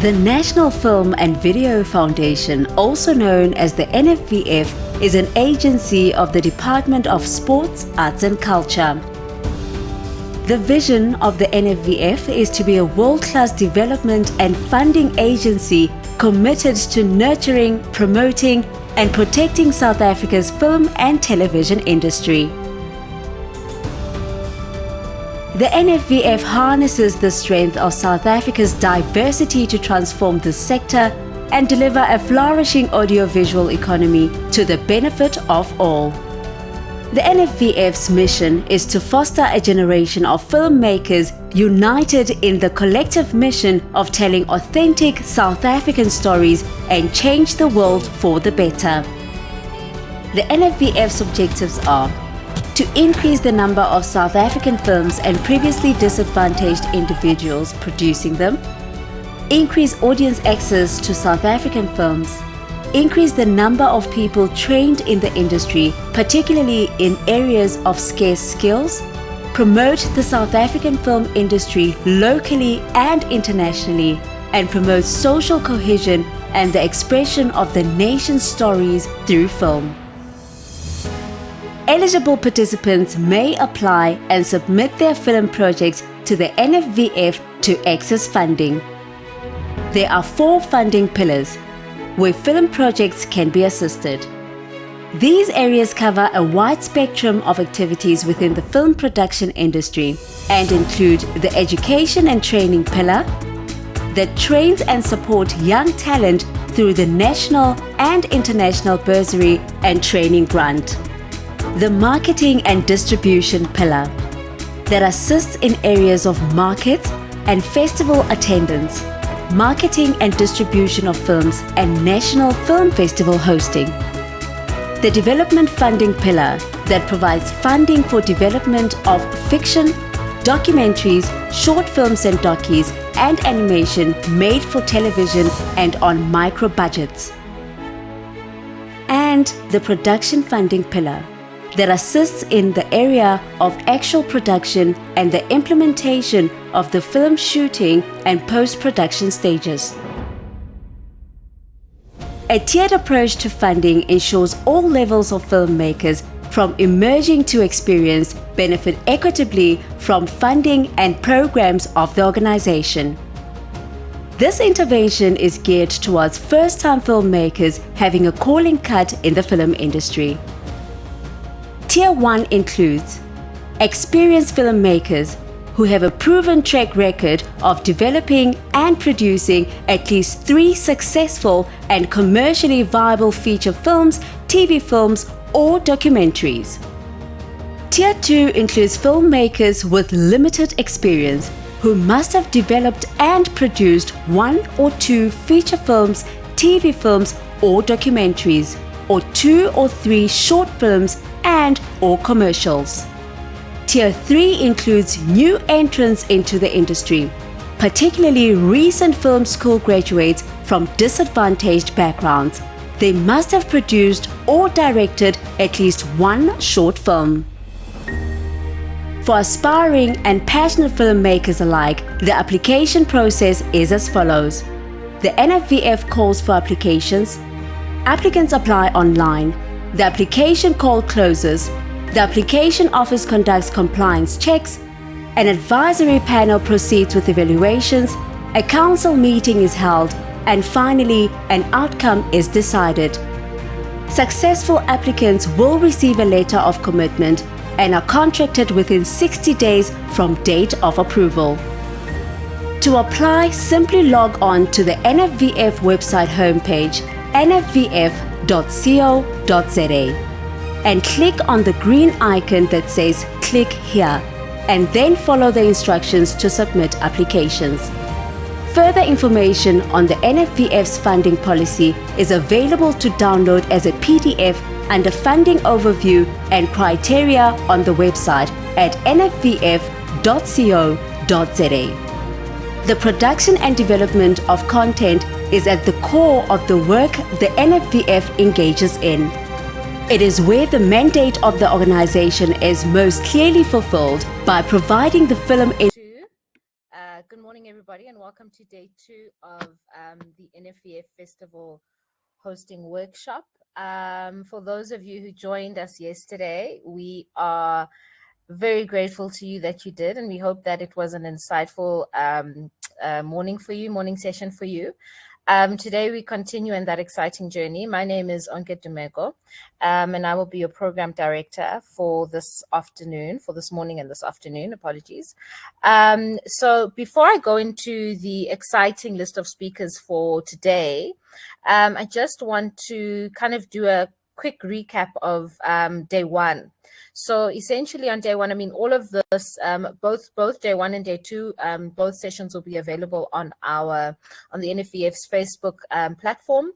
The National Film and Video Foundation, also known as the NFVF, is an agency of the Department of Sports, Arts and Culture. The vision of the NFVF is to be a world-class development and funding agency committed to nurturing, promoting and protecting South Africa's film and television industry. The NFVF harnesses the strength of South Africa's diversity to transform the sector and deliver a flourishing audiovisual economy to the benefit of all. The NFVF's mission is to foster a generation of filmmakers united in the collective mission of telling authentic South African stories and change the world for the better. The NFVF's objectives are to increase the number of South African films and previously disadvantaged individuals producing them, increase audience access to South African films, increase the number of people trained in the industry, particularly in areas of scarce skills, promote the South African film industry locally and internationally, and promote social cohesion and the expression of the nation's stories through film. Eligible participants may apply and submit their film projects to the NFVF to access funding. There are 4 funding pillars where film projects can be assisted. These areas cover a wide spectrum of activities within the film production industry and include the education and training pillar that trains and supports young talent through the national and international bursary and training grant. The marketing and distribution pillar that assists in areas of market and festival attendance, marketing and distribution of films and national film festival hosting. The development funding pillar that provides funding for development of fiction, documentaries, short films and docus and animation made for television and on micro budgets. And the production funding pillar that assists in the area of actual production and the implementation of the film shooting and post-production stages. A tiered approach to funding ensures all levels of filmmakers, from emerging to experienced, benefit equitably from funding and programs of the organization. This intervention is geared towards first-time filmmakers having a calling card in the film industry. Tier 1 includes experienced filmmakers who have a proven track record of developing and producing at least 3 successful and commercially viable feature films, TV films, or documentaries. Tier 2 includes filmmakers with limited experience who must have developed and produced 1 or 2 feature films, TV films, or documentaries, or 2 or 3 short films and/or commercials. Tier 3 includes new entrants into the industry, particularly recent film school graduates from disadvantaged backgrounds. They must have produced or directed at least 1 short film. For aspiring and passionate filmmakers alike, the application process is as follows. The NFVF calls for applications. Applicants apply online. The application call closes. The application office conducts compliance checks. An advisory panel proceeds with evaluations. A council meeting is held. And finally, an outcome is decided. Successful applicants will receive a letter of commitment and are contracted within 60 days from date of approval. To apply, simply log on to the NFVF website homepage, nfvf.co.za, and click on the green icon that says "Click here," and then follow the instructions to submit applications. Further information on the NFVF's funding policy is available to download as a PDF under Funding Overview and Criteria on the website at nfvf.co.za. The production and development of content is at the core of the work the NFVF engages in. It is where the mandate of the organization is most clearly fulfilled by providing the film industry. Good morning morning, everybody, and welcome to day 2 of the NFVF Festival hosting workshop. For those of you who joined us yesterday, we are very grateful to you that you did, and we hope that it was an insightful morning session for you. Today we continue in that exciting journey. My name is Onke Dumego, and I will be your program director for this morning and this afternoon, apologies. So before I go into the exciting list of speakers for today, I just want to kind of do a quick recap of day 1. So essentially on day 1, I mean, all of this, both day 1 and day 2, both sessions will be available on the NFVF's Facebook platform.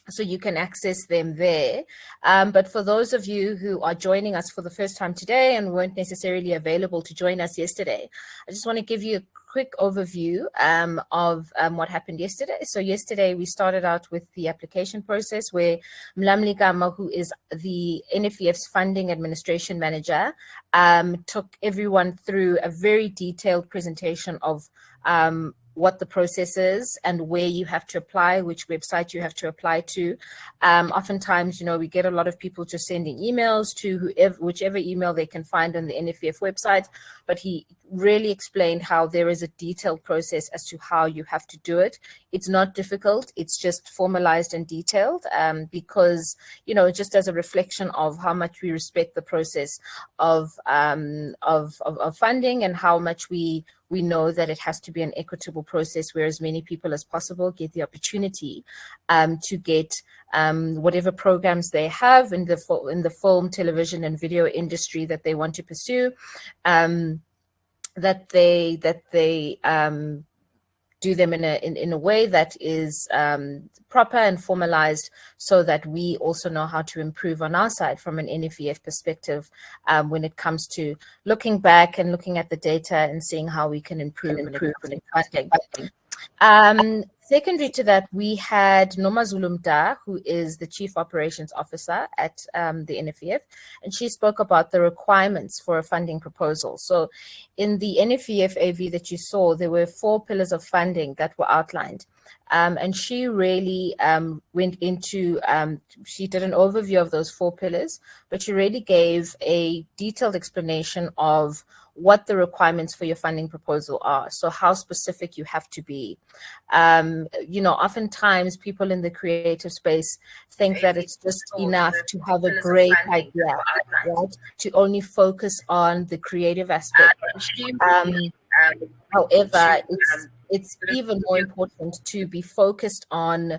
So you can access them there. But for those of you who are joining us for the first time today and weren't necessarily available to join us yesterday, I just want to give you a quick overview of what happened yesterday. So yesterday we started out with the application process where Mlamli Gama, who is the NFVF's funding administration manager, took everyone through a very detailed presentation of what the process is and where you have to apply, which website you have to apply to. Oftentimes, we get a lot of people just sending emails to whichever email they can find on the NFVF website, but he really explained how there is a detailed process as to how you have to do it. It's not difficult, it's just formalized and detailed because, just as a reflection of how much we respect the process of funding and how much we know that it has to be an equitable process where as many people as possible get the opportunity to get whatever programs they have in the film, television, and video industry that they want to pursue, that they do them in a way that is proper and formalized, so that we also know how to improve on our side from an NFVF perspective when it comes to looking back and looking at the data and seeing how we can improve and funding. Secondary to that, we had Nombuso Mda, who is the Chief Operations Officer at the NFVF, and she spoke about the requirements for a funding proposal. So in the NFVF AV that you saw, there were 4 pillars of funding that were outlined. And she really went into, she did an overview of those 4 pillars, but she really gave a detailed explanation of what the requirements for your funding proposal are. So how specific you have to be. Oftentimes people in the creative space think that it's just enough to have a great idea, right? To only focus on the creative aspect. However, it's even more important to be focused on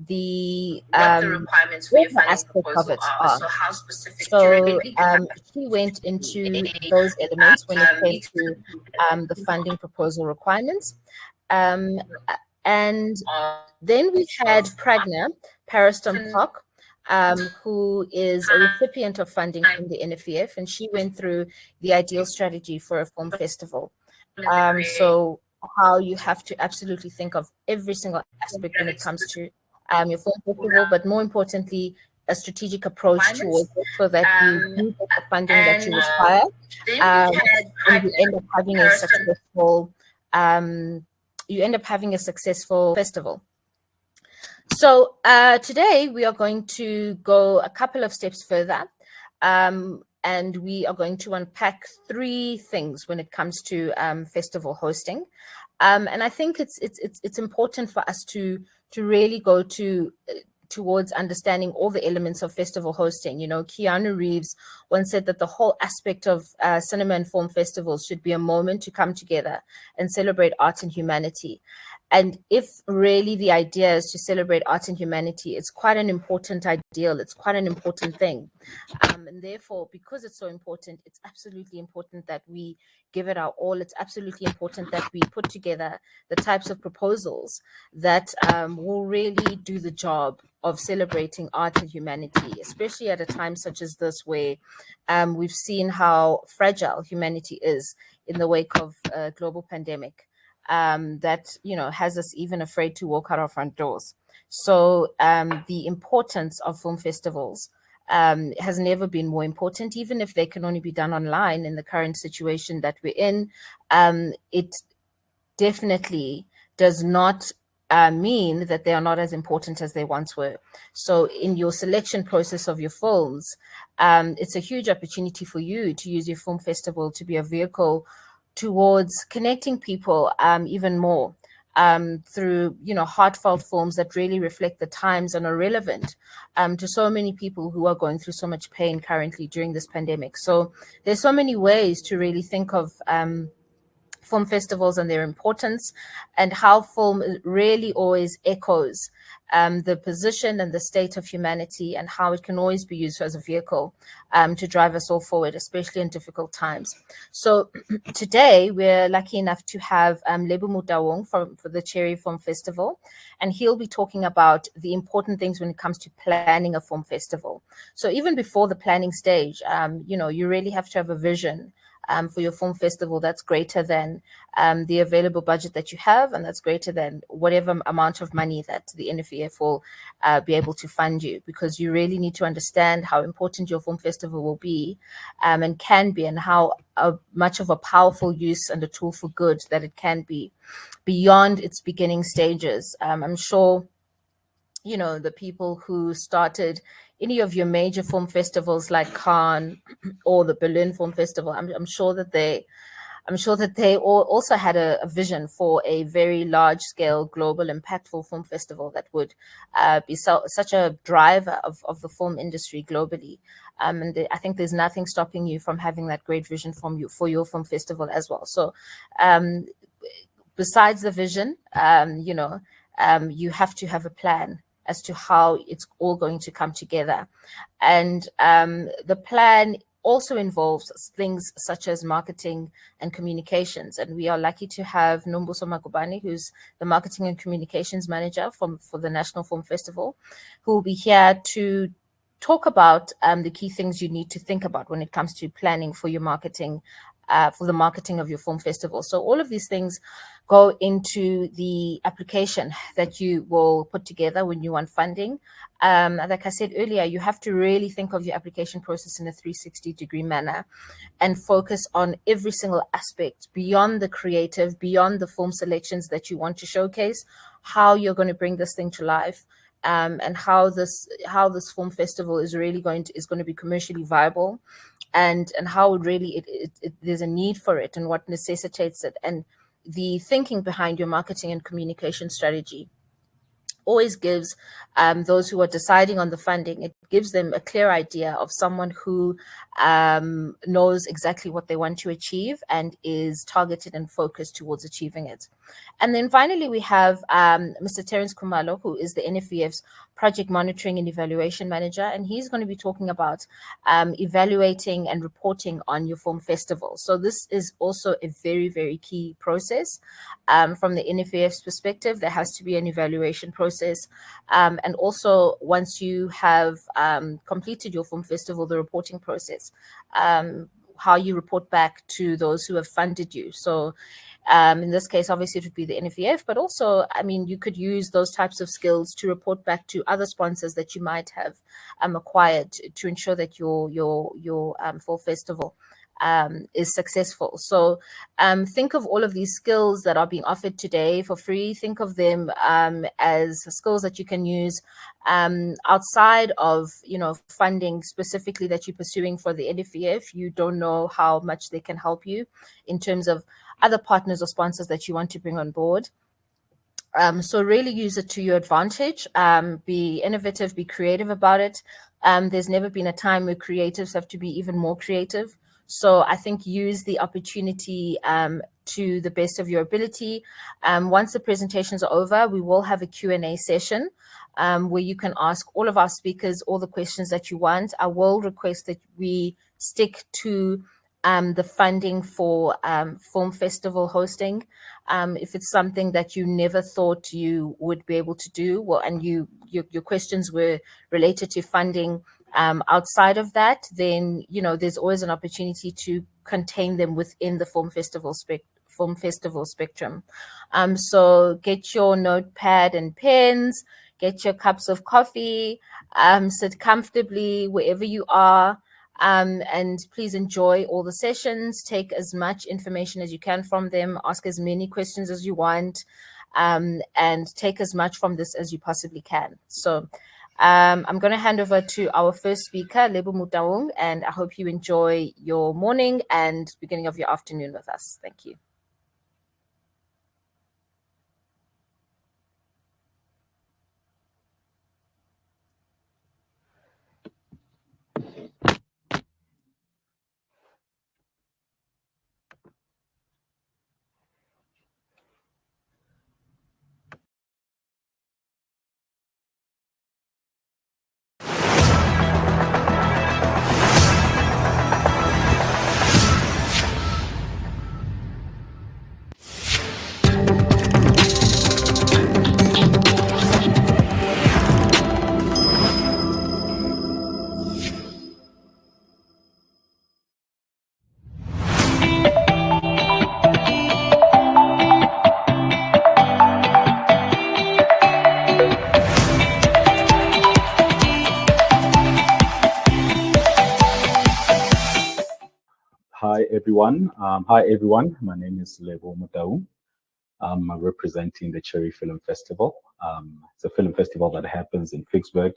the requirements for your funding proposal are. So how specific? So she went into those elements when it came to the funding proposal requirements. And then we had Pragna Parastompak, who is a recipient of funding from the NFVF, and she went through the ideal strategy for a film festival. So how you have to absolutely think of every single aspect when it comes to your film festival, but more importantly, a strategic approach towards it so that you get the funding that you require, and you end up having a successful festival. So today we are going to go a couple of steps further, and we are going to unpack 3 things when it comes to festival hosting. And I think it's important for us to really go towards understanding all the elements of festival hosting. Keanu Reeves once said that the whole aspect of cinema and film festivals should be a moment to come together and celebrate art and humanity. And if really the idea is to celebrate art and humanity, it's quite an important ideal. It's quite an important thing. And therefore, because it's so important, it's absolutely important that we give it our all. It's absolutely important that we put together the types of proposals that will really do the job of celebrating art and humanity, especially at a time such as this where we've seen how fragile humanity is in the wake of a global pandemic. That has us even afraid to walk out our front doors. So the importance of film festivals has never been more important, even if they can only be done online in the current situation that we're in. definitely does not mean that they are not as important as they once were. So in your selection process of your films, it's a huge opportunity for you to use your film festival to be a vehicle towards connecting people even more through, heartfelt films that really reflect the times and are relevant to so many people who are going through so much pain currently during this pandemic. So there's so many ways to really think of film festivals and their importance, and how film really always echoes the position and the state of humanity, and how it can always be used as a vehicle to drive us all forward, especially in difficult times. So today we're lucky enough to have Lebo Motaung for the Cherry Film Festival, and he'll be talking about the important things when it comes to planning a film festival. So even before the planning stage, you really have to have a vision for your film festival that's greater than the available budget that you have, and that's greater than whatever amount of money that the NFVF will be able to fund you, because you really need to understand how important your film festival will be and can be, and how much of a powerful use and a tool for good that it can be beyond its beginning stages. I'm sure the people who started any of your major film festivals like Cannes or the Berlin Film Festival, I'm sure that they all also had a vision for a very large scale, global, impactful film festival that would be such a driver of the film industry globally. And I think there's nothing stopping you from having that great vision for your film festival as well. So besides the vision, you have to have a plan as to how it's all going to come together. And the plan also involves things such as marketing and communications. And we are lucky to have Nombuso Magubane, who's the marketing and communications manager for the National Film Festival, who will be here to talk about the key things you need to think about when it comes to planning for your marketing, for the marketing of your film festival. So all of these things go into the application that you will put together when you want funding. Like I said earlier, you have to really think of your application process in a 360-degree manner and focus on every single aspect beyond the creative, beyond the film selections that you want to showcase, how you're going to bring this thing to life. And how this film festival is really going to be commercially viable, and how really there's a need for it, and what necessitates it, and the thinking behind your marketing and communication strategy always gives those who are deciding on the funding, it gives them a clear idea of someone who knows exactly what they want to achieve and is targeted and focused towards achieving it. And then finally, we have Mr. Terrence Khumalo, who is the NFVF's Project Monitoring and Evaluation Manager, and he's going to be talking about evaluating and reporting on your film festival. So this is also a very, very key process. From the NFVF's perspective, there has to be an evaluation process. And also, once you have completed your film festival, the reporting process, how you report back to those who have funded you. So in this case, obviously, it would be the NFVF, but also, you could use those types of skills to report back to other sponsors that you might have acquired to ensure that your full festival is successful. So think of all of these skills that are being offered today for free. Think of them as skills that you can use outside of funding specifically that you're pursuing for the NFVF. You don't know how much they can help you in terms of other partners or sponsors that you want to bring on board. So really use it to your advantage. Be innovative, be creative about it. There's never been a time where creatives have to be even more creative. So I think use the opportunity to the best of your ability. Once the presentations are over, we will have a Q&A session where you can ask all of our speakers all the questions that you want. I will request that we stick to the funding for film festival hosting. If it's something that you never thought you would be able to do, well, and your questions were related to funding outside of that, then there's always an opportunity to contain them within the film festival spectrum. So get your notepad and pens, get your cups of coffee, sit comfortably wherever you are. And please enjoy all the sessions, take as much information as you can from them, ask as many questions as you want, and take as much from this as you possibly can. So I'm going to hand over to our first speaker, Lebo Motaung, and I hope you enjoy your morning and beginning of your afternoon with us. Thank you. Hi everyone. My name is Lebo Motaung. I'm representing the Cherry Film Festival. It's a film festival that happens in Vicksburg.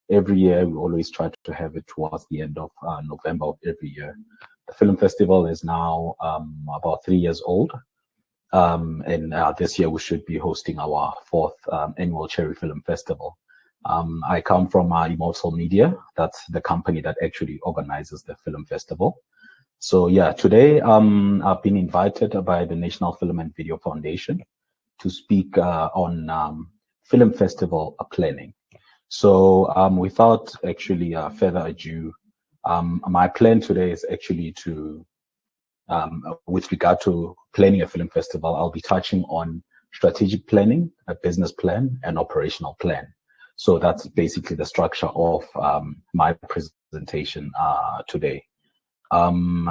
Every year, we always try to have it towards the end of November of every year. The film festival is now about 3 years old. And this year we should be hosting our 4th annual Cherry Film Festival. I come from Immortal Media. That's the company that actually organizes the film festival. So yeah, today I've been invited by the National Film and Video Foundation to speak on film festival planning. So without actually further ado, my plan today is actually to, with regard to planning a film festival, I'll be touching on strategic planning, a business plan, and operational plan. So that's basically the structure of my presentation today.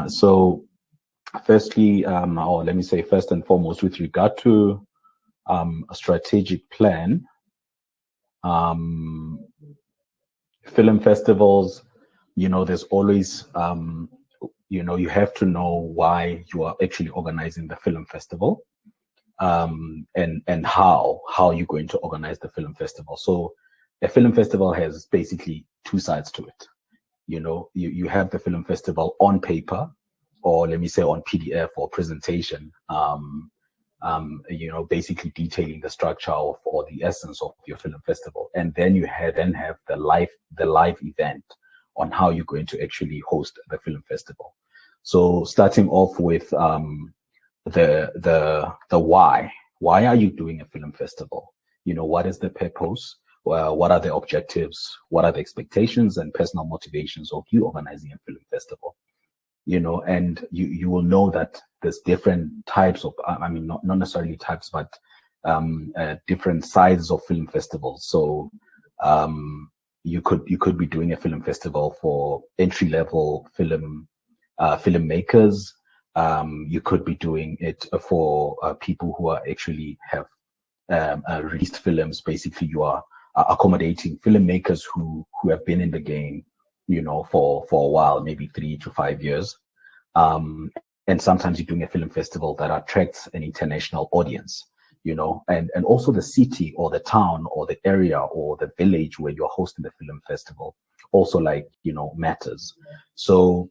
So firstly, or let me say first and foremost, with regard to a strategic plan, film festivals, there's always, you have to know why you are actually organizing the film festival, and how you're going to organize the film festival. So a film festival has basically 2 sides to it. You have the film festival on paper, or let me say on PDF or presentation, basically detailing the structure of or the essence of your film festival. And then you have the live event on how you're going to actually host the film festival. So starting off with the why. Why are you doing a film festival? What is the purpose? What are the objectives? What are the expectations and personal motivations of you organizing a film festival? And you will know that there's different types of, not necessarily types, but different sizes of film festivals. So you could be doing a film festival for entry-level filmmakers. You could be doing it for people who are actually have released films. Basically, you are accommodating filmmakers who have been in the game, for a while, maybe 3 to 5 years. And sometimes you're doing a film festival that attracts an international audience, and also the city or the town or the area or the village where you're hosting the film festival also matters. So,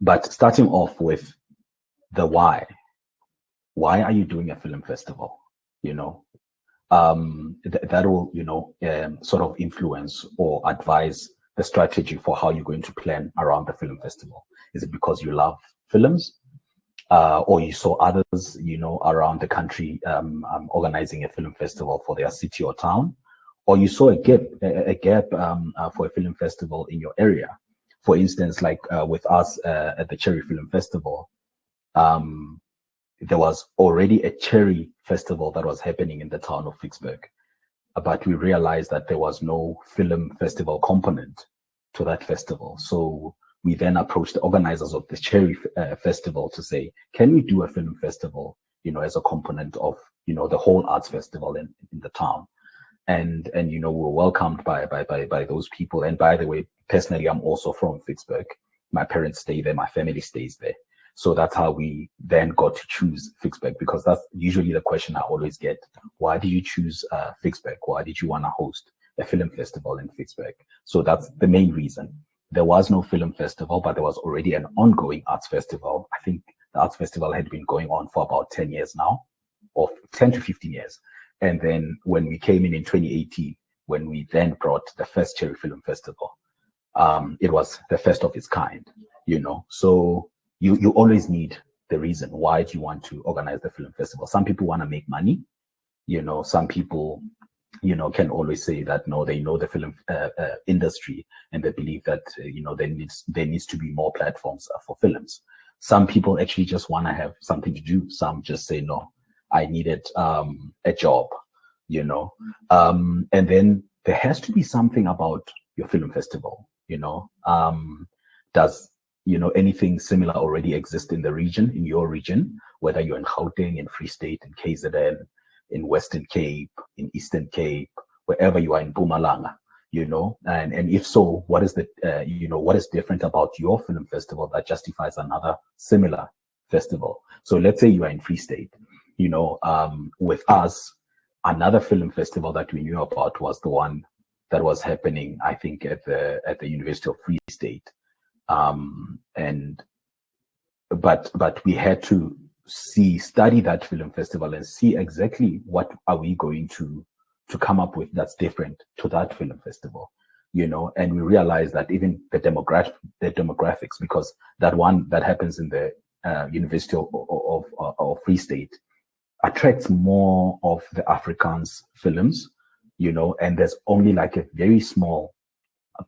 but starting off with the why are you doing a film festival? That will, sort of influence or advise the strategy for how you're going to plan around the film festival. Is it because you love films, or you saw others, around the country organizing a film festival for their city or town, or you saw a gap for a film festival in your area? For instance, like with us at the Cherry Film Festival, there was already a cherry festival that was happening in the town of Vicksburg, but we realized that there was no film festival component to that festival. So we then approached the organizers of the Cherry Festival to say, can we do a film festival, as a component of, the whole arts festival in the town? And we were welcomed by those people. And by the way, personally, I'm also from Vicksburg. my parents stay there, my family stays there. So that's how we then got to choose Fixberg, because that's usually the question I always get. Why did you choose Fixberg? Why did you want to host a film festival in Fixberg? So that's the main reason. There was no film festival, but there was already an ongoing arts festival. I think the arts festival had been going on for about 10 years now, or 10 to 15 years. And then when we came in 2018, when we then brought the first Cherry Film Festival, it was the first of its kind, you know. So you always need the reason. Why do you want to organize the film festival? Some people want to make money, you know. Some people, you know, can always say that no, they know the film industry, and they believe that you know, there needs to be more platforms for films. Some people actually just want to have something to do. Some just say no, I needed a job, you know. And then there has to be something about your film festival, you know. Does, you know, anything similar already exist in the region, in your region, whether you're in Gauteng, in Free State, in KZN, in Western Cape, in Eastern Cape, wherever you are in Mpumalanga, you know, and if so, what is the, you know, what is different about your film festival that justifies another similar festival? So let's say you are in Free State, you know, with us, another film festival that we knew about was the one that was happening, I think, at the University of Free State. But we had to study that film festival and see exactly what are we going to come up with that's different to that film festival, you know. And we realized that even the demographics, because that one that happens in the University of Free State attracts more of the Afrikaans films, you know, and there's only like a very small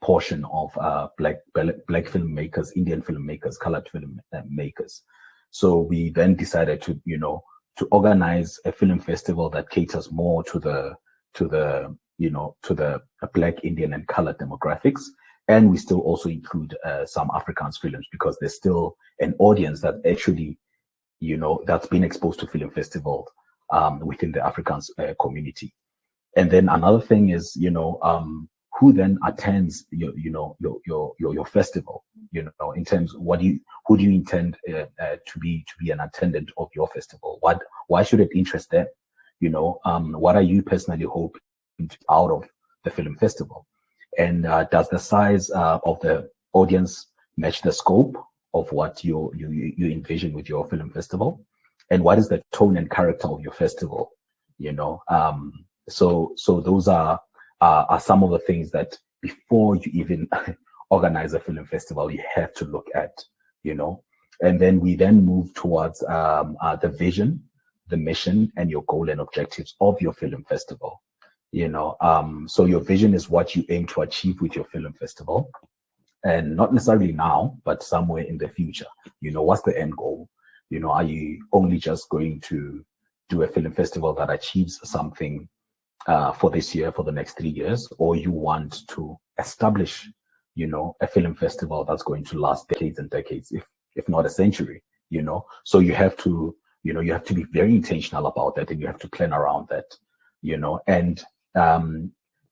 portion of black filmmakers, Indian filmmakers, colored filmmakers. So we then decided to, you know, to organize a film festival that caters more to the you know, to the black, Indian, and colored demographics. And we still also include some Afrikaans films, because there's still an audience that actually, you know, that's been exposed to film festival within the Afrikaans community. And then another thing is, you know, who then attends your festival, you know, in terms of who do you intend to be an attendant of your festival? Why should it interest them? You know, what are you personally hoping out of the film festival? And does the size of the audience match the scope of what you envision with your film festival? And what is the tone and character of your festival? You know, so those are some of the things that before you even organize a film festival, you have to look at, you know. And then we then move towards the vision, the mission, and your goal and objectives of your film festival, you know. So your vision is what you aim to achieve with your film festival, and not necessarily now, but somewhere in the future. You know, what's the end goal? You know, are you only just going to do a film festival that achieves something for this year, for the next 3 years, or you want to establish, you know, a film festival that's going to last decades and decades, if not a century, you know? So you have to, you know, you have to be very intentional about that, and you have to plan around that, you know. And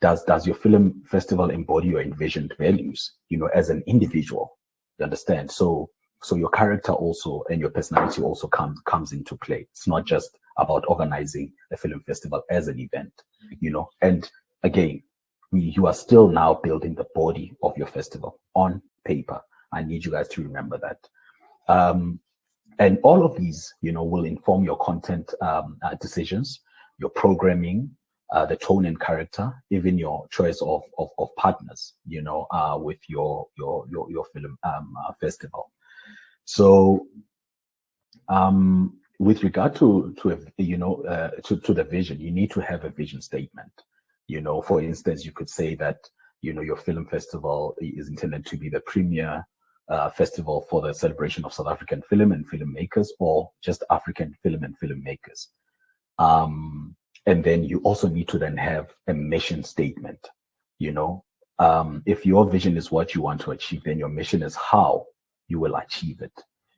does your film festival embody your envisioned values, you know, as an individual? You understand? So your character also and your personality also comes into play. It's not just about organizing a film festival as an event, you know. And again, you are still now building the body of your festival on paper. I need you guys to remember that. And all of these, you know, will inform your content decisions, your programming, the tone and character, even your choice of partners, you know, with your film festival. So, with regard to the vision, you need to have a vision statement. You know, for instance, you could say that, you know, your film festival is intended to be the premier festival for the celebration of South African film and filmmakers, or just African film and filmmakers. And then you also need to then have a mission statement. You know, if your vision is what you want to achieve, then your mission is how you will achieve it.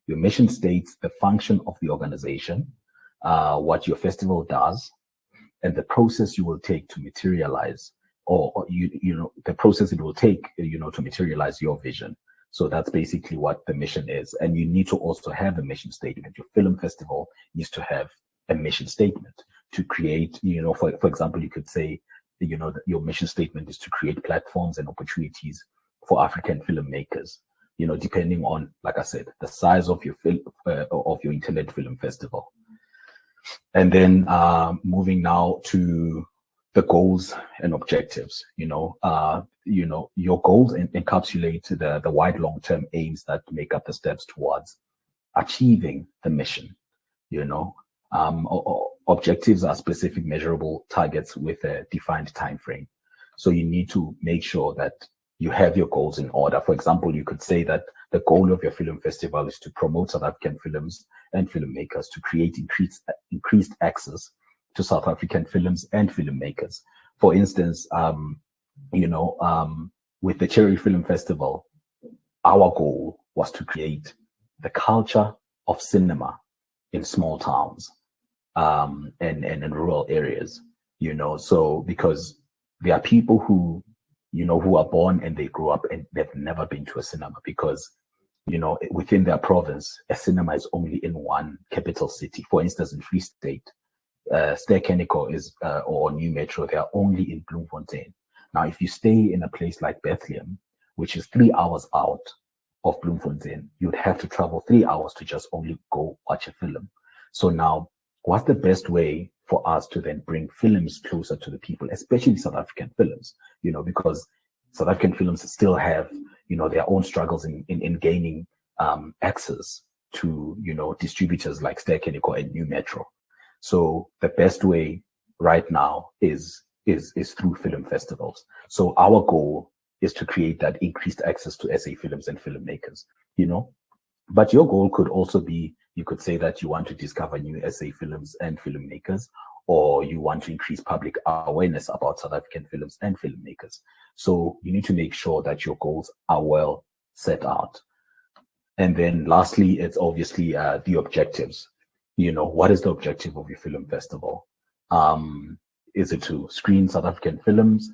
Your mission states the function of the organization, what your festival does, and the process you will take to materialize, or you know, the process it will take, you know, to materialize your vision. So that's basically what the mission is. And you need to also have a mission statement. Your film festival needs to have a mission statement to create, for example, you could say, that your mission statement is to create platforms and opportunities for African filmmakers, depending on, like I said, the size of your internet film festival. And then moving now to the goals and objectives. Your goals encapsulate the wide long-term aims that make up the steps towards achieving the mission. Objectives are specific measurable targets with a defined time frame. So you need to make sure that you have your goals in order. For example, you could say that the goal of your film festival is to promote South African films and filmmakers, to create increased access to South African films and filmmakers. For instance, with the Cherry Film Festival, our goal was to create the culture of cinema in small towns and in rural areas, so because there are people who are born and they grew up and they've never been to a cinema because, within their province, a cinema is only in one capital city. For instance, in Free State, Ster-Kinekor is or New Metro, they are only in Bloemfontein. Now, if you stay in a place like Bethlehem, which is 3 hours out of Bloemfontein, you'd have to travel 3 hours to just only go watch a film. So now, what's the best way for us to then bring films closer to the people, especially South African films, because South African films still have, their own struggles in gaining access to, distributors like Ster-Kinekor and New Metro. So the best way right now is through film festivals. So our goal is to create that increased access to SA films and filmmakers, But your goal could also be, you could say that you want to discover new SA films and filmmakers, or you want to increase public awareness about South African films and filmmakers. So you need to make sure that your goals are well set out. And then lastly, it's obviously the objectives. What is the objective of your film festival? Is it to screen South African films?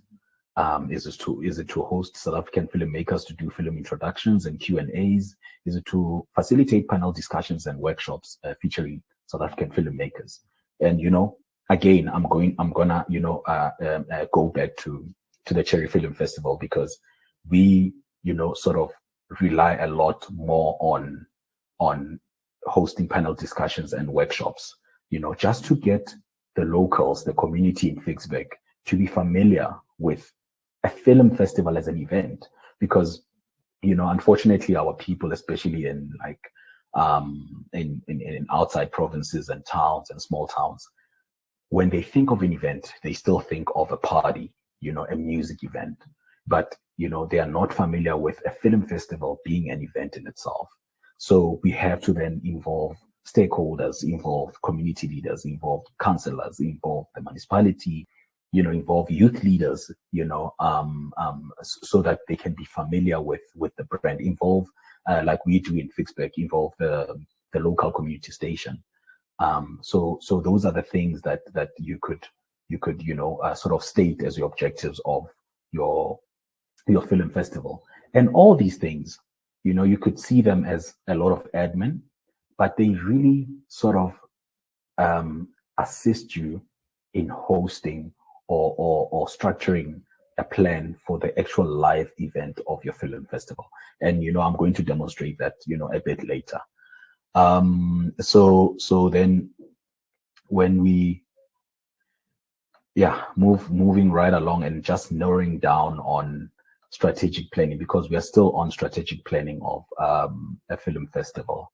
Is it to host South African filmmakers to do film introductions and Q&As? Is it to facilitate panel discussions and workshops featuring South African filmmakers? And again, I'm gonna go back to the Cherry Film Festival, because we sort of rely a lot more on hosting panel discussions and workshops, just to get the locals, the community in Vicksburg, to be familiar with a film festival as an event. Because unfortunately, our people, especially in in outside provinces and towns and small towns, when they think of an event, they still think of a party, a music event, but they are not familiar with a film festival being an event in itself. So we have to then involve stakeholders, involve community leaders, involve councillors, involve the municipality, involve youth leaders, so that they can be familiar with the brand, involve, like we do in Vicksburg, involve the local community station. So those are the things that you could sort of state as your objectives of your film festival. And all these things, you could see them as a lot of admin, but they really sort of assist you in hosting or structuring a plan for the actual live event of your film festival. And I'm going to demonstrate that a bit later. So then when we moving right along and just narrowing down on strategic planning, because we are still on strategic planning of a film festival.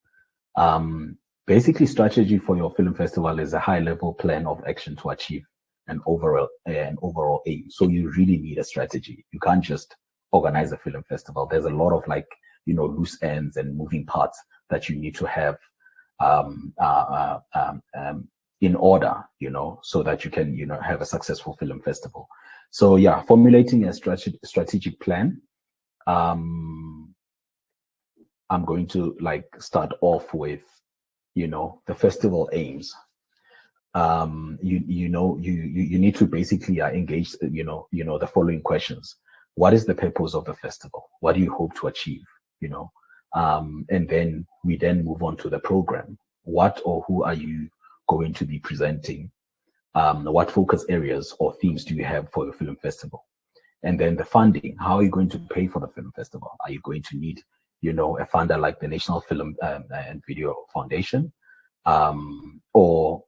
Basically, strategy for your film festival is a high-level plan of action to achieve an overall aim. So you really need a strategy. You can't just organize a film festival. There's a lot of loose ends and moving parts that you need to have in order, so that you can, have a successful film festival. So formulating a strategic plan. I'm going to start off with, the festival aims. You need to basically engage, the following questions. What is the purpose of the festival? What do you hope to achieve? and then we then move on to the program. What or who are you going to be presenting? What focus areas or themes do you have for the film festival? And then the funding, how are you going to pay for the film festival? Are you going to need, a funder like the National Film and Video Foundation? Or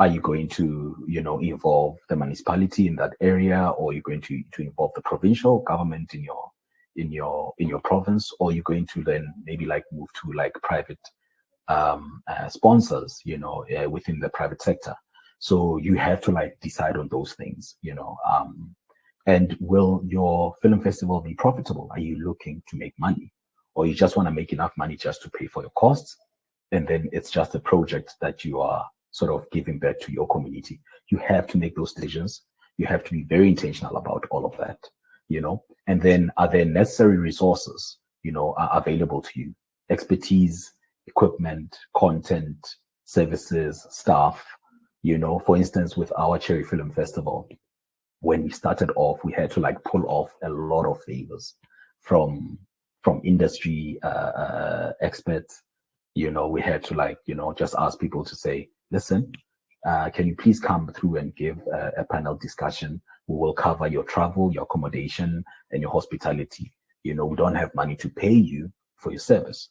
are you going to, involve the municipality in that area, or are you going to involve the provincial government in your province, or are you going to then maybe like move to like private sponsors, within the private sector? So you have to like decide on those things, and will your film festival be profitable? Are you looking to make money, or you just want to make enough money just to pay for your costs? And then it's just a project that you are sort of giving back to your community. You have to make those decisions. You have to be very intentional about all of that, and then are there necessary resources, are available to you? Expertise, equipment, content, services, staff, for instance, with our Cherry Film Festival, when we started off, we had to like pull off a lot of favors from industry experts. We had to like, just ask people to say, listen, can you please come through and give a panel discussion? We will cover your travel, your accommodation, and your hospitality. We don't have money to pay you for your service,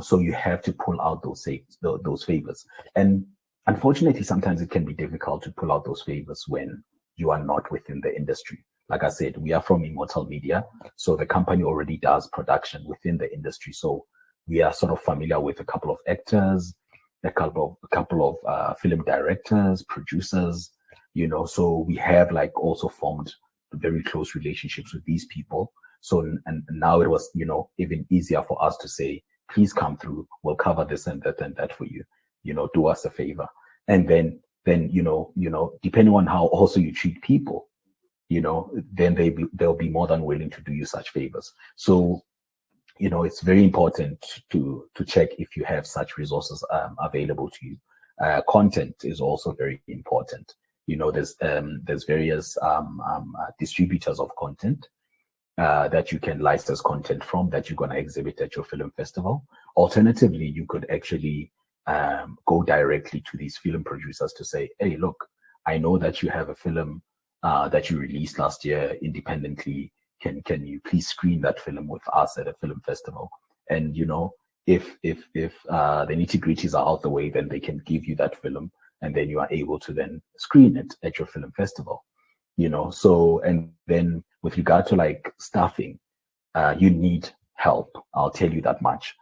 so you have to pull out those favors. And unfortunately, sometimes it can be difficult to pull out those favors when you are not within the industry. Like I said, we are from Immortal Media, so the company already does production within the industry. So we are sort of familiar with a couple of actors, a couple of film directors, producers, so we have like also formed very close relationships with these people. So, and now it was, even easier for us to say, please come through, we'll cover this and that for you, do us a favor. And then, depending on how also you treat people, then they'll be more than willing to do you such favors. So, it's very important to check if you have such resources available to you. Content is also very important. There's various distributors of content that you can license content from that you're going to exhibit at your film festival. Alternatively, you could actually go directly to these film producers to say, hey, look, I know that you have a film that you released last year independently. Can you please screen that film with us at a film festival? And if the nitty-gritties are out the way, then they can give you that film, and then you are able to then screen it at your film festival. So, and then with regard to like staffing, you need help. I'll tell you that much.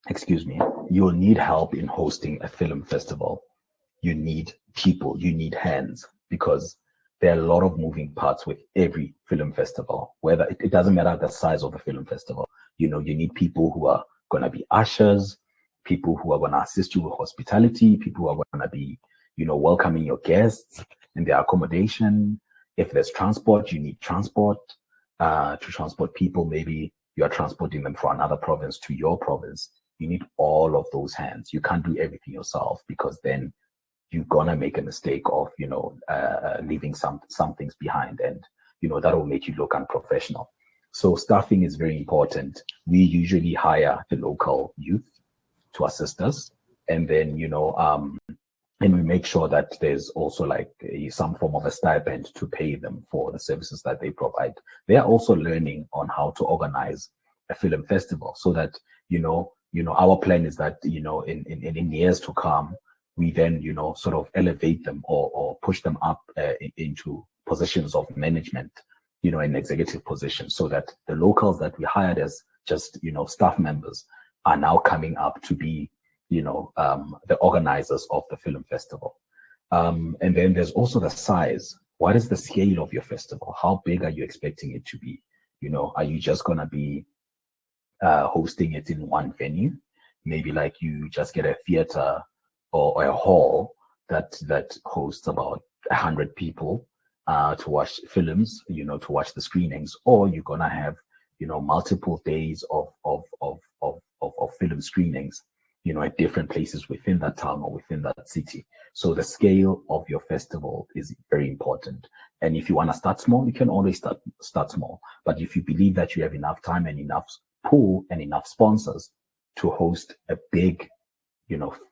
Excuse me. You'll need help in hosting a film festival. You need people, you need hands, because there are a lot of moving parts with every film festival, whether it doesn't matter the size of the film festival. You need people who are going to be ushers, people who are going to assist you with hospitality, people who are going to be, welcoming your guests and their accommodation. If there's transport, you need transport to transport people. Maybe you are transporting them from another province to your province. You need all of those hands. You can't do everything yourself, because then you're gonna make a mistake of, leaving some things behind, and that will make you look unprofessional. So staffing is very important. We usually hire the local youth to assist us, and then and we make sure that there's also like some form of a stipend to pay them for the services that they provide. They are also learning on how to organize a film festival, so that our plan is that in years to come, we then, sort of elevate them or push them up into positions of management, in executive positions, so that the locals that we hired as just, staff members are now coming up to be, the organizers of the film festival. And then there's also the size. What is the scale of your festival? How big are you expecting it to be? Are you just going to be hosting it in one venue? Maybe like you just get a theater or a hall that hosts about 100 people to watch films, to watch the screenings, or you're gonna have, multiple days of film screenings, at different places within that town or within that city. So the scale of your festival is very important. And if you want to start small, you can always start small. But if you believe that you have enough time and enough pool and enough sponsors to host a big,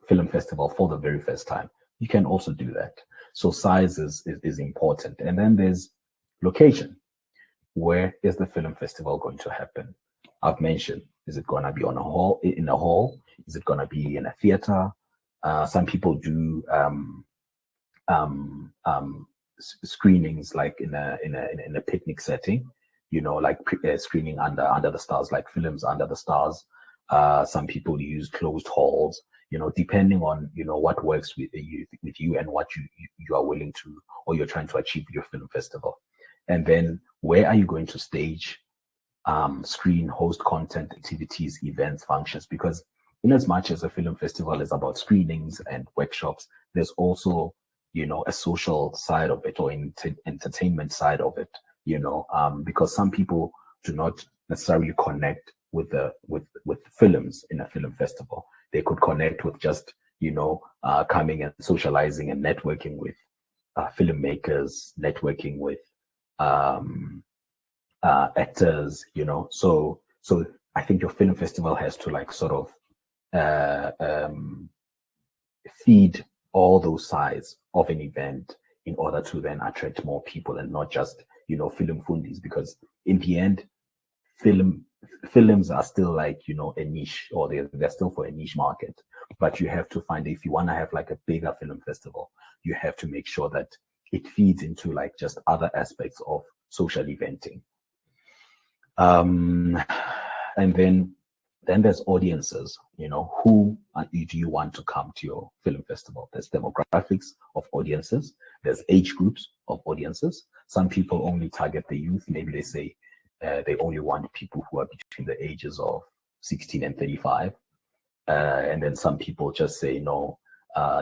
film festival for the very first time, you can also do that. So size is important. And then there's location. Where is the film festival going to happen? I've mentioned, is it going to be in a hall? Is it going to be in a theater? Some people do screenings like in a picnic setting, like screening under the stars, like films under the stars. Some people use closed halls, depending on what works with you and what you are willing to, or you're trying to achieve with your film festival. And then where are you going to stage, screen, host content, activities, events, functions? Because in as much as a film festival is about screenings and workshops, there's also, a social side of it, or entertainment side of it, because some people do not necessarily connect with films in a film festival. They could connect with just, coming and socializing and networking with filmmakers, networking with actors, so I think your film festival has to like sort of feed all those sides of an event in order to then attract more people, and not just film fundies, because in the end films are still like a niche, or they're still for a niche market. But you have to find, if you want to have like a bigger film festival, you have to make sure that it feeds into like just other aspects of social eventing. And then there's audiences, who do you want to come to your film festival? There's demographics of audiences. There's age groups of audiences. Some people only target the youth. Maybe they say they only want people who are between the ages of 16 and 35. And then some people just say, no,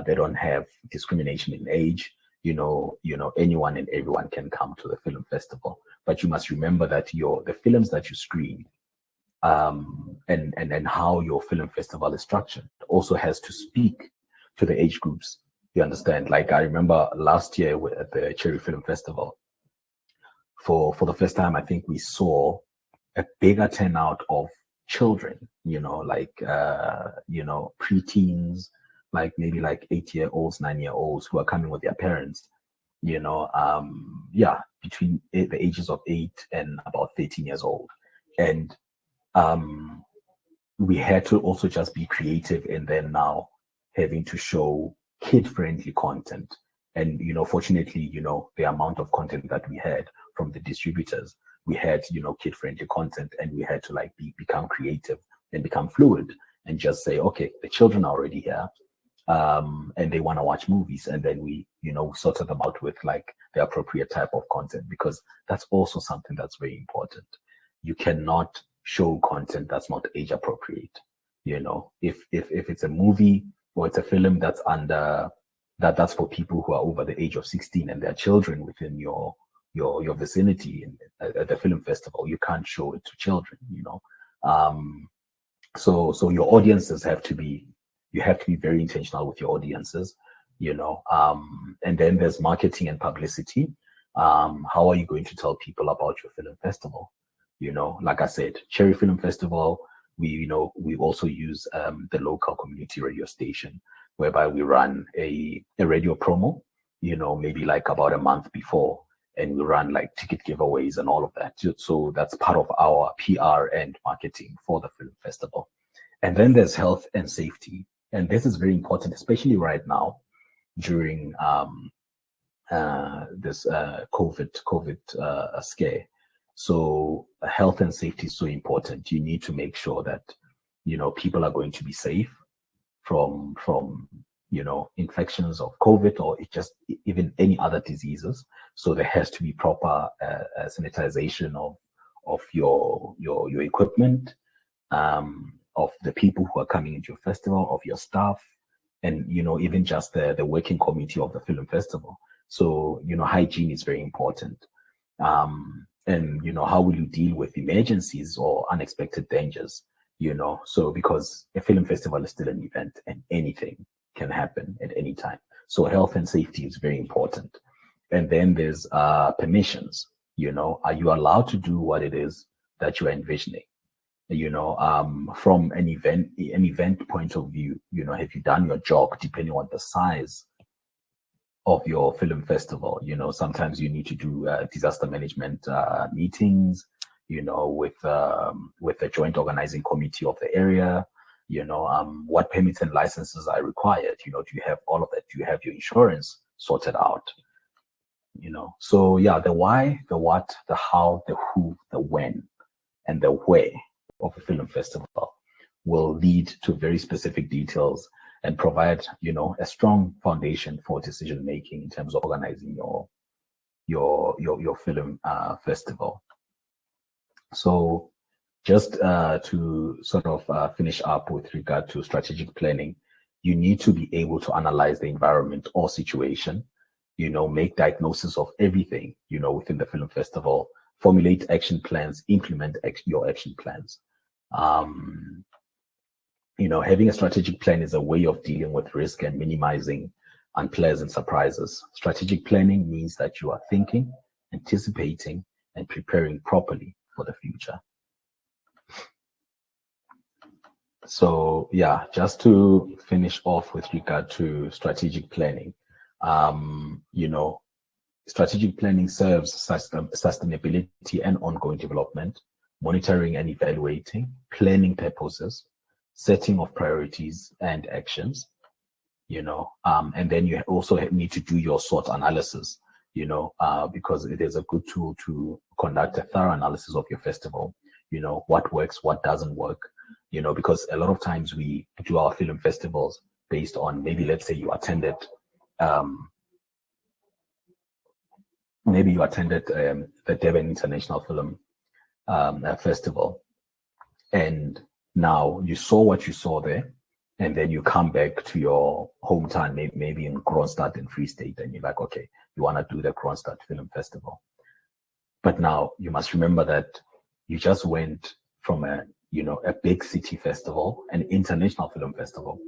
they don't have discrimination in age. Anyone and everyone can come to the film festival. But you must remember that the films that you screen, and how your film festival is structured also has to speak to the age groups. You understand? Like I remember last year at the Cherry Film Festival, for the first time, I think we saw a bigger turnout of children, preteens, like maybe like 8-year-olds, 9-year-olds who are coming with their parents, between the ages of 8 and about 13 years old. And we had to also just be creative, and then now having to show kid-friendly content. And, fortunately, the amount of content that we had from the distributors, we had, kid-friendly content, and we had to like become creative and become fluid and just say, okay, the children are already here, and they want to watch movies. And then we, sorted them out with like the appropriate type of content, because that's also something that's very important. You cannot show content that's not age appropriate. If it's a movie or it's a film that's that's for people who are over the age of 16 and their children within your vicinity at the film festival, you can't show it to children. So your audiences you have to be very intentional with your audiences. And then there's marketing and publicity. How are you going to tell people about your film festival? Like I said, Cherry Film Festival, we also use the local community radio station, whereby we run a radio promo, maybe like about a month before, and we run like ticket giveaways and all of that. So that's part of our PR and marketing for the film festival. And then there's health and safety. And this is very important, especially right now during this COVID scare. So health and safety is so important. You need to make sure that, people are going to be safe from infections of COVID, or even any other diseases. So there has to be proper sanitization of your equipment, of the people who are coming into your festival, of your staff, and even just the working committee of the film festival. So hygiene is very important. And how will you deal with emergencies or unexpected dangers? So because a film festival is still an event and anything can happen at any time. So health and safety is very important. And then there's permissions. Are you allowed to do what it is that you are envisioning? From an event point of view, have you done your job depending on the size of your film festival? Sometimes you need to do disaster management meetings, with the joint organizing committee of the area. What permits and licenses are required? Do you have all of that? Do you have your insurance sorted out? So yeah, the why, the what, the how, the who, the when, and the where of a film festival will lead to very specific details and provide, a strong foundation for decision making in terms of organizing your film festival. So just to sort of finish up with regard to strategic planning, you need to be able to analyze the environment or situation, make diagnosis of everything, within the film festival, formulate action plans, implement your action plans. Having a strategic plan is a way of dealing with risk and minimizing unpleasant surprises. Strategic planning means that you are thinking, anticipating, and preparing properly for the future. So yeah, just to finish off with regard to strategic planning, strategic planning serves sustainability and ongoing development, monitoring and evaluating, planning purposes, setting of priorities and actions, and then you also need to do your SWOT analysis, because it is a good tool to conduct a thorough analysis of your festival, what works, what doesn't work, because a lot of times we do our film festivals based on maybe, let's say you attended the Durban International Film Festival, and now you saw what you saw there, and then you come back to your hometown, maybe in Kroonstad in Free State, and you're like, okay, you want to do the Kroonstad Film Festival. But now you must remember that you just went from a big city festival, an international film festival,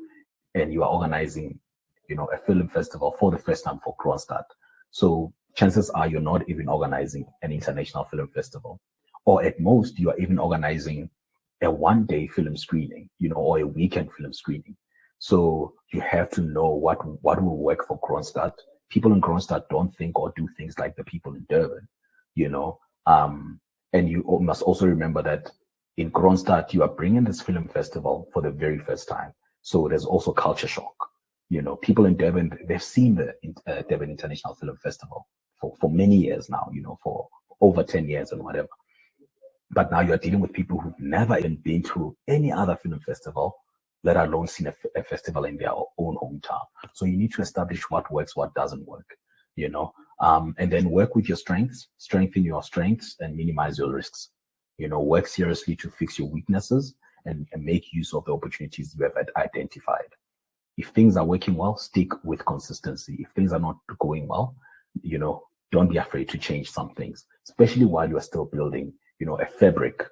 and you are organizing, a film festival for the first time for Kroonstad. So chances are you're not even organizing an international film festival, or at most you are even organizing a one-day film screening, or a weekend film screening. So you have to know what will work for Kroonstad. People in Kroonstad don't think or do things like the people in Durban, and you must also remember that in Kroonstad, you are bringing this film festival for the very first time. So there's also culture shock. People in Durban, they've seen the Durban International Film Festival for many years now, for over 10 years and whatever. But now you're dealing with people who've never even been to any other film festival, let alone seen a festival in their own hometown. So you need to establish what works, what doesn't work, and then work with your strengths, strengthen your strengths and minimize your risks. Work seriously to fix your weaknesses and make use of the opportunities you have identified. If things are working well, stick with consistency. If things are not going well, don't be afraid to change some things, especially while you're still building, a fabric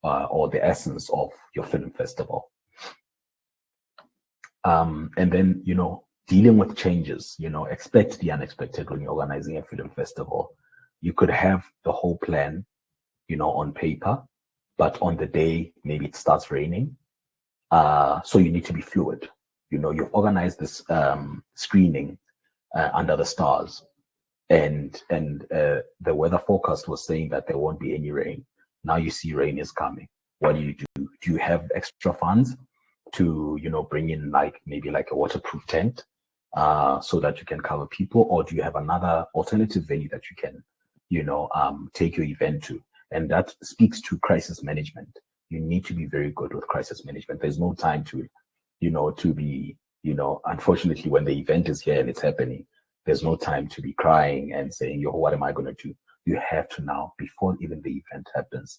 or the essence of your film festival. And then, dealing with changes, expect the unexpected when you're organizing a film festival. You could have the whole plan, on paper, but on the day, maybe it starts raining. So you need to be fluid. You've organized this screening under the stars, and the weather forecast was saying that there won't be any rain. Now you see rain is coming. What do? Do you have extra funds to, bring in maybe a waterproof tent so that you can cover people? Or do you have another alternative venue that you can, take your event to? And that speaks to crisis management. You need to be very good with crisis management. There's no time to be, unfortunately, when the event is here and it's happening, there's no time to be crying and saying, what am I going to do? You have to now, before even the event happens,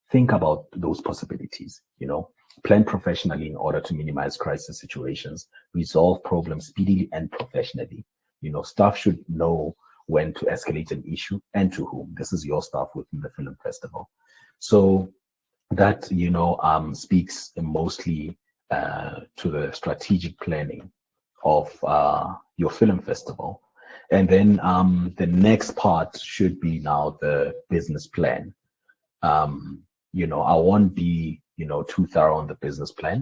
think about those possibilities, plan professionally in order to minimize crisis situations, resolve problems speedily and professionally. Staff should know when to escalate an issue and to whom. This is your staff within the film festival. So that, speaks mostly to the strategic planning of, your film festival. And then the next part should be now the business plan. You know, I won't be, you know, too thorough on the business plan,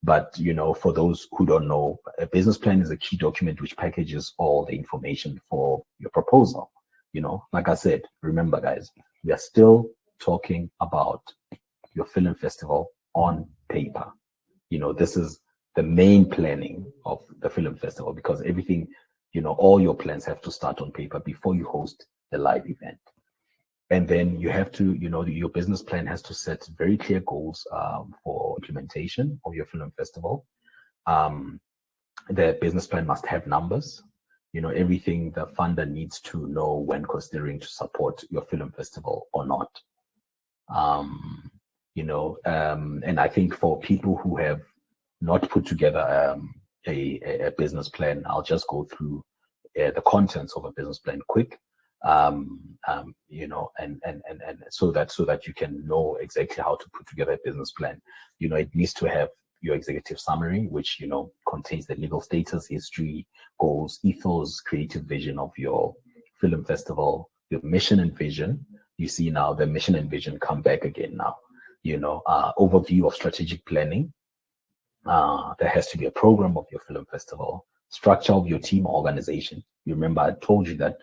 but, you know, for those who don't know, a business plan is a key document which packages all the information for your proposal. You know, like I said, remember guys, we are still talking about your film festival on paper. You know, this is the main planning of the film festival, because everything, you know, all your plans have to start on paper before you host the live event. And then you have to, you know, your business plan has to set very clear goals for implementation of your film festival. The business plan must have numbers, you know, everything the funder needs to know when considering to support your film festival or not. You know, and I think for people who have not put together a business plan, I'll just go through the contents of a business plan quick. You know, and so that you can know exactly how to put together a business plan. You know, it needs to have your executive summary, which, you know, contains the legal status, history, goals, ethos, creative vision of your film festival, your mission and vision. You see now the mission and vision come back again now. You know, overview of strategic planning. There has to be a program of your film festival, structure of your team organization. You remember I told you that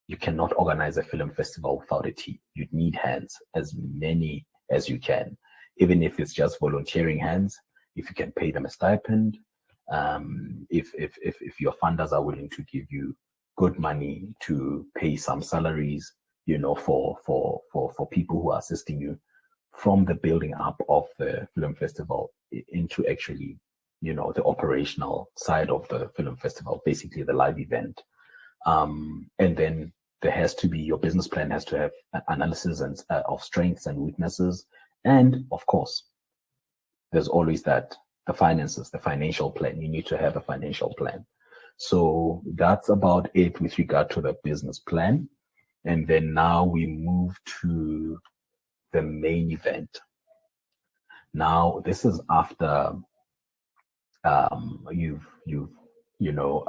you cannot organize a film festival without a team. You need hands, as many as you can, even if it's just volunteering hands. If you can pay them a stipend, if your funders are willing to give you good money to pay some salaries, you know, for people who are assisting you from the building up of the film festival into actually, you know, the operational side of the film festival, basically the live event. And then there has to be, your business plan has to have an analysis and of strengths and weaknesses. And of course, there's always that, the finances, the financial plan. You need to have a financial plan. So that's about it with regard to the business plan. And then now we move to the main event. Now, this is after you've you know,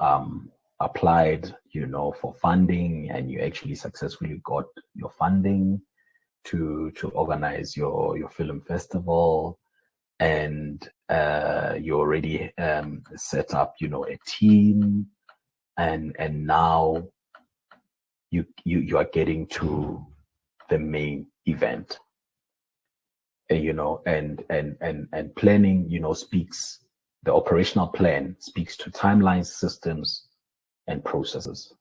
applied, you know, for funding, and you actually successfully got your funding to organize your film festival, and you already set up, you know, a team, and now you are getting to the main event. You know, and planning, you know, speaks, the operational plan speaks to timelines, systems, and processes.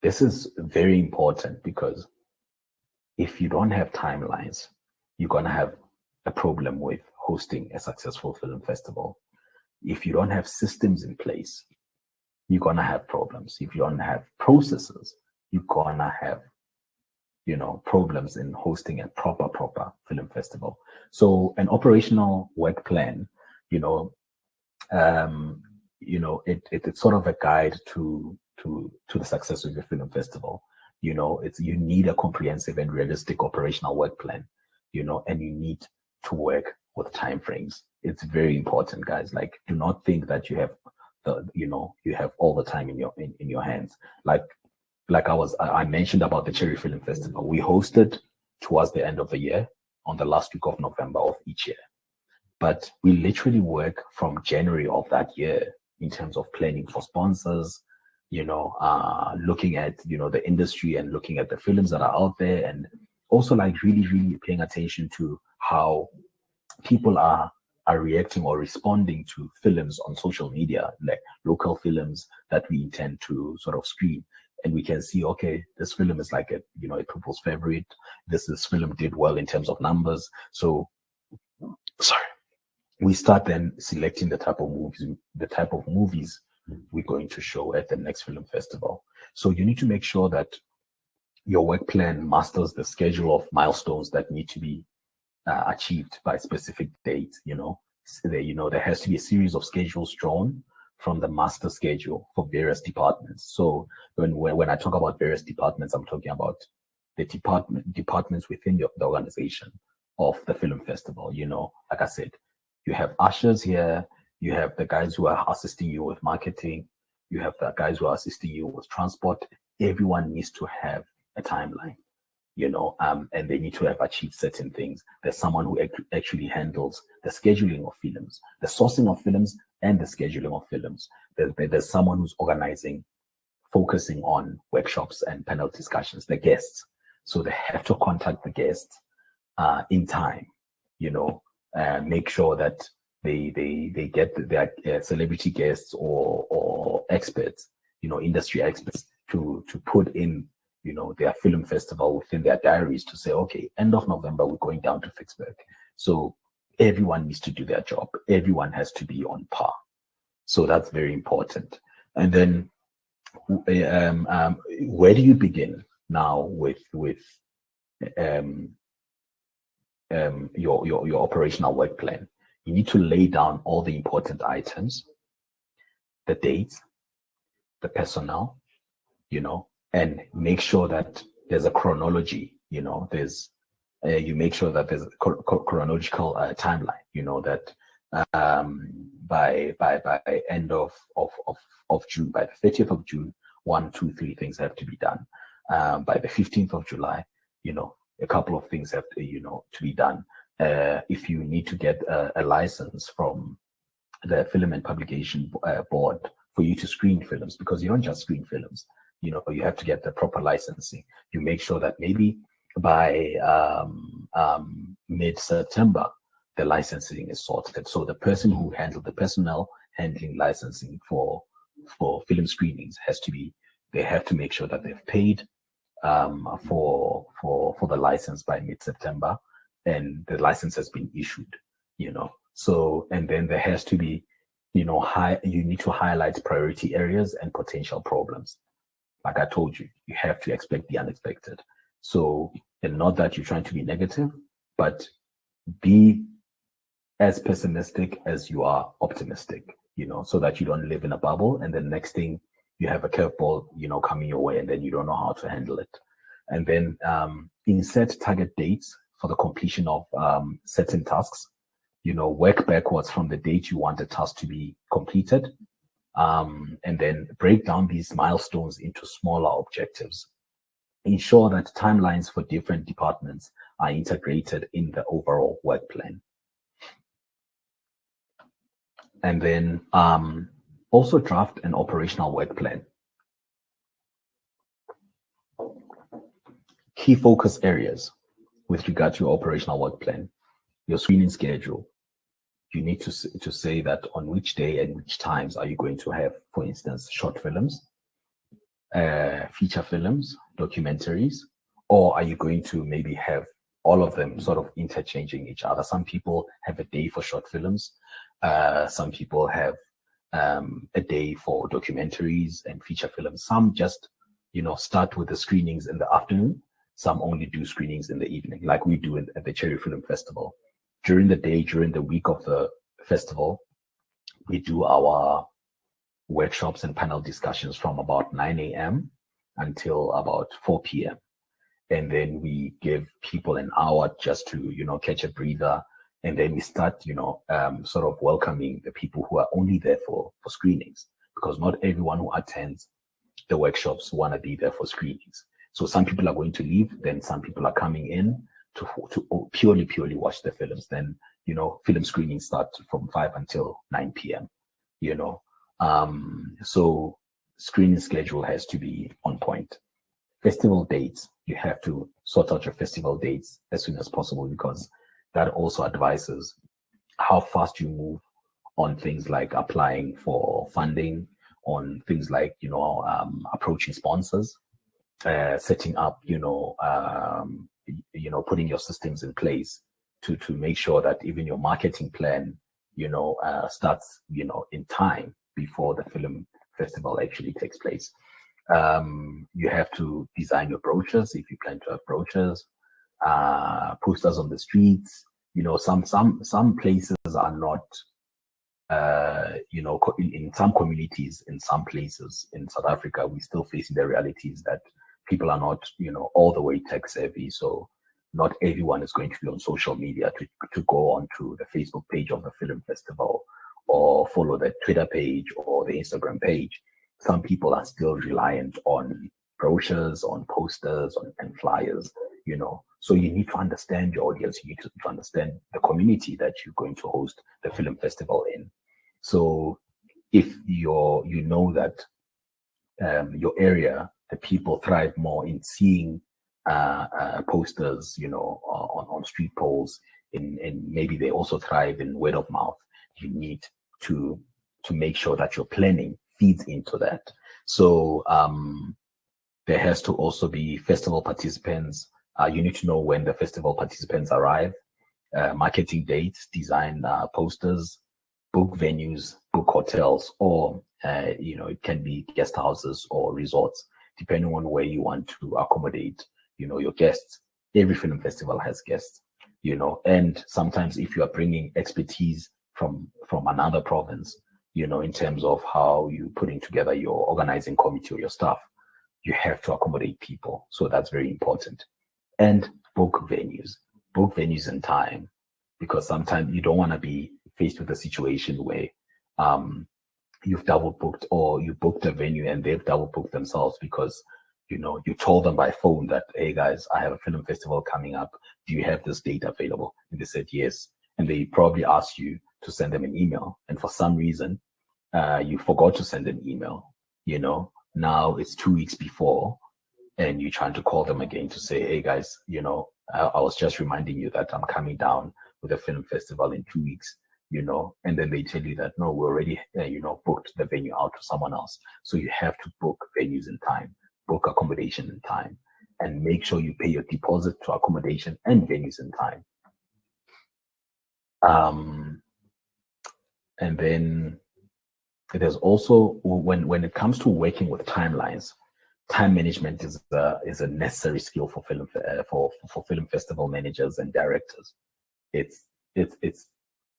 This is very important, because if you don't have timelines, you're going to have a problem with hosting a successful film festival. If you don't have systems in place, you're going to have problems. If you don't have processes, you're going to have, you know, problems in hosting a proper film festival. So an operational work plan, you know, it's sort of a guide to the success of your film festival. You know, you need a comprehensive and realistic operational work plan, you know, and you need to work with timeframes. It's very important, guys. Like, do not think that you have you have all the time in your hands. Like I mentioned about the Cherry Film Festival. We hosted towards the end of the year, on the last week of November of each year. But we literally work from January of that year in terms of planning for sponsors, you know, looking at, you know, the industry and looking at the films that are out there, and also like really paying attention to how people are reacting or responding to films on social media, like local films that we intend to sort of screen. And we can see, okay, this film is like a people's favorite. This film did well in terms of numbers. So, sorry. We start then selecting the type of movies we're going to show at the next film festival. So you need to make sure that your work plan masters the schedule of milestones that need to be achieved by specific dates. You know, there has to be a series of schedules drawn from the master schedule for various departments. So when I talk about various departments, I'm talking about the departments within the organization of the film festival. You know, like I said, you have ushers here, you have the guys who are assisting you with marketing, you have the guys who are assisting you with transport. Everyone needs to have a timeline, and they need to have achieved certain things. There's someone who actually handles the scheduling of films, the sourcing of films, and the scheduling of films. There's someone who's focusing on workshops and panel discussions, the guests. So they have to contact the guests in time, make sure that they get their celebrity guests or experts, industry experts to put in, their film festival within their diaries to say, okay, end of November, we're going down to Vicksburg. So everyone needs to do their job. Everyone has to be on par. So that's very important. And then where do you begin now with your operational work plan? You need to lay down all the important items, the dates, the personnel, and make sure that there's a chronology, you make sure that there's a chronological timeline, that by end of June, by the 30th of June, 1, 2, 3 things have to be done. By the 15th of July, a couple of things have to, to be done. If you need to get a license from the Film and Publication Board for you to screen films, because you don't just screen films, you have to get the proper licensing. You make sure that maybe by mid-September, the licensing is sorted. So the person who handled the personnel handling licensing for film screenings they have to make sure that they've paid for the license by mid-September, and the license has been issued, So, and then there has to be, you need to highlight priority areas and potential problems. Like I told you, you have to expect the unexpected. So, and not that you're trying to be negative, but be as pessimistic as you are optimistic, so that you don't live in a bubble. And the next thing, you have a curveball, coming your way, and then you don't know how to handle it. And then insert target dates for the completion of certain tasks. Work backwards from the date you want the task to be completed. And then break down these milestones into smaller objectives. Ensure that timelines for different departments are integrated in the overall work plan. And then also draft an operational work plan. Key focus areas with regard to your operational work plan. Your screening schedule. You need to say that on which day and which times are you going to have, for instance, short films, feature films, documentaries, or are you going to maybe have all of them sort of interchanging each other? Some people have a day for short films. Some people have a day for documentaries and feature films. Some just, start with the screenings in the afternoon. Some only do screenings in the evening, like we do at the Cherry Film Festival. During the day, during the week of the festival, we do our workshops and panel discussions from about 9 a.m. until about 4 p.m. And then we give people an hour just to, catch a breather. And then we start, sort of welcoming the people who are only there for screenings, because not everyone who attends the workshops want to be there for screenings. So some people are going to leave, then some people are coming in to purely watch the films. Then, film screenings start from 5 until 9 p.m., So screening schedule has to be on point. Festival dates, you have to sort out your festival dates as soon as possible, because that also advises how fast you move on things like applying for funding, on things like, approaching sponsors, setting up, putting your systems in place to make sure that even your marketing plan, starts, in time before the film festival actually takes place. You have to design your brochures if you plan to have brochures, posters on the streets. Some places are not, in some communities, in some places in South Africa, we're still facing the realities that people are not, all the way tech savvy. So not everyone is going to be on social media to go onto the Facebook page of the film festival or follow the Twitter page or the Instagram page. some people are still reliant on brochures, on posters, and flyers, So you need to understand your audience. You need to understand the community that you're going to host the film festival in. So if you know that your area, the people thrive more in seeing posters, on street poles, and maybe they also thrive in word of mouth. You need to make sure that your planning feeds into that. So there has to also be festival participants. You need to know when the festival participants arrive, marketing dates, design posters, book venues, book hotels, or it can be guest houses or resorts, depending on where you want to accommodate, your guests. Every film festival has guests, and sometimes if you are bringing expertise from another province, in terms of how you putting together your organizing committee or your staff, you have to accommodate people. So that's very important. And book venues in time, because sometimes you don't want to be faced with a situation where you've double booked, or you booked a venue and they've double booked themselves because you told them by phone that, hey guys, I have a film festival coming up, do you have this date available? And they said yes, and they probably asked you to send them an email, and for some reason you forgot to send an email. Now it's 2 weeks before, and you're trying to call them again to say, hey guys, I was just reminding you that I'm coming down with a film festival in 2 weeks, and then they tell you that, no, we already, booked the venue out to someone else. So you have to book venues in time, book accommodation in time, and make sure you pay your deposit to accommodation and venues in time. And then there's also, when it comes to working with timelines, time management is a necessary skill for film festival managers and directors. It's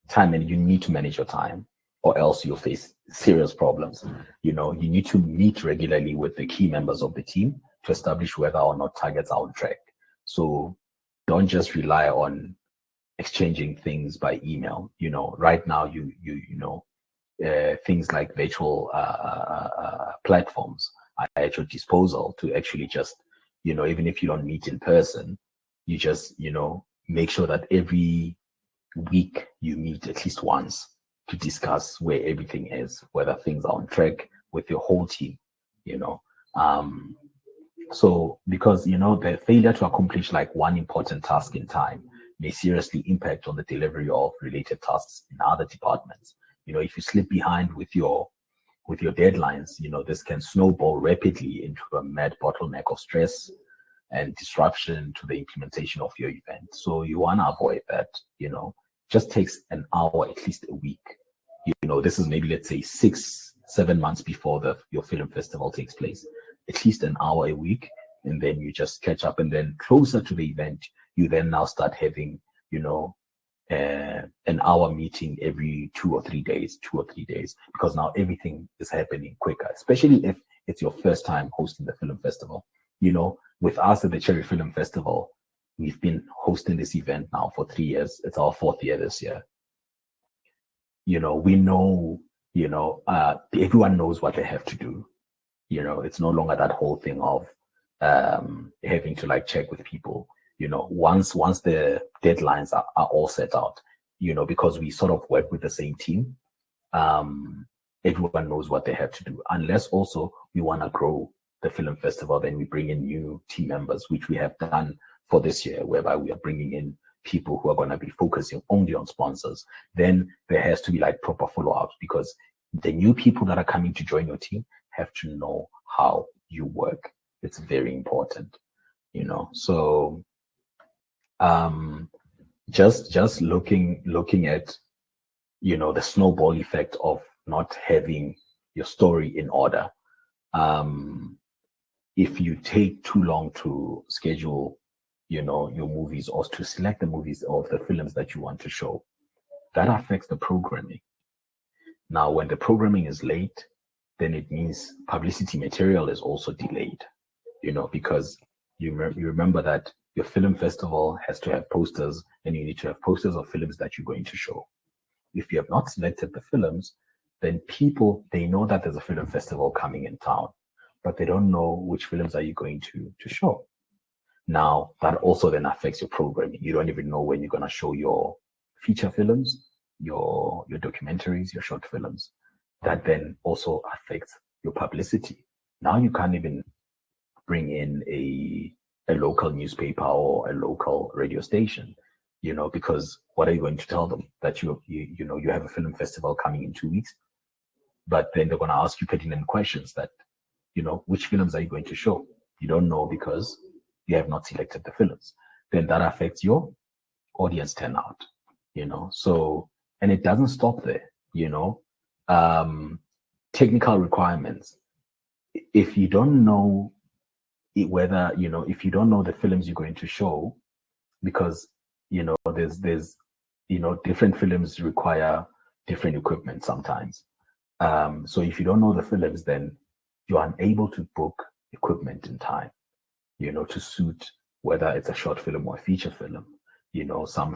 time, and you need to manage your time, or else you'll face serious problems. You need to meet regularly with the key members of the team to establish whether or not targets are on track. So don't just rely on exchanging things by email. Right now, things like virtual platforms are at your disposal to actually just, even if you don't meet in person, you just, make sure that every week you meet at least once to discuss where everything is, whether things are on track with your whole team, So because, the failure to accomplish like one important task in time may seriously impact on the delivery of related tasks in other departments. If you slip behind with your deadlines, this can snowball rapidly into a mad bottleneck of stress and disruption to the implementation of your event. So you want to avoid that. Just takes an hour at least a week. This is maybe, let's say, 6-7 months before your film festival takes place. At least an hour a week, and then you just catch up. And then closer to the event, you then now start having, an hour meeting every 2 or 3 days, because now everything is happening quicker, especially if it's your first time hosting the film festival. With us at the Cherry Film Festival, we've been hosting this event now for 3 years. It's our 4th year this year. We know, everyone knows what they have to do. It's no longer that whole thing of having to like check with people. Once the deadlines are all set out, because we sort of work with the same team, everyone knows what they have to do. Unless also we want to grow the film festival, then we bring in new team members, which we have done for this year, whereby we are bringing in people who are going to be focusing only on sponsors. Then there has to be like proper follow-ups, because the new people that are coming to join your team have to know how you work. It's very important, so just looking at the snowball effect of not having your story in order. If you take too long to schedule your movies, or to select the movies of the films that you want to show, that affects the programming. Now when the programming is late, then it means publicity material is also delayed, because you remember that your film festival has to have posters, and you need to have posters of films that you're going to show. If you have not selected the films, then people, they know that there's a film festival coming in town, but they don't know which films are you going to show. Now, that also then affects your programming. You don't even know when you're going to show your feature films, your documentaries, your short films. That then also affects your publicity. Now you can't even bring in a local newspaper or a local radio station, because what are you going to tell them? That you have a film festival coming in 2 weeks, but then they're going to ask you pertinent questions that, which films are you going to show? You don't know because you have not selected the films. Then that affects your audience turnout, So, and it doesn't stop there, technical requirements. If you don't know whether, if you don't know the films you're going to show, because, there's different films require different equipment sometimes. So if you don't know the films, then you're unable to book equipment in time, to suit whether it's a short film or a feature film. Some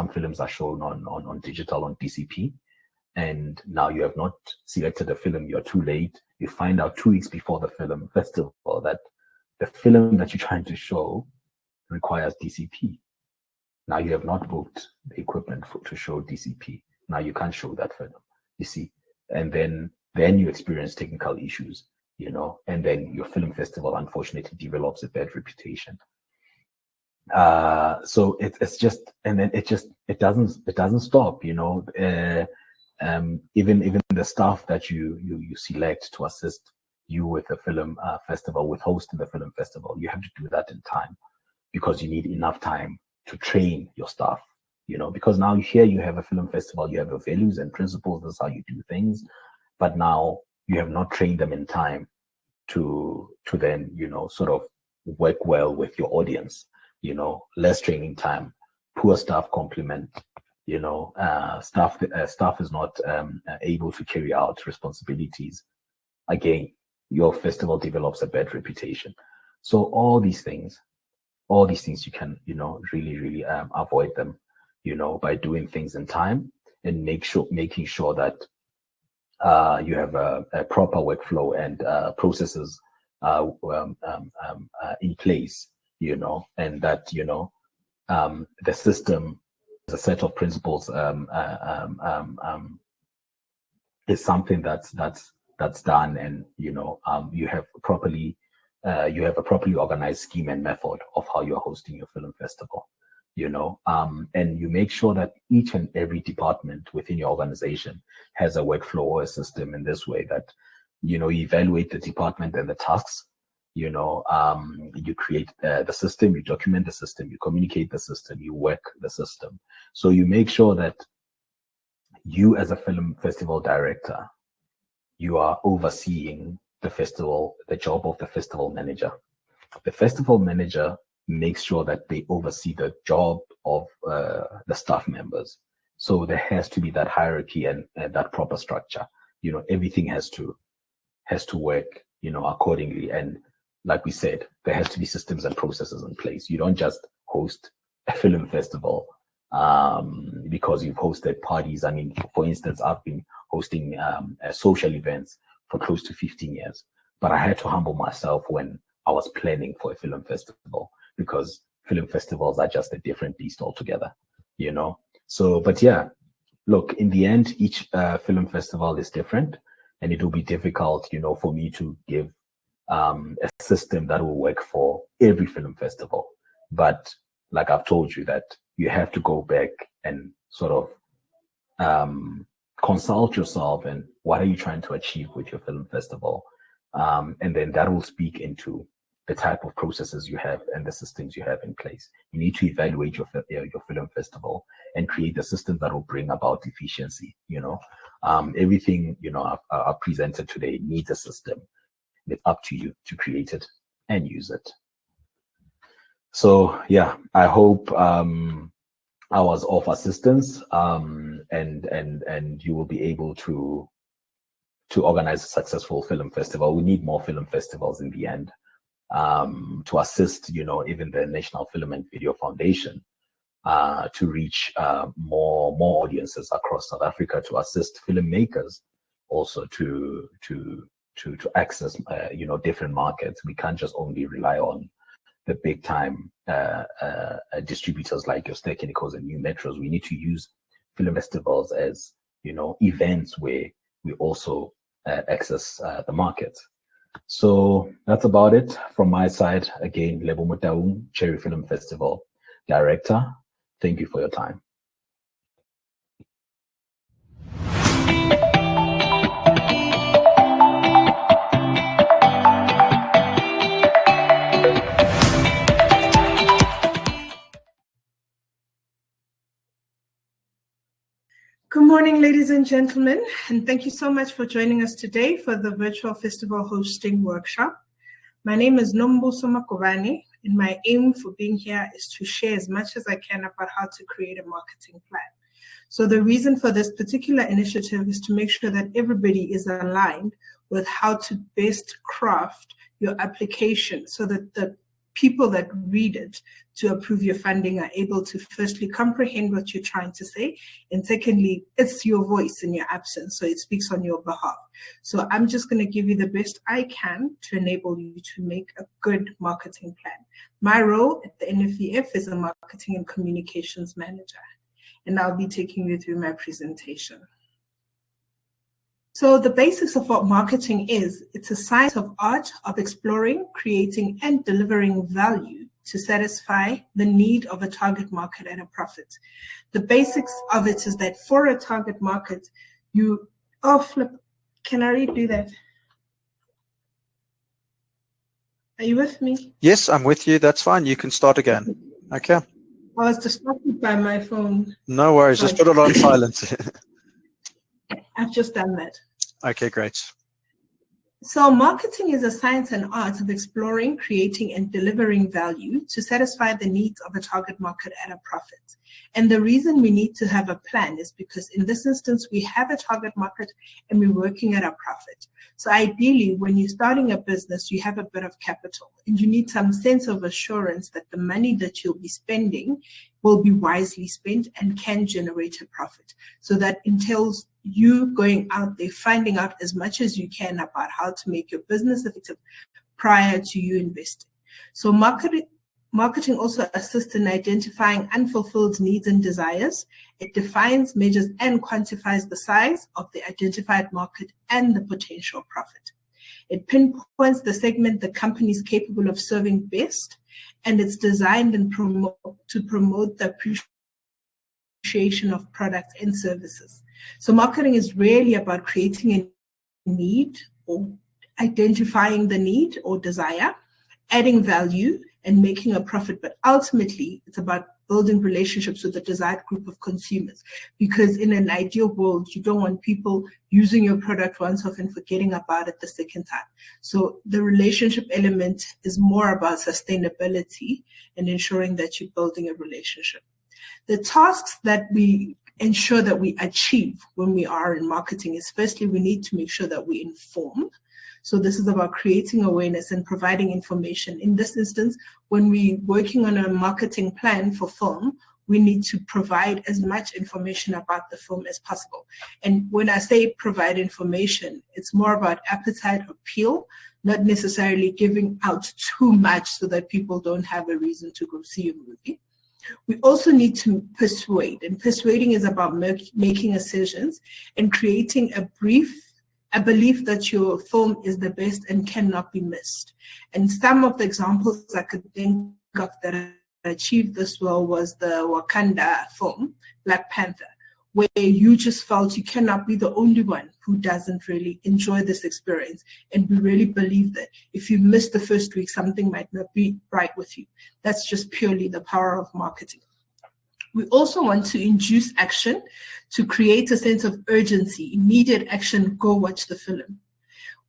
films are shown on digital, on DCP, and now you have not selected a film, you're too late. You find out 2 weeks before the film festival that the film that you're trying to show requires DCP. Now you have not booked the equipment to show DCP. Now you can't show that film, you see. And then you experience technical issues, and then your film festival unfortunately develops a bad reputation. So it's just, and then it doesn't stop, even the staff that you select to assist you with the film festival, with hosting the film festival, you have to do that in time, because you need enough time to train your staff, because now here you have a film festival, you have your values and principles, that's how you do things, but now you have not trained them in time to then, sort of work well with your audience, less training time, poor staff complement, staff is not able to carry out responsibilities. Again, your festival develops a bad reputation. So all these things you can, really avoid them, by doing things in time and making sure that you have a proper workflow and processes in place, and that, the system, the set of principles is something that's done, and you have a properly organized scheme and method of how you're hosting your film festival, and you make sure that each and every department within your organization has a workflow or a system in this way that, you evaluate the department and the tasks, you create the system, you document the system, you communicate the system, you work the system. So you make sure that you, as a film festival director, you are overseeing the festival, the job of the festival manager. The festival manager makes sure that they oversee the job of the staff members. So there has to be that hierarchy and that proper structure. Everything has to work, accordingly. And like we said, there has to be systems and processes in place. You don't just host a film festival because you've hosted parties. I mean, for instance, I've been hosting social events for close to 15 years, but I had to humble myself when I was planning for a film festival, because film festivals are just a different beast altogether, So, but yeah, look, in the end, each film festival is different, and it will be difficult, for me to give a system that will work for every film festival. But like I've told you, that you have to go back and sort of consult yourself, and what are you trying to achieve with your film festival? And then that will speak into the type of processes you have and the systems you have in place. You need to evaluate your film festival and create the system that will bring about efficiency. Everything I've presented today needs a system. It's up to you to create it and use it. So yeah, I hope I was of assistance, and you will be able to organize a successful film festival. We need more film festivals in the end, to assist, even the National Film and Video Foundation, to reach more audiences across South Africa, to assist filmmakers also to access different markets. We can't just only rely on the big time distributors like your State Chemicals and New Metros. We need to use film festivals as events where we also access the market. So that's about it from my side. Again, Lebo Motaung, Cherry Film Festival Director. Thank you for your time. Good morning, ladies and gentlemen, and thank you so much for joining us today for the virtual festival hosting workshop. My name is Nombuso Magubane, and my aim for being here is to share as much as I can about how to create a marketing plan. So the reason for this particular initiative is to make sure that everybody is aligned with how to best craft your application so that the people that read it to approve your funding are able to firstly comprehend what you're trying to say, and secondly, it's your voice in your absence, so it speaks on your behalf. So I'm just going to give you the best I can to enable you to make a good marketing plan. My role at the NFVF is a marketing and communications manager, and I'll be taking you through my presentation. So the basics of what marketing is, it's a science of art of exploring, creating, and delivering value to satisfy the need of a target market at a profit. The basics of it is that for a target market, can I redo that? Are you with me? Yes, I'm with you. That's fine. You can start again. Okay. I was distracted by my phone. No worries. Just put it on silent. I've just done that. Okay, great. So marketing is a science and art of exploring, creating, and delivering value to satisfy the needs of a target market at a profit. And the reason we need to have a plan is because in this instance, we have a target market and we're working at a profit. So ideally, when you're starting a business, you have a bit of capital and you need some sense of assurance that the money that you'll be spending will be wisely spent and can generate a profit. So that entails you going out there, finding out as much as you can about how to make your business effective prior to you investing. So marketing also assists in identifying unfulfilled needs and desires. It defines, measures, and quantifies the size of the identified market and the potential profit. It pinpoints the segment the company is capable of serving best, and it's designed and to promote the appreciation of products and services. So marketing is really about creating a need or identifying the need or desire, adding value, and making a profit. But ultimately, it's about building relationships with the desired group of consumers. Because in an ideal world, you don't want people using your product once off and forgetting about it the second time. So the relationship element is more about sustainability and ensuring that you're building a relationship. The tasks that we ensure that we achieve when we are in marketing is, firstly, we need to make sure that we inform. So this is about creating awareness and providing information. In this instance, when we're working on a marketing plan for film, we need to provide as much information about the film as possible. And when I say provide information, it's more about appetite, appeal, not necessarily giving out too much so that people don't have a reason to go see a movie. We also need to persuade, and persuading is about making decisions and creating a belief that your film is the best and cannot be missed. And some of the examples I could think of that achieved this well was the Wakanda film, Black Panther, where you just felt you cannot be the only one who doesn't really enjoy this experience. And we really believe that if you miss the first week, something might not be right with you. That's just purely the power of marketing. We also want to induce action to create a sense of urgency, immediate action, go watch the film.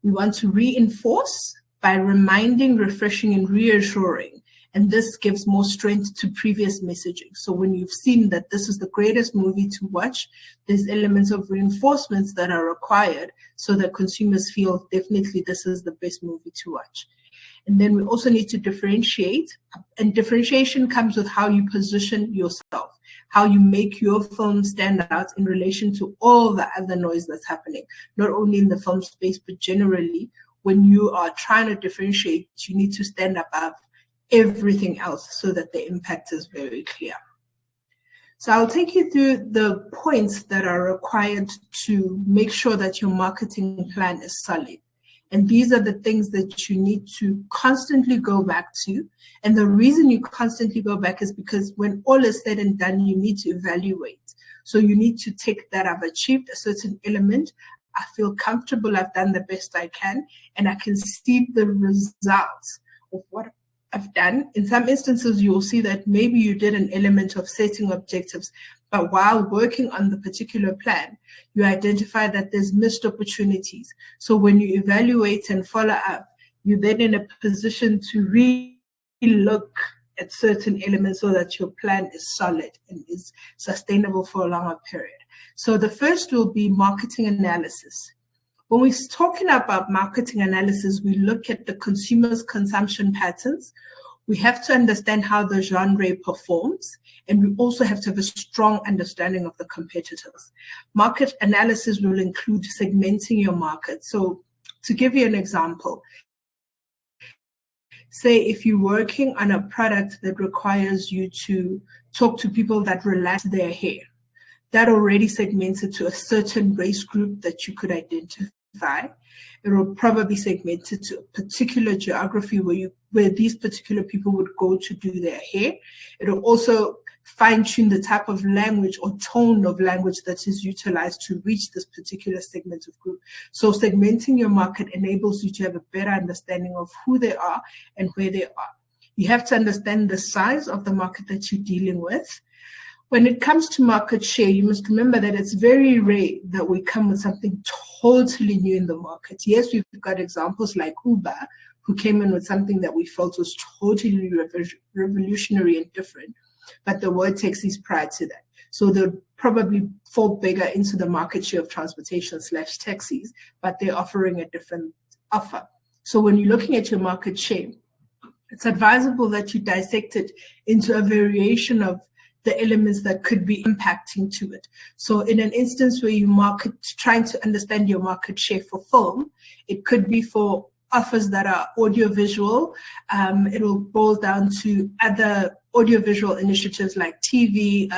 We want to reinforce by reminding, refreshing, and reassuring. And this gives more strength to previous messaging. So when you've seen that this is the greatest movie to watch, there's elements of reinforcements that are required so that consumers feel definitely this is the best movie to watch. And then we also need to differentiate, and differentiation comes with how you position yourself. how you make your film stand out in relation to all the other noise that's happening, not only in the film space, but generally. When you are trying to differentiate, you need to stand above everything else so that the impact is very clear. So I'll take you through the points that are required to make sure that your marketing plan is solid. And these are the things that you need to constantly go back to. And the reason you constantly go back is because when all is said and done, you need to evaluate. So you need to take that I've achieved a certain element. I feel comfortable, I've done the best I can, and I can see the results of what I've done. In some instances, you will see that maybe you did an element of setting objectives, but while working on the particular plan, you identify that there's missed opportunities. So when you evaluate and follow up, you're then in a position to really look at certain elements so that your plan is solid and is sustainable for a longer period. So the first will be marketing analysis. When we're talking about marketing analysis, we look at the consumer's consumption patterns. We have to understand how the genre performs, and we also have to have a strong understanding of the competitors. Market analysis will include segmenting your market. So to give you an example, say if you're working on a product that requires you to talk to people that relax their hair, that already segments it to a certain race group that you could identify. It will probably segment it to a particular geography where these particular people would go to do their hair. It will also fine-tune the type of language or tone of language that is utilized to reach this particular segment of group. So segmenting your market enables you to have a better understanding of who they are and where they are. You have to understand the size of the market that you're dealing with. When it comes to market share, you must remember that it's very rare that we come with something totally new in the market. Yes, we've got examples like Uber, who came in with something that we felt was totally revolutionary and different, but the word taxis prior to that. So they'll probably fall bigger into the market share of transportation/taxis, but they're offering a different offer. So when you're looking at your market share, it's advisable that you dissect it into a variation of the elements that could be impacting to it. So in an instance where you trying to understand your market share for film, it could be for offers that are audiovisual. It will boil down to other audiovisual initiatives like TV.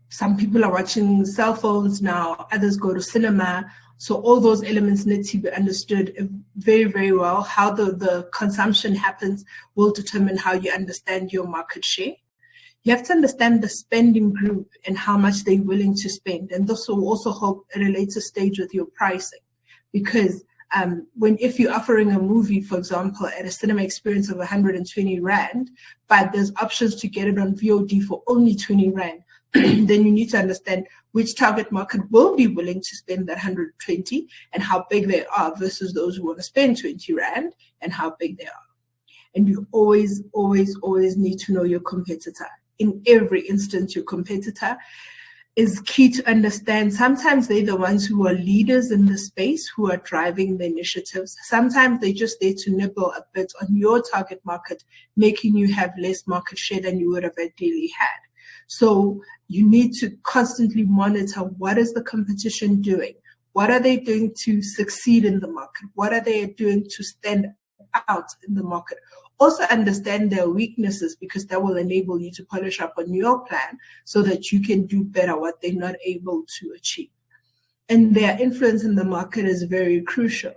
Some people are watching cell phones now, others go to cinema. So all those elements need to be understood very, very well. How the consumption happens will determine how you understand your market share. You have to understand the spending group and how much they're willing to spend. And this will also help at a later stage with your pricing. Because if you're offering a movie, for example, at a cinema experience of 120 Rand, but there's options to get it on VOD for only 20 Rand, then you need to understand which target market will be willing to spend that 120 and how big they are versus those who want to spend 20 Rand and how big they are. And you always, always, always need to know your competitor. In every instance, your competitor is key to understand. Sometimes they're the ones who are leaders in the space who are driving the initiatives. Sometimes they're just there to nibble a bit on your target market, making you have less market share than you would have ideally had. So you need to constantly monitor what is the competition doing? What are they doing to succeed in the market? What are they doing to stand out in the market? Also understand their weaknesses, because that will enable you to polish up on your plan so that you can do better what they're not able to achieve. And their influence in the market is very crucial.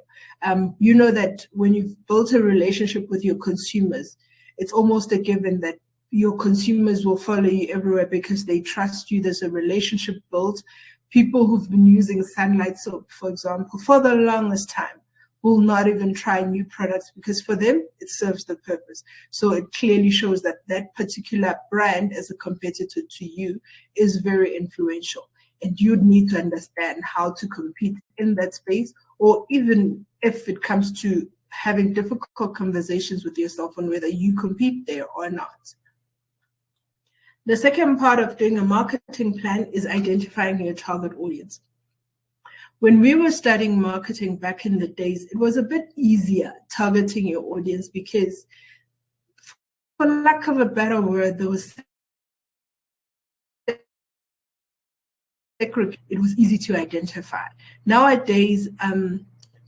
You know that when you've built a relationship with your consumers, it's almost a given that your consumers will follow you everywhere because they trust you. There's a relationship built. People who've been using Sunlight soap, for example, for the longest time will not even try new products because for them, it serves the purpose. So it clearly shows that that particular brand as a competitor to you is very influential. And you'd need to understand how to compete in that space, or even if it comes to having difficult conversations with yourself on whether you compete there or not. The second part of doing a marketing plan is identifying your target audience. When we were studying marketing back in the days, it was a bit easier targeting your audience because for lack of a better word, there was it was easy to identify. Nowadays,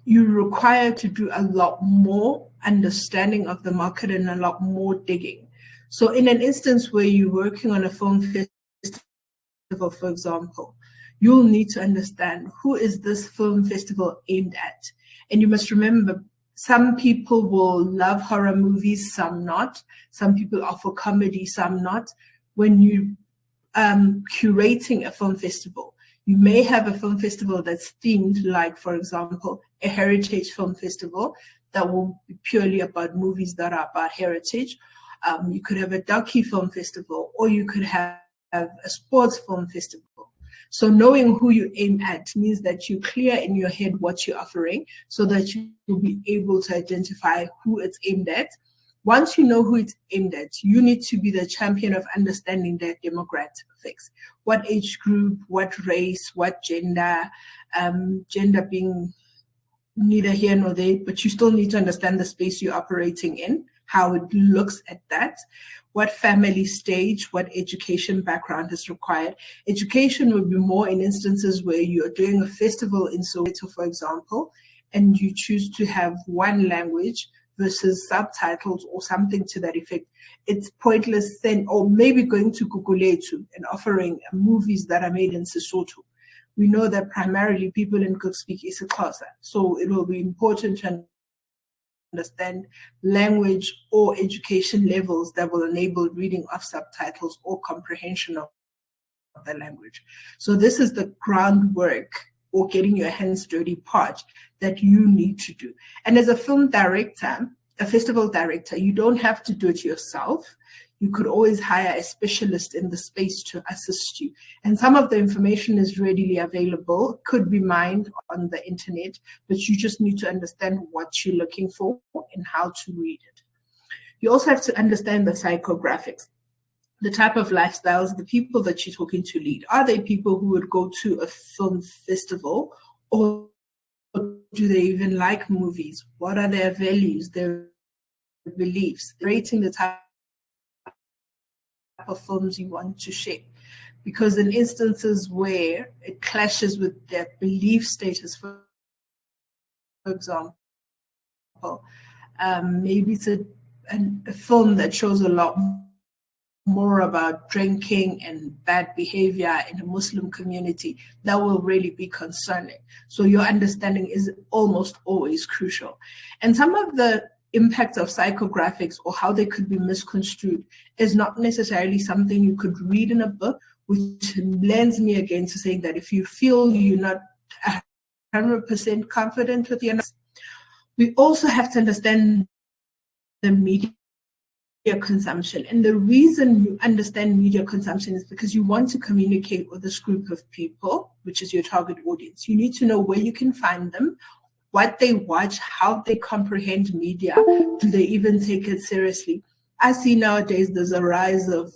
you're required to do a lot more understanding of the market and a lot more digging. So in an instance where you're working on a film festival, for example, you'll need to understand who is this film festival aimed at. And you must remember, some people will love horror movies, some not. Some people are for comedy, some not. When you curating a film festival, you may have a film festival that's themed, like, for example, a heritage film festival that will be purely about movies that are about heritage. You could have a docu film festival, or you could have a sports film festival. So knowing who you aim at means that you clear in your head what you're offering, so that you'll be able to identify who it's aimed at. Once you know who it's aimed at, you need to be the champion of understanding their demographics. What age group, what race, what gender, gender being neither here nor there, but you still need to understand the space you're operating in, how it looks at that, what family stage, what education background is required. Education would be more in instances where you're doing a festival in Soweto, for example, and you choose to have one language versus subtitles or something to that effect. It's pointless then, or maybe going to Guguletu and offering movies that are made in Sesotho. We know that primarily people in Cook speak isiXhosa, so it will be important to understand language or education levels that will enable reading of subtitles or comprehension of the language. So this is the groundwork, or getting your hands dirty part, that you need to do. And as a film director, a festival director, you don't have to do it yourself. You could always hire a specialist in the space to assist you. And some of the information is readily available, could be mined on the internet, but you just need to understand what you're looking for and how to read it. You also have to understand the psychographics, the type of lifestyles, the people that you're talking to lead. Are they people who would go to a film festival, or do they even like movies? What are their values, their beliefs? Rating the type of films you want to shape. Because in instances where it clashes with their belief status, for example, maybe it's a film that shows a lot more about drinking and bad behavior in a Muslim community, that will really be concerning. So your understanding is almost always crucial. And some of the impact of psychographics, or how they could be misconstrued, is not necessarily something you could read in a book, which lends me again to saying that if you feel you're not 100% confident with your analysis, we also have to understand the media consumption. And the reason you understand media consumption is because you want to communicate with this group of people, which is your target audience. You need to know where you can find them, what they watch, how they comprehend media, do they even take it seriously? I see nowadays there's a rise of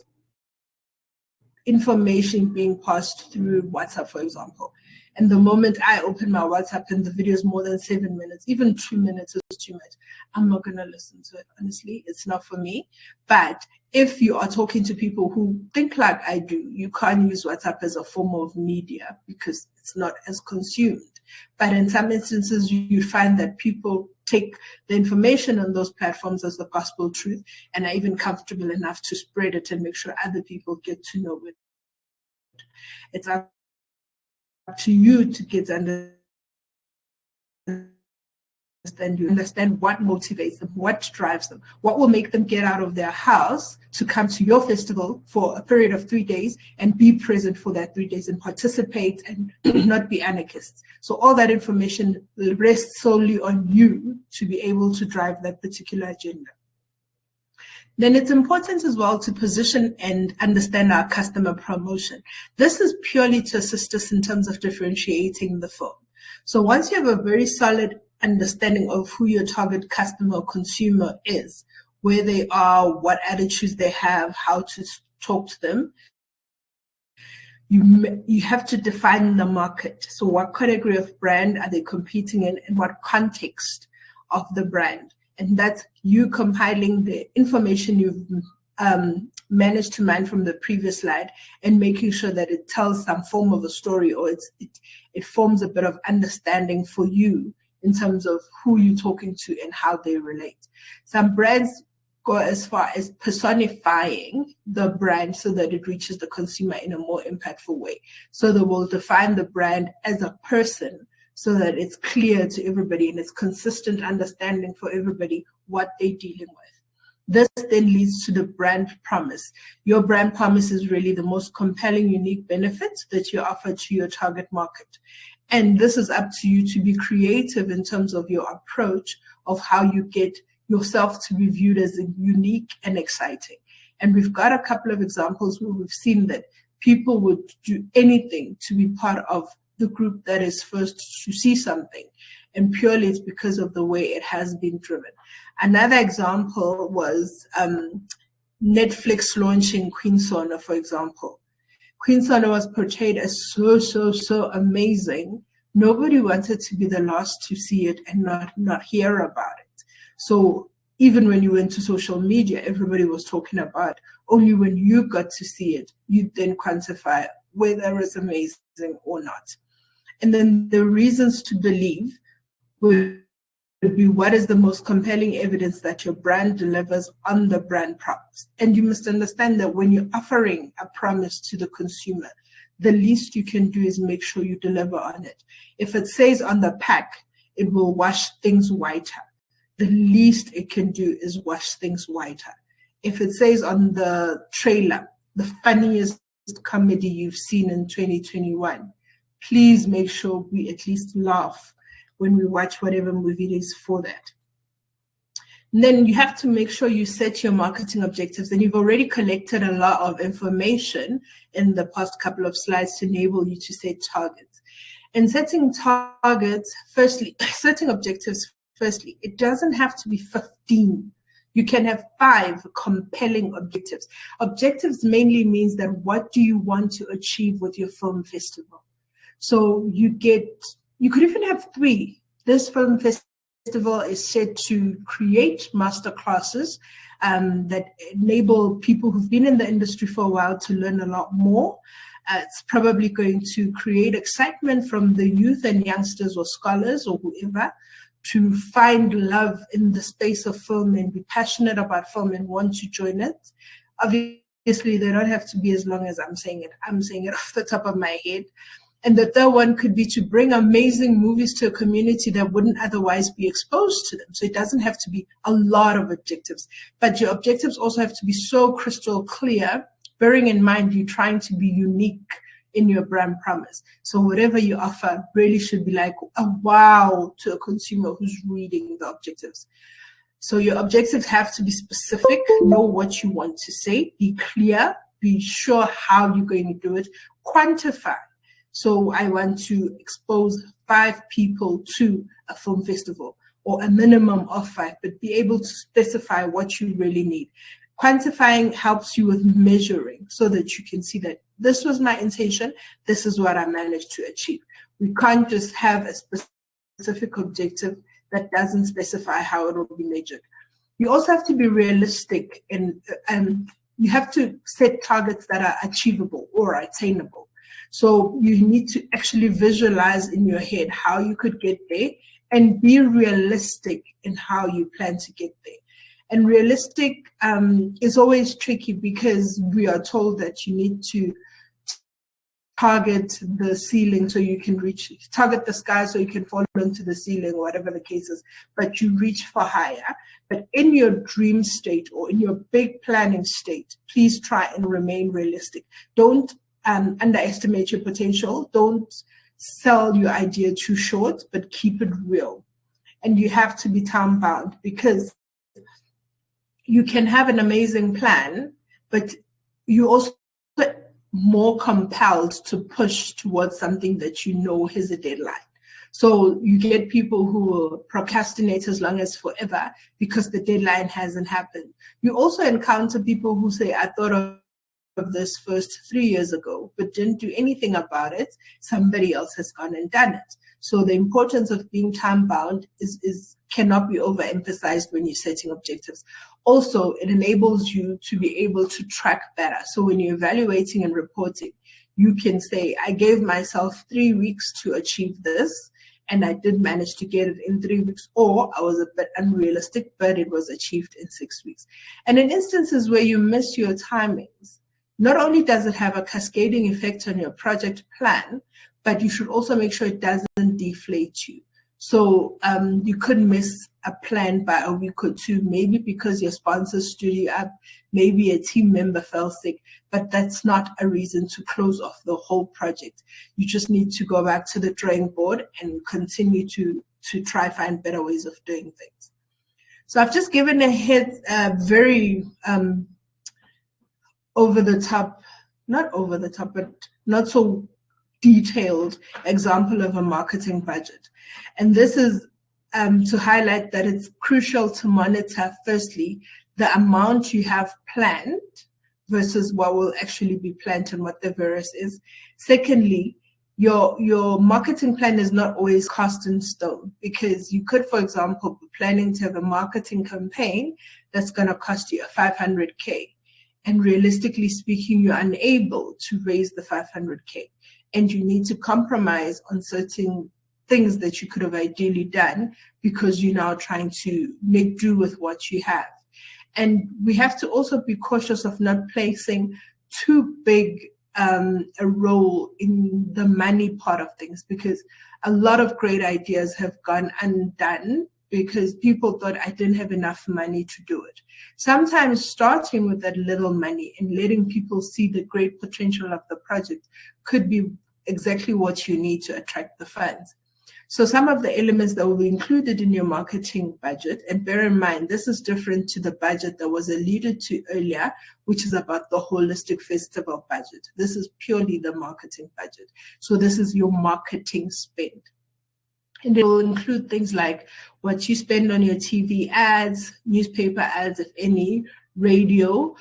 information being passed through WhatsApp, for example. And the moment I open my WhatsApp and the video is more than 7 minutes, even 2 minutes is too much, I'm not going to listen to it. Honestly, it's not for me. But if you are talking to people who think like I do, you can't use WhatsApp as a form of media because it's not as consumed. But in some instances, you find that people take the information on those platforms as the gospel truth and are even comfortable enough to spread it and make sure other people get to know it. It's up to you to get to understand what motivates them, what drives them, what will make them get out of their house to come to your festival for a period of 3 days and be present for that 3 days and participate and not be anarchists. So all that information rests solely on you to be able to drive that particular agenda. Then it's important as well to position and understand our customer promotion. This is purely to assist us in terms of differentiating the film. So once you have a very solid understanding of who your target customer or consumer is, where they are, what attitudes they have, how to talk to them, you have to define the market. So what category of brand are they competing in, and what context of the brand? And that's you compiling the information you've managed to mine from the previous slide and making sure that it tells some form of a story, or it forms a bit of understanding for you in terms of who you're talking to and how they relate. Some brands go as far as personifying the brand so that it reaches the consumer in a more impactful way. So they will define the brand as a person so that it's clear to everybody and it's consistent understanding for everybody what they're dealing with. This then leads to the brand promise. Your brand promise is really the most compelling, unique benefits that you offer to your target market. And this is up to you to be creative in terms of your approach of how you get yourself to be viewed as unique and exciting. And we've got a couple of examples where we've seen that people would do anything to be part of the group that is first to see something. And purely it's because of the way it has been driven. Another example was Netflix launching Queen Sona, for example. Queen Sona was portrayed as so amazing. Nobody wanted to be the last to see it and not hear about it. So even when you went to social media, everybody was talking about it. Only when you got to see it, you then quantify whether it's amazing or not. And then the reasons to believe would be what is the most compelling evidence that your brand delivers on the brand promise. And you must understand that when you're offering a promise to the consumer, the least you can do is make sure you deliver on it. If it says on the pack, it will wash things whiter. The least it can do is wash things whiter. If it says on the trailer, the funniest comedy you've seen in 2021, please make sure we at least laugh when we watch whatever movie it is for that. And then you have to make sure you set your marketing objectives, and you've already collected a lot of information in the past couple of slides to enable you to set targets. And setting targets, setting objectives, firstly, it doesn't have to be 15. You can have 5 compelling objectives. Objectives mainly means that what do you want to achieve with your film festival? So you could even have 3. This film festival is set to create master classes that enable people who've been in the industry for a while to learn a lot more. It's probably going to create excitement from the youth and youngsters or scholars or whoever to find love in the space of film and be passionate about film and want to join it. Obviously, they don't have to be as long as I'm saying it. I'm saying it off the top of my head. And the third one could be to bring amazing movies to a community that wouldn't otherwise be exposed to them. So it doesn't have to be a lot of objectives, but your objectives also have to be so crystal clear, bearing in mind you're trying to be unique in your brand promise. So whatever you offer really should be like a wow to a consumer who's reading the objectives. So your objectives have to be specific, know what you want to say, be clear, be sure how you're going to do it, quantify. So I want to expose 5 people to a film festival, or a minimum of 5, but be able to specify what you really need. Quantifying helps you with measuring so that you can see that this was my intention, this is what I managed to achieve. We can't just have a specific objective that doesn't specify how it will be measured. You also have to be realistic, and you have to set targets that are achievable or attainable. So you need to actually visualize in your head how you could get there and be realistic in how you plan to get there. And realistic is always tricky because we are told that you need to target the ceiling so you can reach, target the sky so you can fall into the ceiling, or whatever the case is, but you reach for higher. But in your dream state or in your big planning state, please try and remain realistic. Don't underestimate your potential. Don't sell your idea too short, but keep it real. And you have to be time bound, because you can have an amazing plan, but you also more compelled to push towards something that you know has a deadline. So you get people who will procrastinate as long as forever because the deadline hasn't happened. You also encounter people who say, I thought of this first 3 years ago, but didn't do anything about it. Somebody else has gone and done it. So the importance of being time bound cannot be overemphasized when you're setting objectives. Also, it enables you to be able to track better. So when you're evaluating and reporting, you can say, I gave myself 3 weeks to achieve this, and I did manage to get it in 3 weeks, or I was a bit unrealistic, but it was achieved in 6 weeks. And in instances where you miss your timings, not only does it have a cascading effect on your project plan, but you should also make sure it doesn't deflate you. So you could miss a plan by a week or two, maybe because your sponsors stood you up, maybe a team member fell sick, but that's not a reason to close off the whole project. You just need to go back to the drawing board and continue to try find better ways of doing things. So I've just given very over the top, but not so detailed example of a marketing budget. And this is to highlight that it's crucial to monitor, firstly, the amount you have planned versus what will actually be planned and what the variance is. Secondly, your marketing plan is not always cast in stone, because you could, for example, be planning to have a marketing campaign that's going to cost you 500K. And realistically speaking, you're unable to raise the 500K. And you need to compromise on certain things that you could have ideally done because you're now trying to make do with what you have. And we have to also be cautious of not placing too big a role in the money part of things, because a lot of great ideas have gone undone because people thought I didn't have enough money to do it. Sometimes starting with that little money and letting people see the great potential of the project could be exactly what you need to attract the funds. So some of the elements that will be included in your marketing budget, and bear in mind, this is different to the budget that was alluded to earlier, which is about the holistic festival budget. This is purely the marketing budget. So this is your marketing spend. And it will include things like what you spend on your TV ads, newspaper ads, if any, radio.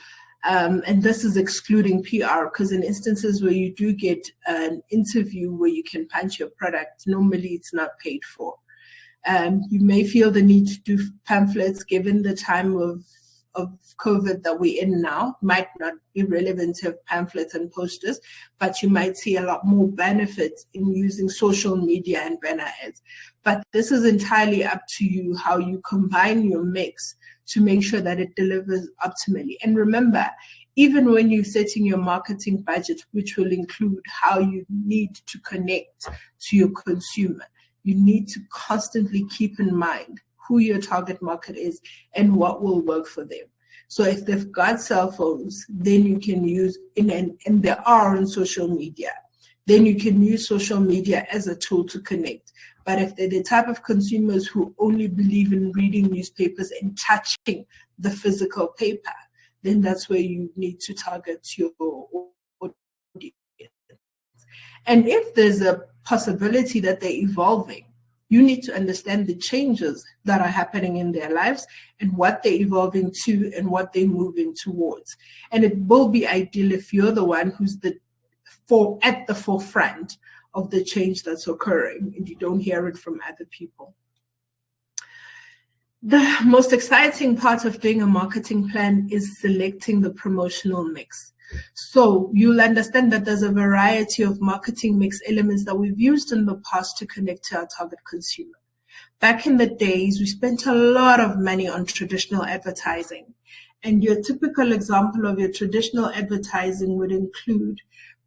And this is excluding PR, because in instances where you do get an interview where you can punch your product, normally it's not paid for. You may feel the need to do pamphlets given the time of COVID that we're in now. Might not be relevant to have pamphlets and posters, but you might see a lot more benefits in using social media and banner ads. But this is entirely up to you how you combine your mix to make sure that it delivers optimally. And remember, even when you're setting your marketing budget, which will include how you need to connect to your consumer, you need to constantly keep in mind who your target market is and what will work for them. So if they've got cell phones, then you can use, and they are on social media, then you can use social media as a tool to connect. But if they're the type of consumers who only believe in reading newspapers and touching the physical paper, then that's where you need to target your audience. And if there's a possibility that they're evolving, you need to understand the changes that are happening in their lives and what they're evolving to and what they're moving towards. And it will be ideal if you're the one who's at the forefront of the change that's occurring and you don't hear it from other people. The most exciting part of doing a marketing plan is selecting the promotional mix. So you'll understand that there's a variety of marketing mix elements that we've used in the past to connect to our target consumer. Back in the days, we spent a lot of money on traditional advertising. And your typical example of your traditional advertising would include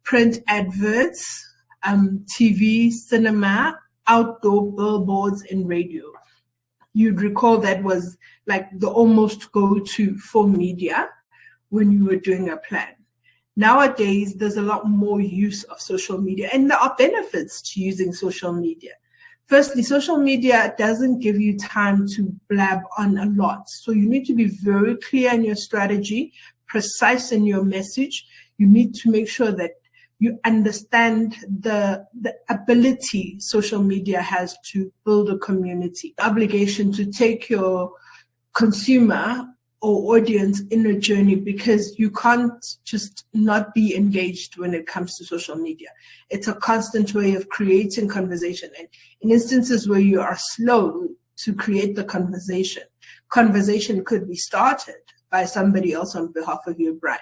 print adverts, TV, cinema, outdoor billboards, and radio. You'd recall that was like the almost go-to for media when you were doing a plan. Nowadays, there's a lot more use of social media, and there are benefits to using social media. Firstly, social media doesn't give you time to blab on a lot. So you need to be very clear in your strategy, precise in your message. You need to make sure that you understand the ability social media has to build a community, obligation to take your consumer or audience in a journey, because you can't just not be engaged when it comes to social media. It's a constant way of creating conversation. And in instances where you are slow to create the conversation could be started by somebody else on behalf of your brand.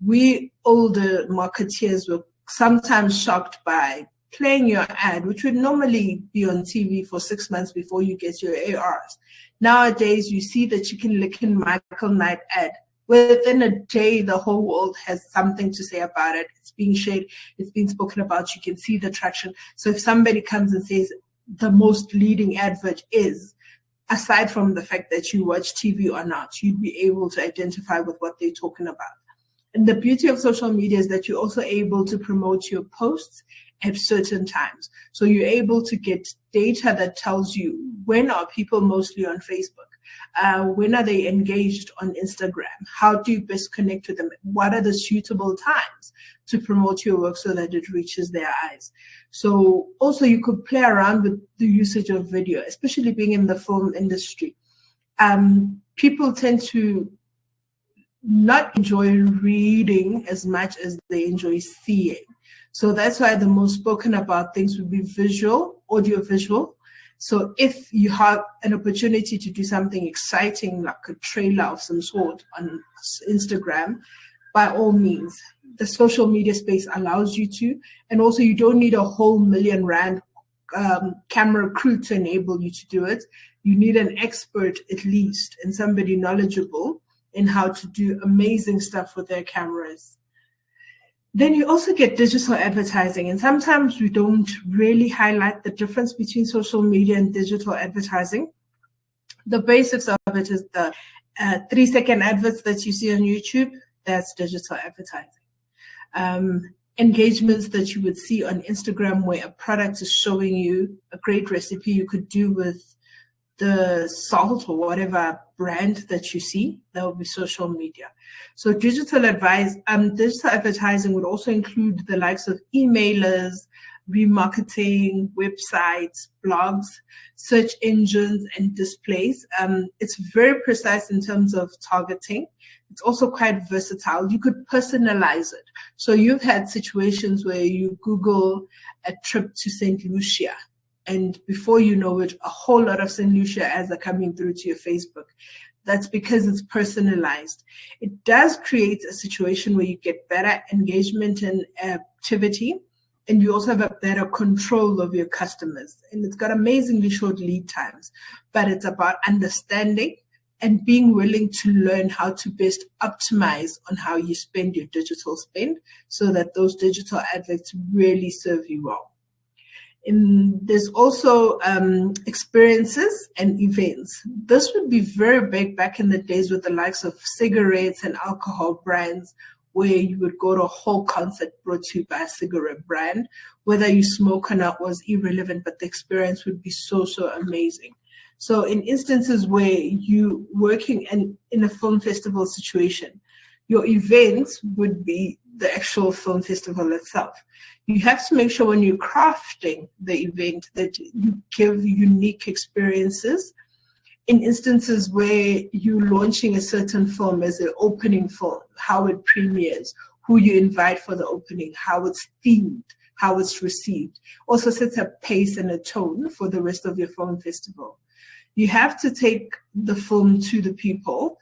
We older marketeers were sometimes shocked by playing your ad, which would normally be on TV for 6 months before you get your ARs. Nowadays, you see the Chicken Licken Michael Knight ad. Within a day, the whole world has something to say about it. It's being shared, it's being spoken about. You can see the traction. So if somebody comes and says the most leading advert is, aside from the fact that you watch TV or not, you'd be able to identify with what they're talking about. And the beauty of social media is that you're also able to promote your posts at certain times. So you're able to get data that tells you when are people mostly on Facebook, when are they engaged on Instagram, how do you best connect with them, what are the suitable times to promote your work so that it reaches their eyes. So also you could play around with the usage of video, especially being in the film industry. People tend to not enjoy reading as much as they enjoy seeing. So that's why the most spoken about things would be visual, audio-visual. So if you have an opportunity to do something exciting, like a trailer of some sort on Instagram, by all means, the social media space allows you to. And also you don't need a whole R1 million camera crew to enable you to do it. You need an expert at least, and somebody knowledgeable in how to do amazing stuff with their cameras. Then you also get digital advertising, and sometimes we don't really highlight the difference between social media and digital advertising. The basics of it is the 3-second adverts that you see on YouTube, that's digital advertising. Engagements that you would see on Instagram where a product is showing you a great recipe you could do with the salt or whatever brand that you see, that will be social media. So digital advertising would also include the likes of emailers, remarketing, websites, blogs, search engines, and displays. It's very precise in terms of targeting. It's also quite versatile. You could personalize it. So you've had situations where you Google a trip to St. Lucia, and before you know it, a whole lot of St. Lucia ads are coming through to your Facebook. That's because it's personalized. It does create a situation where you get better engagement and activity, and you also have a better control of your customers. And it's got amazingly short lead times, but it's about understanding and being willing to learn how to best optimize on how you spend your digital spend so that those digital adverts really serve you well. And there's also experiences and events. This would be very big back in the days with the likes of cigarettes and alcohol brands, where you would go to a whole concert brought to you by a cigarette brand. Whether you smoke or not was irrelevant, but the experience would be so amazing. So in instances where you working in a film festival situation, your events would be the actual film festival itself. You have to make sure when you're crafting the event that you give unique experiences. In instances where you're launching a certain film as an opening film, how it premieres, who you invite for the opening, how it's themed, how it's received, also sets a pace and a tone for the rest of your film festival. You have to take the film to the people,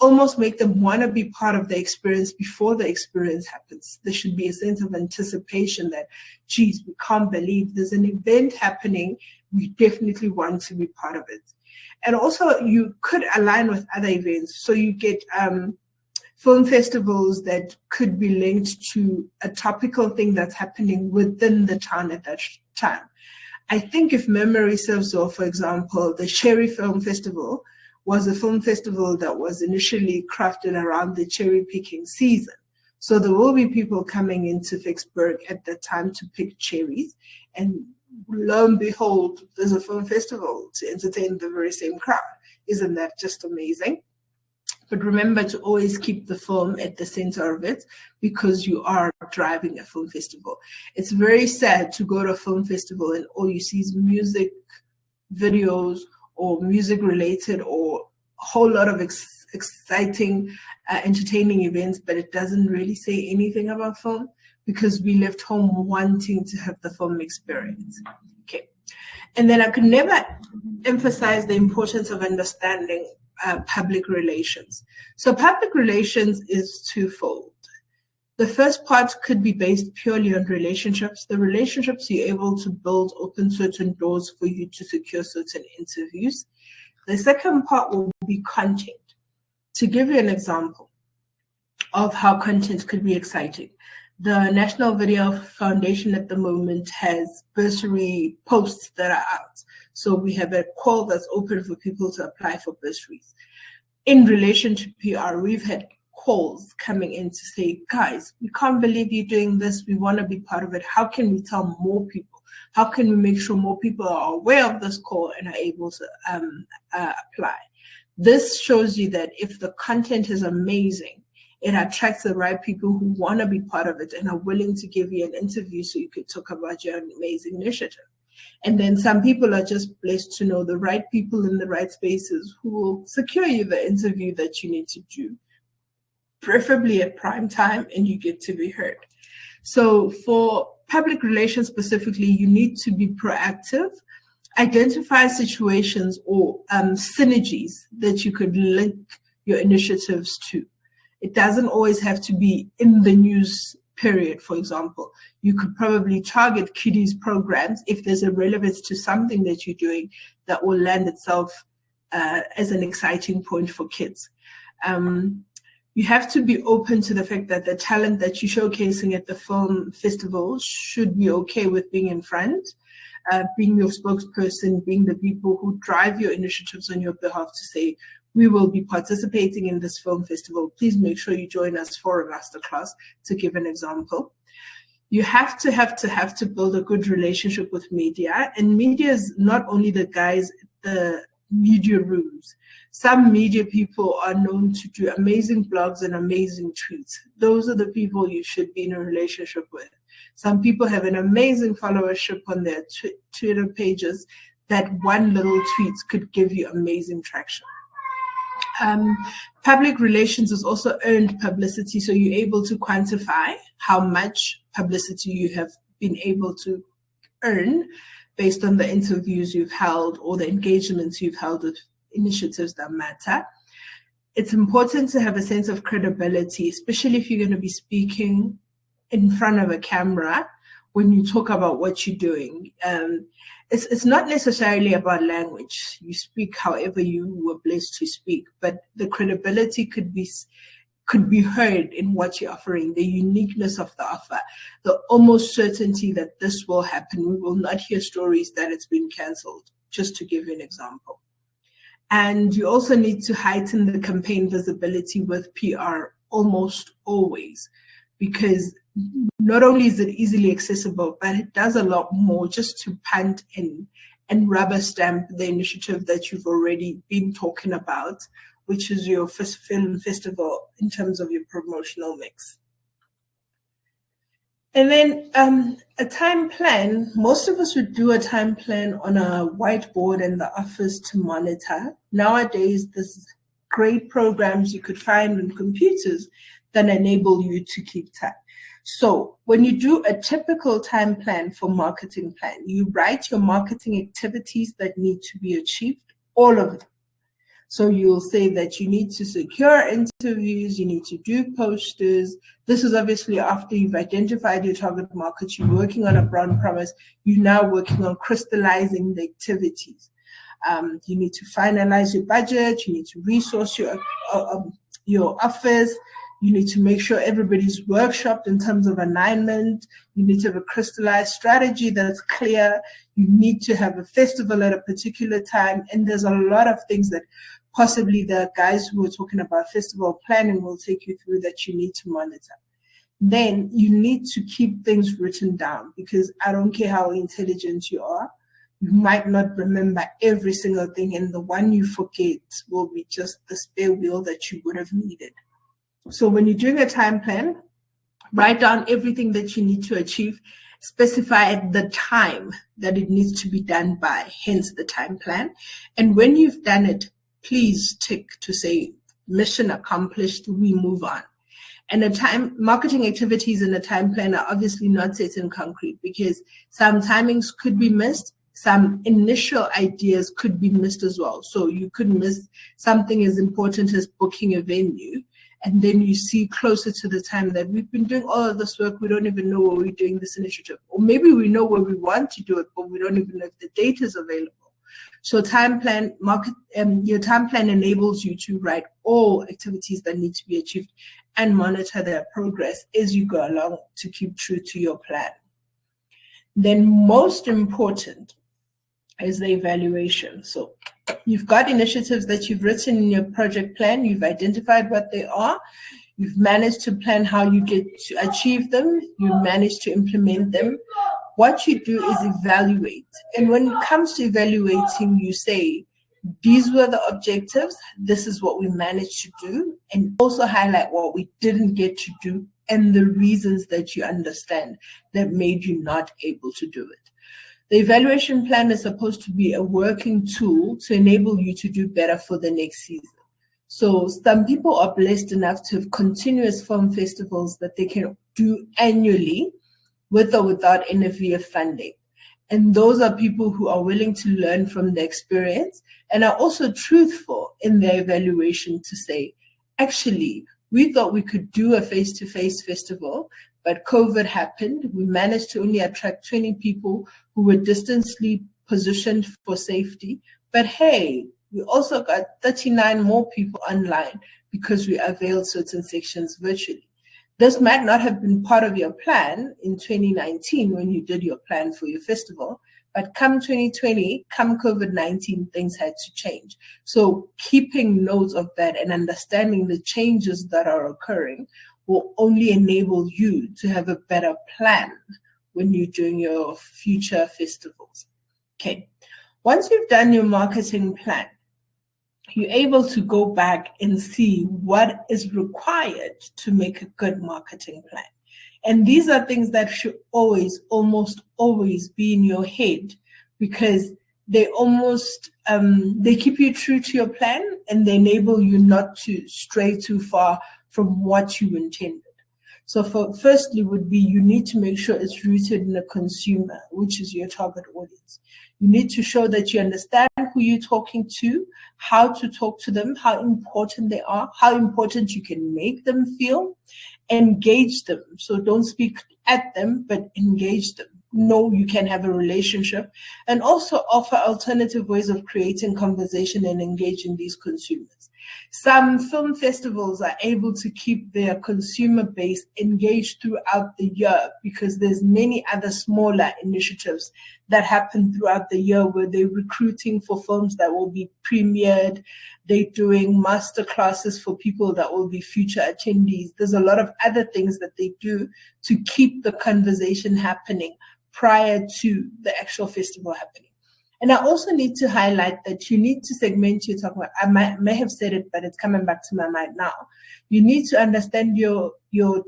almost make them want to be part of the experience before the experience happens. There should be a sense of anticipation that, geez, we can't believe there's an event happening. We definitely want to be part of it. And also you could align with other events. So you get film festivals that could be linked to a topical thing that's happening within the town at that time. I think if memory serves well, for example, the Cherry Film Festival was a film festival that was initially crafted around the cherry picking season. So there will be people coming into Vicksburg at that time to pick cherries, and lo and behold, there's a film festival to entertain the very same crowd. Isn't that just amazing? But remember to always keep the film at the center of it, because you are driving a film festival. It's very sad to go to a film festival and all you see is music videos or music related or whole lot of exciting, entertaining events, but it doesn't really say anything about film because we left home wanting to have the film experience. Okay. And then I could never emphasize the importance of understanding public relations. So public relations is twofold. The first part could be based purely on relationships. The relationships you're able to build open certain doors for you to secure certain interviews. The second part will be content. To give you an example of how content could be exciting, the National Video Foundation at the moment has bursary posts that are out. So we have a call that's open for people to apply for bursaries. In relation to PR, we've had calls coming in to say, guys, we can't believe you're doing this. We want to be part of it. How can we tell more people? How can we make sure more people are aware of this call and are able to apply? This shows you that if the content is amazing, it attracts the right people who want to be part of it and are willing to give you an interview so you could talk about your amazing initiative. And then some people are just blessed to know the right people in the right spaces who will secure you the interview that you need to do, preferably at prime time, and you get to be heard. So for public relations specifically, you need to be proactive, identify situations or synergies that you could link your initiatives to. It doesn't always have to be in the news period, for example. You could probably target kiddies programs if there's a relevance to something that you're doing that will land itself as an exciting point for kids. You have to be open to the fact that the talent that you're showcasing at the film festival should be okay with being in front, being your spokesperson, being the people who drive your initiatives on your behalf to say, we will be participating in this film festival. Please make sure you join us for a masterclass, to give an example. You have to build a good relationship with media. And media is not only the guys at the media rooms. Some media people are known to do amazing blogs and amazing tweets. Those are the people you should be in a relationship with. Some people have an amazing followership on their Twitter pages that one little tweet could give you amazing traction. Public relations is also earned publicity, so you're able to quantify how much publicity you have been able to earn based on the interviews you've held or the engagements you've held with initiatives that matter. It's important to have a sense of credibility, especially if you're going to be speaking in front of a camera when you talk about what you're doing. It's not necessarily about language. You speak however you were blessed to speak, but the credibility could be heard in what you're offering, the uniqueness of the offer, the almost certainty that this will happen. We will not hear stories that it's been cancelled, just to give you an example. And you also need to heighten the campaign visibility with PR almost always, because not only is it easily accessible, but it does a lot more just to punt in and rubber stamp the initiative that you've already been talking about, which is your first film festival in terms of your promotional mix. And then a time plan. Most of us would do a time plan on a whiteboard in the office to monitor. Nowadays, there's great programs you could find on computers that enable you to keep time. So when you do a typical time plan for marketing plan, you write your marketing activities that need to be achieved, all of them. So you'll say that you need to secure interviews, you need to do posters. This is obviously after you've identified your target market, you're working on a brand promise, you're now working on crystallizing the activities. You need to finalize your budget, you need to resource your office, you need to make sure everybody's workshopped in terms of alignment. You need to have a crystallized strategy that's clear. You need to have a festival at a particular time. And there's a lot of things that possibly the guys who are talking about festival planning will take you through that you need to monitor. Then you need to keep things written down, because I don't care how intelligent you are, you might not remember every single thing, and the one you forget will be just the spare wheel that you would have needed. So when you're doing a time plan, write down everything that you need to achieve, specify the time that it needs to be done by, hence the time plan. And when you've done it, please tick to say mission accomplished, we move on. And marketing activities in a time plan are obviously not set in concrete, because some timings could be missed, some initial ideas could be missed as well. So you could miss something as important as booking a venue, and then you see closer to the time that we've been doing all of this work, we don't even know where we're doing this initiative. Or maybe we know where we want to do it, but we don't even know if the data is available. So your time plan enables you to write all activities that need to be achieved and monitor their progress as you go along to keep true to your plan. Then most important is the evaluation. So you've got initiatives that you've written in your project plan, you've identified what they are, you've managed to plan how you get to achieve them, you managed to implement them. What you do is evaluate. And when it comes to evaluating, you say, these were the objectives, this is what we managed to do, and also highlight what we didn't get to do and the reasons that you understand that made you not able to do it. The evaluation plan is supposed to be a working tool to enable you to do better for the next season. So some people are blessed enough to have continuous film festivals that they can do annually with or without NFVF funding. And those are people who are willing to learn from the experience and are also truthful in their evaluation to say, actually, we thought we could do a face-to-face festival, but COVID happened. We managed to only attract 20 people who were distantly positioned for safety. But hey, we also got 39 more people online because we availed certain sections virtually. This might not have been part of your plan in 2019 when you did your plan for your festival, but come 2020, come COVID-19, things had to change. So keeping notes of that and understanding the changes that are occurring will only enable you to have a better plan when you're doing your future festivals. Okay, once you've done your marketing plan, you're able to go back and see what is required to make a good marketing plan. And these are things that should always, almost always be in your head, because they almost, they keep you true to your plan and they enable you not to stray too far from what you intended. So firstly would be, you need to make sure it's rooted in the consumer, which is your target audience. You need to show that you understand who you're talking to, how to talk to them, how important they are, how important you can make them feel, engage them. So don't speak at them, but engage them. Know you can have a relationship, and also offer alternative ways of creating conversation and engaging these consumers. Some film festivals are able to keep their consumer base engaged throughout the year because there's many other smaller initiatives that happen throughout the year where they're recruiting for films that will be premiered. They're doing master classes for people that will be future attendees. There's a lot of other things that they do to keep the conversation happening prior to the actual festival happening. And I also need to highlight that you need to segment your talk. I may have said it, but it's coming back to my mind now. You need to understand your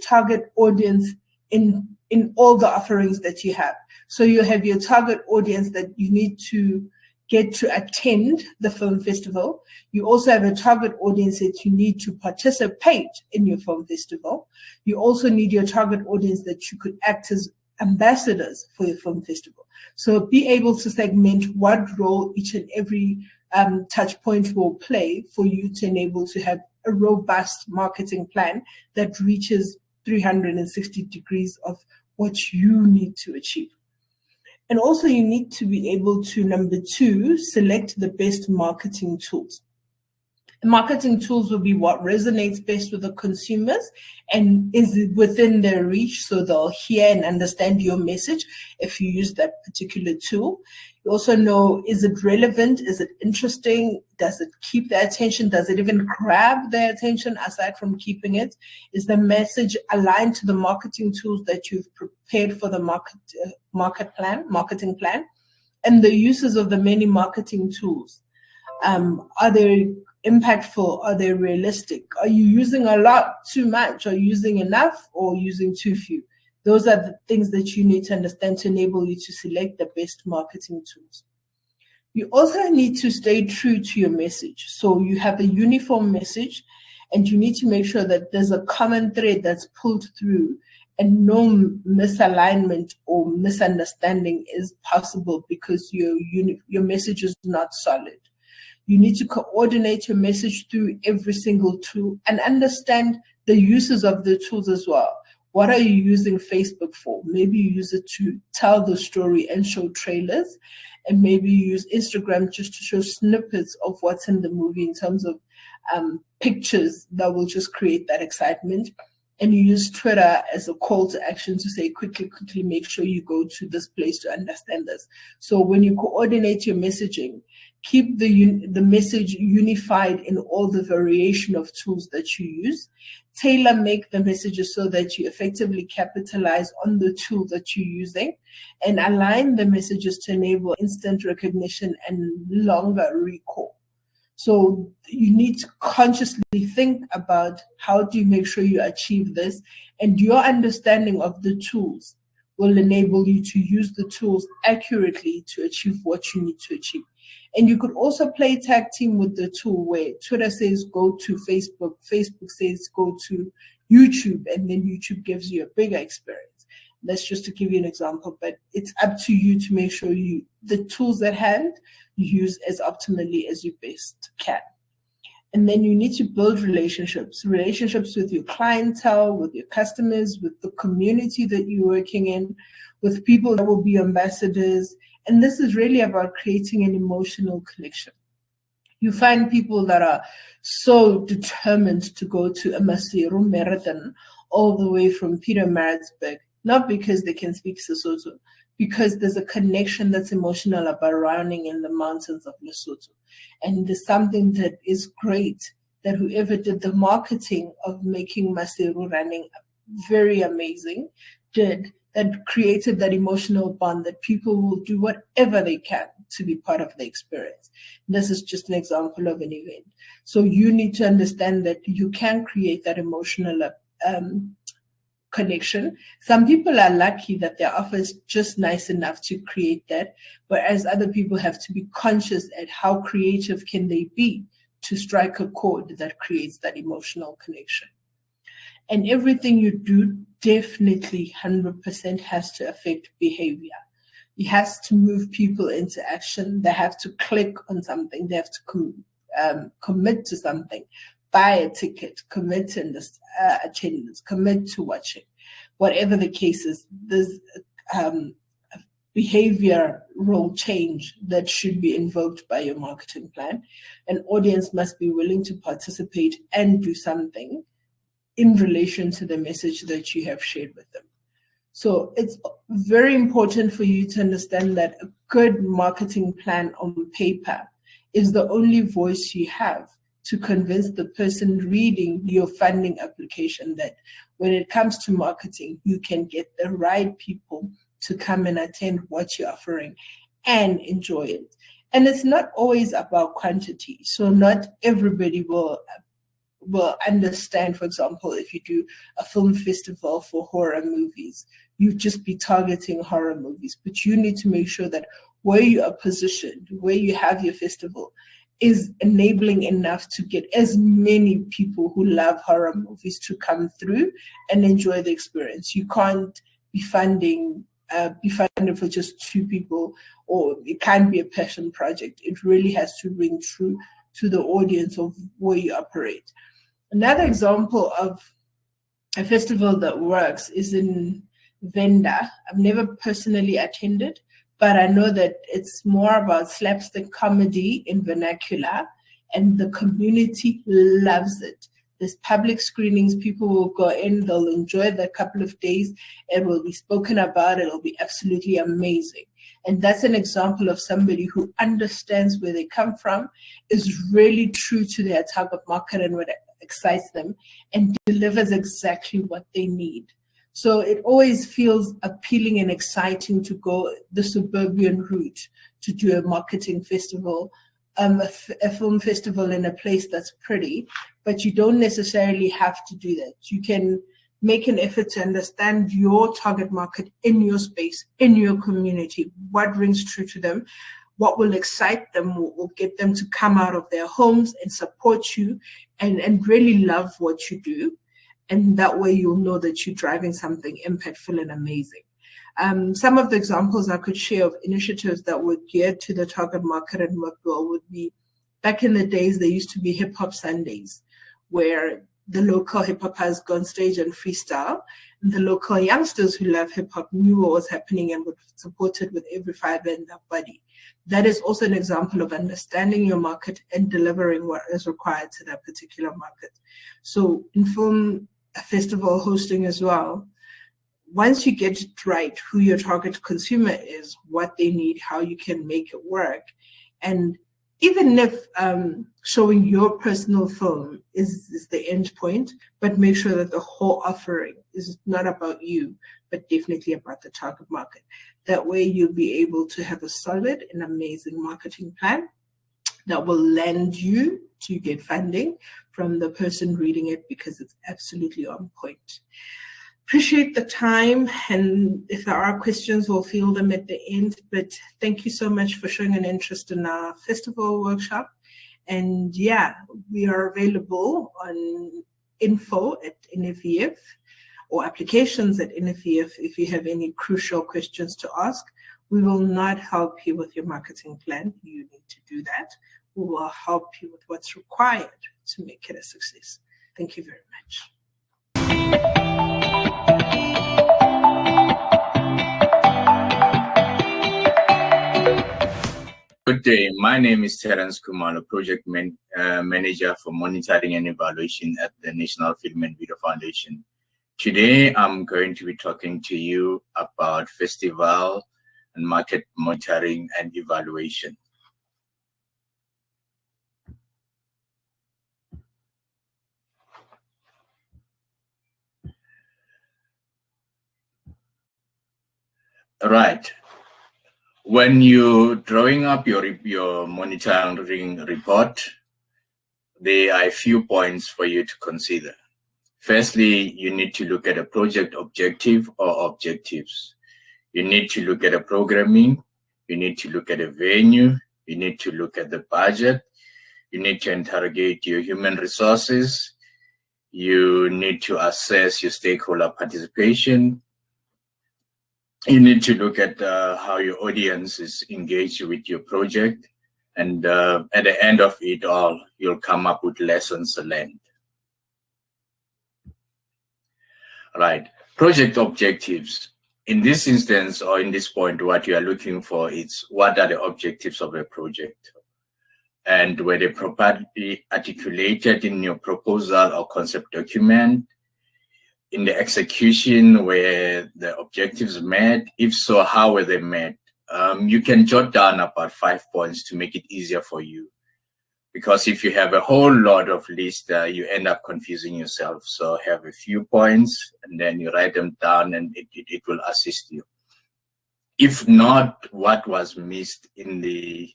target audience in all the offerings that you have. So you have your target audience that you need to get to attend the film festival. You also have a target audience that you need to participate in your film festival. You also need your target audience that you could act as ambassadors for your film festival. So be able to segment what role each and every touch point will play for you to enable to have a robust marketing plan that reaches 360 degrees of what you need to achieve. And also you need to be able to, number two, select the best marketing tools. Marketing tools will be what resonates best with the consumers and is within their reach, so they'll hear and understand your message if you use that particular tool. You also know, is it relevant? Is it interesting? Does it keep their attention? Does it even grab their attention aside from keeping it? Is the message aligned to the marketing tools that you've prepared for the marketing plan? And the uses of the many marketing tools. Are they impactful? Are they realistic? Are you using a lot, too much? Are you using enough or using too few? Those are the things that you need to understand to enable you to select the best marketing tools. You also need to stay true to your message. So you have a uniform message, and you need to make sure that there's a common thread that's pulled through, and no misalignment or misunderstanding is possible because your message is not solid. You need to coordinate your message through every single tool and understand the uses of the tools as well. What are you using Facebook for? Maybe you use it to tell the story and show trailers, and maybe you use Instagram just to show snippets of what's in the movie in terms of pictures that will just create that excitement. And you use Twitter as a call to action to say, quickly, make sure you go to this place to understand this. So when you coordinate your messaging, keep the message unified in all the variation of tools that you use. Tailor make the messages so that you effectively capitalize on the tool that you're using, and align the messages to enable instant recognition and longer recall. So you need to consciously think about how do you make sure you achieve this, and your understanding of the tools will enable you to use the tools accurately to achieve what you need to achieve. And you could also play tag team with the tool where Twitter says go to Facebook, Facebook says go to YouTube, and then YouTube gives you a bigger experience. That's just to give you an example, but it's up to you to make sure the tools at hand you use as optimally as you best can. And then you need to build relationships with your clientele, with your customers, with the community that you're working in, with people that will be ambassadors. And this is really about creating an emotional connection. You find people that are so determined to go to a Maseru marathon all the way from Pietermaritzburg, not because they can speak Sesotho, because there's a connection that's emotional about running in the mountains of Lesotho. And there's something that is great that whoever did the marketing of making Maseru running very amazing did, that created that emotional bond that people will do whatever they can to be part of the experience. This is just an example of an event. So you need to understand that you can create that emotional connection. Some people are lucky that their offer is just nice enough to create that, whereas other people have to be conscious at how creative can they be to strike a chord that creates that emotional connection. And everything you do definitely 100% has to affect behavior. It has to move people into action. They have to click on something. They have to commit to something, buy a ticket, commit to attendance, commit to watching. Whatever the case is, there's behavioral change that should be invoked by your marketing plan. An audience must be willing to participate and do something in relation to the message that you have shared with them. So it's very important for you to understand that a good marketing plan on paper is the only voice you have to convince the person reading your funding application that when it comes to marketing, you can get the right people to come and attend what you're offering and enjoy it. And it's not always about quantity. So not everybody will understand, for example, if you do a film festival for horror movies, you just be targeting horror movies. But you need to make sure that where you are positioned, where you have your festival, is enabling enough to get as many people who love horror movies to come through and enjoy the experience. You can't be funded for just 2 people, or it can't be a passion project. It really has to ring true to the audience of where you operate. Another example of a festival that works is in Venda. I've never personally attended, but I know that it's more about slapstick comedy in vernacular, and the community loves it. There's public screenings, people will go in, they'll enjoy the couple of days, it will be spoken about, it'll be absolutely amazing. And that's an example of somebody who understands where they come from, is really true to their target market and what excites them, and delivers exactly what they need. So it always feels appealing and exciting to go the suburban route to do a marketing festival, a film festival in a place that's pretty, but you don't necessarily have to do that. You can make an effort to understand your target market in your space, in your community, what rings true to them, what will excite them, will get them to come out of their homes and support you and really love what you do. And that way you'll know that you're driving something impactful and amazing. Some of the examples I could share of initiatives that were geared to the target market and work well would be, back in the days, there used to be hip hop Sundays, where the local hip hoppers go on stage and freestyle. And the local youngsters who love hip hop knew what was happening and would support it with every fiber in their body. That is also an example of understanding your market and delivering what is required to that particular market. So in film festival hosting as well, once you get it right, who your target consumer is, what they need, how you can make it work, and even if showing your personal film is the end point, but make sure that the whole offering is not about you, but definitely about the target market. That way you'll be able to have a solid and amazing marketing plan that will lend you to get funding from the person reading it, because it's absolutely on point. Appreciate the time, and if there are questions, we'll field them at the end. But thank you so much for showing an interest in our festival workshop. And yeah, we are available on info@NFVF or applications at NFVF if you have any crucial questions to ask. We will not help you with your marketing plan. You need to do that. We will help you with what's required to make it a success. Thank you very much. Good day. My name is Terrence Khumalo, Project Manager for Monitoring and Evaluation at the National Film and Video Foundation. Today, I'm going to be talking to you about festival and market monitoring and evaluation. All right. When you're drawing up your monitoring report, there are a few points for you to consider. Firstly, you need to look at a project objective or objectives. You need to look at a programming. You need to look at a venue. You need to look at the budget. You need to interrogate your human resources. You need to assess your stakeholder participation. You need to look at how your audience is engaged with your project. And at the end of it all, you'll come up with lessons learned. Right. Project objectives. In this instance, or in this point, what you are looking for is what are the objectives of a project? And were they properly articulated in your proposal or concept document? In the execution, where the objectives met? If so, how were they met? You can jot down about 5 points to make it easier for you. Because if you have a whole lot of lists, you end up confusing yourself. So have a few points and then you write them down, and it will assist you. If not, what was missed in the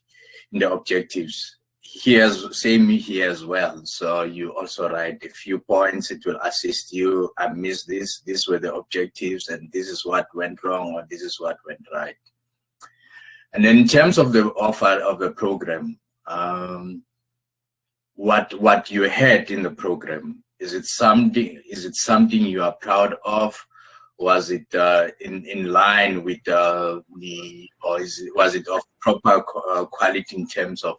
objectives? Same here as well. So you also write a few points. It will assist you. I missed this. These were the objectives, and this is what went wrong, or this is what went right. And then in terms of the offer of the program, what you had in the program, is it something you are proud of? Was it in line with was it of proper quality in terms of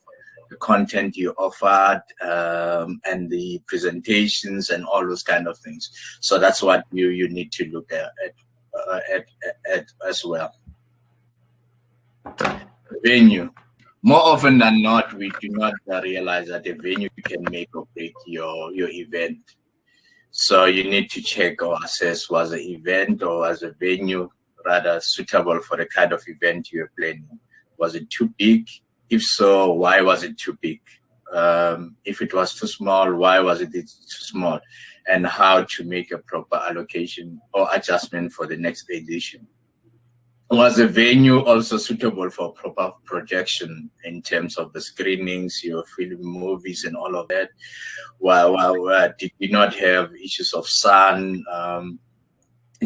the content you offered, and the presentations and all those kind of things? So that's what you need to look at as well. Venue. More often than not, we do not realize that the venue can make or break your event. So you need to check or assess, was the event or was the venue rather suitable for the kind of event you're planning? Was it too big? If so, why was it too big? If it was too small, why was it too small? And how to make a proper allocation or adjustment for the next edition. Was the venue also suitable for proper projection in terms of the screenings, your film, movies, and all of that? Did we not have issues of sun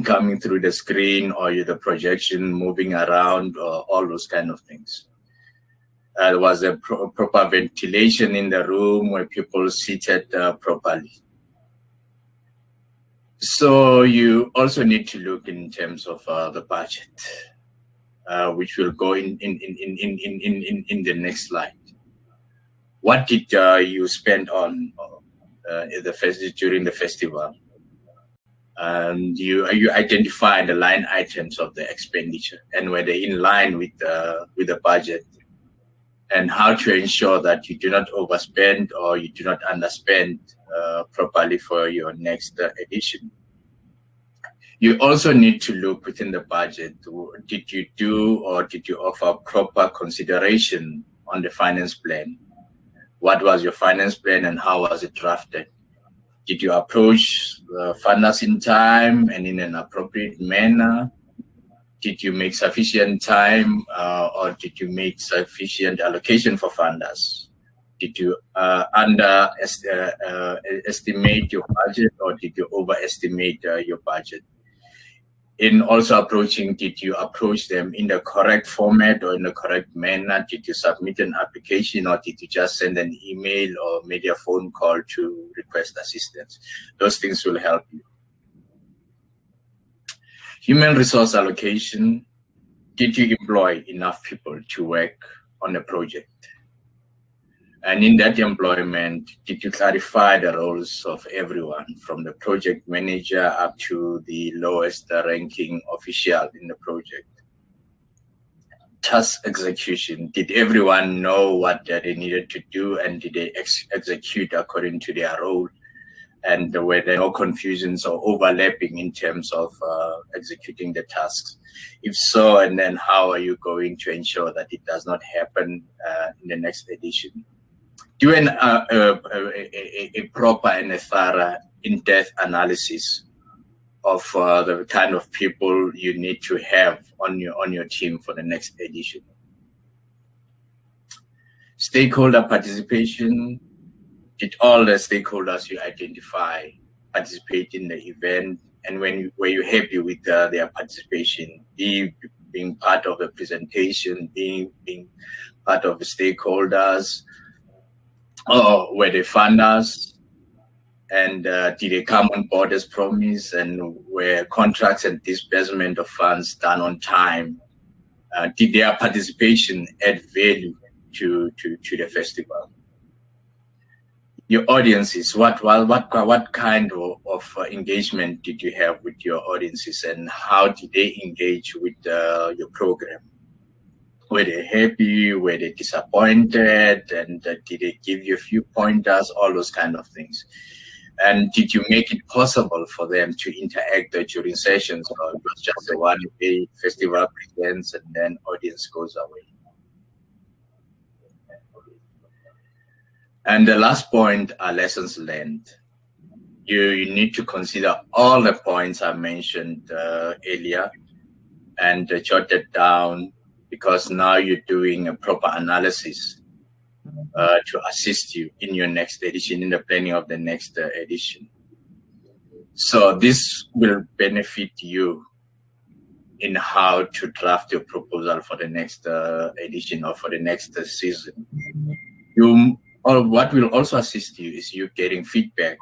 coming through the screen, or the projection moving around, or all those kind of things? There was a proper ventilation in the room where people seated properly. So you also need to look in terms of the budget, which will go in the next slide. What did you spend on during the festival? And you identify the line items of the expenditure and whether in line with the budget, and how to ensure that you do not overspend or you do not underspend properly for your next edition. You also need to look within the budget. Did you do or did you offer proper consideration on the finance plan? What was your finance plan and how was it drafted? Did you approach the funders in time and in an appropriate manner? Did you make sufficient time or did you make sufficient allocation for funders? Did you estimate your budget or did you overestimate your budget? In also approaching, did you approach them in the correct format or in the correct manner? Did you submit an application or did you just send an email or maybe a phone call to request assistance? Those things will help you. Human resource allocation. Did you employ enough people to work on the project? And in that employment, did you clarify the roles of everyone from the project manager up to the lowest ranking official in the project? Task execution. Did everyone know what they needed to do and did they execute according to their role? And were there no confusions or overlapping in terms of executing the tasks? If so, and then how are you going to ensure that it does not happen in the next edition? Do a proper and a thorough in-depth analysis of the kind of people you need to have on your team for the next edition. Stakeholder participation. Did all the stakeholders you identify participate in the event, and were you happy with their participation, being part of the presentation, being part of the stakeholders, or were they funders, and did they come on board as promised, and were contracts and disbursement of funds done on time? Did their participation add value to the festival? Your audiences, what kind of engagement did you have with your audiences, and how did they engage with your program? Were they happy? Were they disappointed? And did they give you a few pointers? All those kind of things. And did you make it possible for them to interact during sessions, or it was just a one-day festival presents and then audience goes away? And the last point are lessons learned. You need to consider all the points I mentioned earlier and jot it down, because now you're doing a proper analysis to assist you in your next edition, in the planning of the next edition. So this will benefit you in how to draft your proposal for the next edition or for the next season. What will also assist you is you getting feedback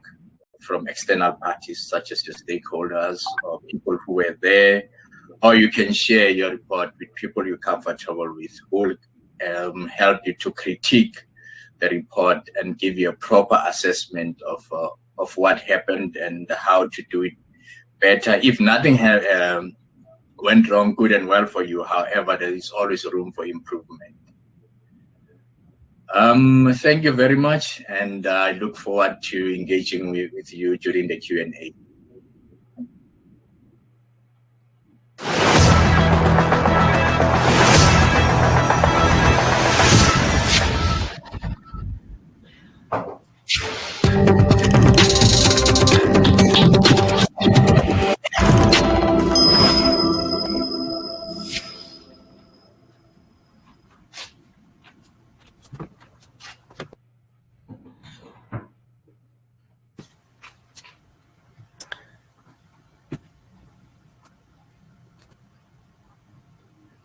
from external parties, such as your stakeholders or people who were there, or you can share your report with people you're comfortable with who will help you to critique the report and give you a proper assessment of what happened and how to do it better. If nothing went wrong, good and well for you, however, there is always room for improvement. Thank you very much, and I look forward to engaging with you during the Q&A.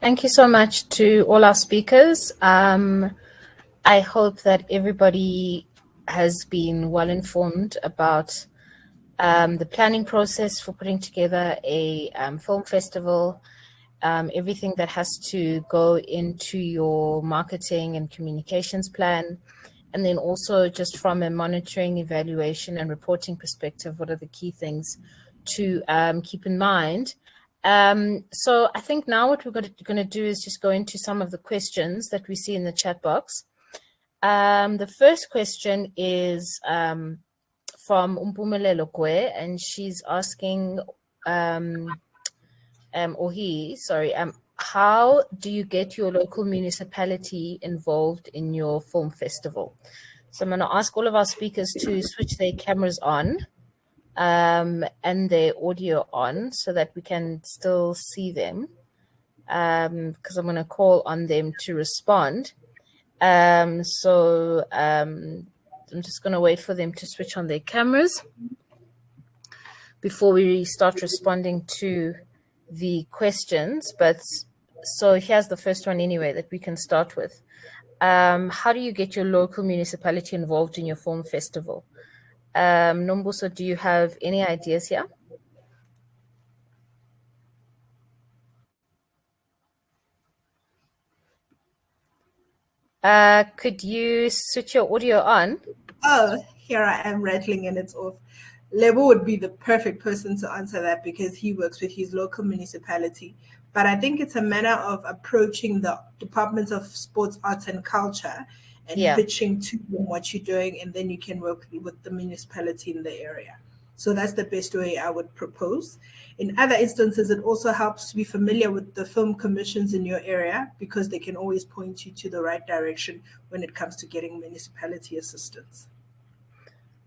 Thank you so much to all our speakers. I hope that everybody has been well informed about the planning process for putting together a film festival, everything that has to go into your marketing and communications plan, and then also just from a monitoring, evaluation, and reporting perspective, what are the key things to keep in mind. So I think now what we're going to do is just go into some of the questions that we see in the chat box. The first question is from Umpumelelo Kwe, and she's asking, how do you get your local municipality involved in your film festival? So I'm going to ask all of our speakers to switch their cameras on and their audio on so that we can still see them, because I'm going to call on them to respond. I'm just going to wait for them to switch on their cameras before we start responding to the questions. But so here's the first one anyway that we can start with. How do you get your local municipality involved in your film festival? Nombuso, do you have any ideas here? Could you switch your audio on? Oh, here I am rattling and it's off. Lebo would be the perfect person to answer that because he works with his local municipality. But I think it's a matter of approaching the Department of Sports, Arts and Culture and pitching to them what you're doing, and then you can work with the municipality in the area. So that's the best way I would propose. In other instances, it also helps to be familiar with the film commissions in your area because they can always point you to the right direction when it comes to getting municipality assistance.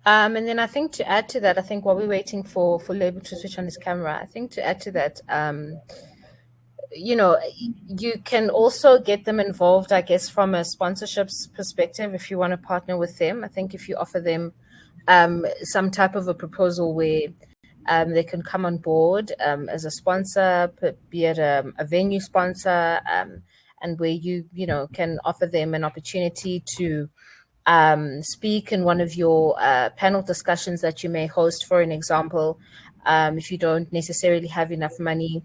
And then I think to add to that, I think while we're waiting for Lebo to switch on his camera, I think to add to that, you know, you can also get them involved, I guess, from a sponsorships perspective if you want to partner with them. I think if you offer them some type of a proposal where they can come on board as a sponsor, be it a venue sponsor, and where you know, can offer them an opportunity to speak in one of your panel discussions that you may host, for an example. If you don't necessarily have enough money,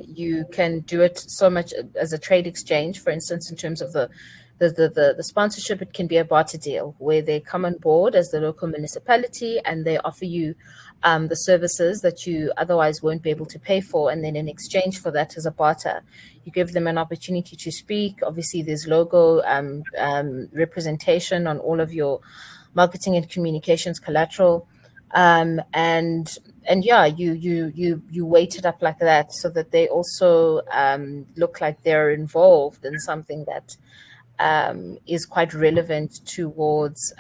you can do it so much as a trade exchange. For instance, in terms of the sponsorship, it can be a barter deal where they come on board as the local municipality and they offer you the services that you otherwise won't be able to pay for. And then in exchange for that, as a barter, you give them an opportunity to speak. Obviously, there's logo representation on all of your marketing and communications collateral. And yeah, you weight it up like that so that they also look like they're involved in something that is quite relevant towards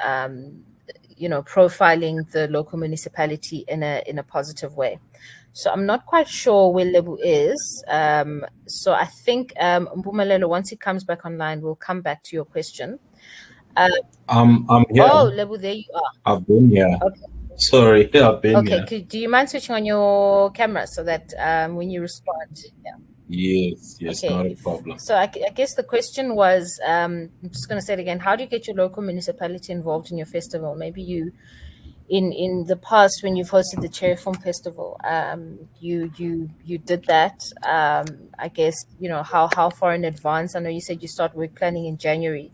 you know, profiling the local municipality in a positive way. So I'm not quite sure where Lebo is. So I think Mpumelelo, once he comes back online, we'll come back to your question. I'm here. Oh, Lebo, there you are. I've been here. Okay. Sorry, I've been here. Okay, do you mind switching on your camera so that when you respond? Yeah. Yes, okay. Not a problem. So I guess the question was, I'm just going to say it again, how do you get your local municipality involved in your festival? Maybe you, in the past, when you've hosted the Cherry Film Festival, you did that. I guess, you know, how far in advance? I know you said you start work planning in January.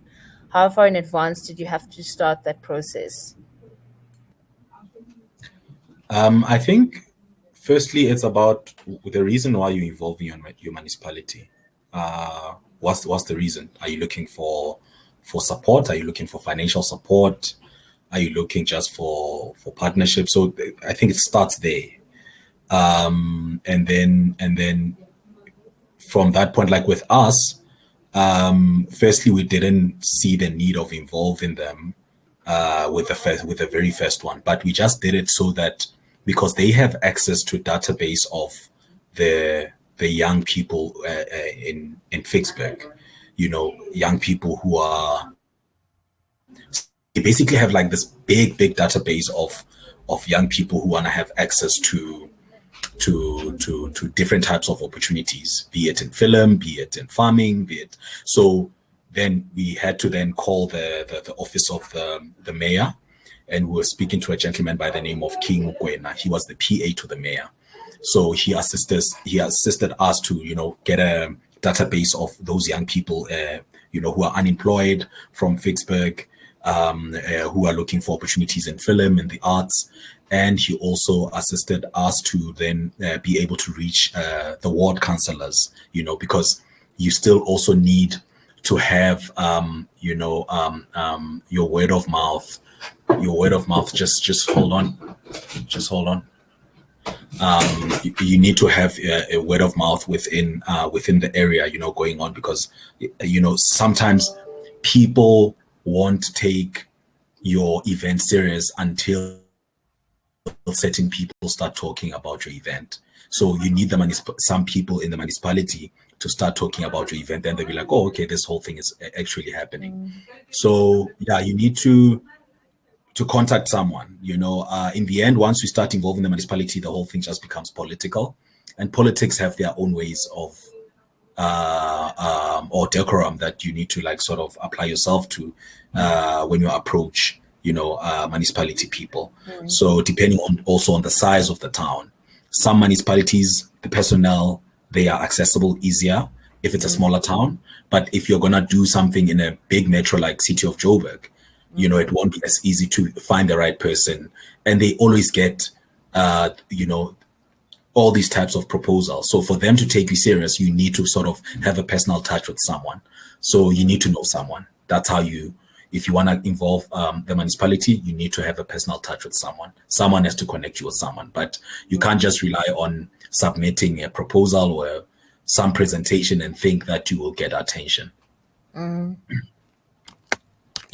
How far in advance did you have to start that process? I think, firstly, it's about the reason why you're involving your municipality. What's the reason? Are you looking for support? Are you looking for financial support? Are you looking just for partnership? So I think it starts there, and then from that point, like with us, firstly, we didn't see the need of involving them with the very first one, but we just did it so that, because they have access to database of the young people in Vicksburg, you know, young people who are, they basically have like this big database of young people who want to have access to to different types of opportunities, be it in film, be it in farming, be it. So then we had to then call the office of the mayor, and we were speaking to a gentleman by the name of King Ukwena. He was the PA to the mayor. So he assisted us to, get a database of those young people, who are unemployed from Vicksburg, who are looking for opportunities in film and the arts. And he also assisted us to then be able to reach the ward councillors, because you still also need to have, your word of mouth. Your word of mouth. Just hold on. Just hold on. You need to have a word of mouth within the area, going on, because sometimes people won't take your event serious until certain people start talking about your event. So you need some people in the municipality to start talking about your event, then they'll be like, oh, okay, this whole thing is actually happening. So yeah, you need to contact someone. In the end, once you start involving the municipality, the whole thing just becomes political, and politics have their own ways of or decorum that you need to sort of apply yourself to when you approach municipality people. So depending on the size of the town, some municipalities, the personnel, they are accessible easier if it's a smaller town. But if you're gonna do something in a big metro like city of Joburg, it won't be as easy to find the right person, and they always get all these types of proposals. So for them to take you serious, you need to sort of have a personal touch with someone. So you need to know someone. That's how if you want to involve the municipality, you need to have a personal touch with someone. Someone has to connect you with someone, but you can't just rely on submitting a proposal or some presentation and think that you will get attention.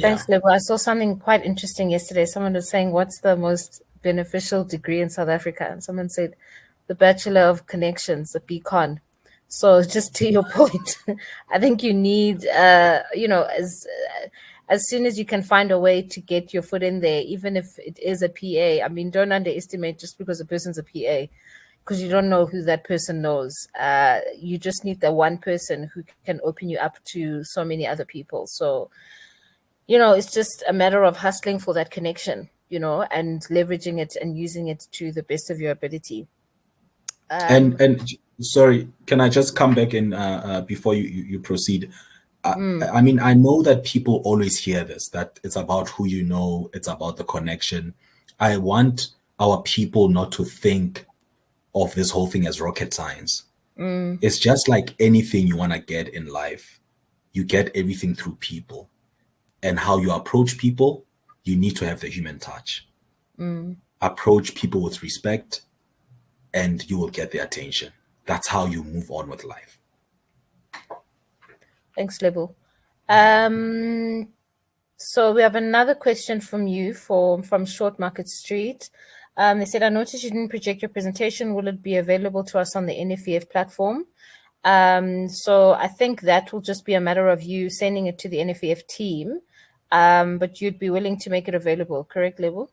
Thanks, Lebo. I saw something quite interesting yesterday. Someone was saying, what's the most beneficial degree in South Africa? And someone said, the Bachelor of Connections, the BCon. So just to your point, I think you need, as soon as you can find a way to get your foot in there, even if it is a PA, I mean, don't underestimate just because a person's a PA, because you don't know who that person knows. You just need the one person who can open you up to so many other people. So, it's just a matter of hustling for that connection, and leveraging it and using it to the best of your ability. And sorry, can I just come back in before you proceed? I mean, I know that people always hear this, that it's about who you know, it's about the connection. I want our people not to think of this whole thing as rocket science. It's just like anything you want to get in life. You get everything through people. And how you approach people, you need to have the human touch. Approach people with respect, and you will get their attention. That's how you move on with life. Thanks, Lebo. So we have another question from you from Short Market Street. They said, I noticed you didn't project your presentation. Will it be available to us on the NFVF platform? So I think that will just be a matter of you sending it to the NFVF team, but you'd be willing to make it available, correct, Lebo?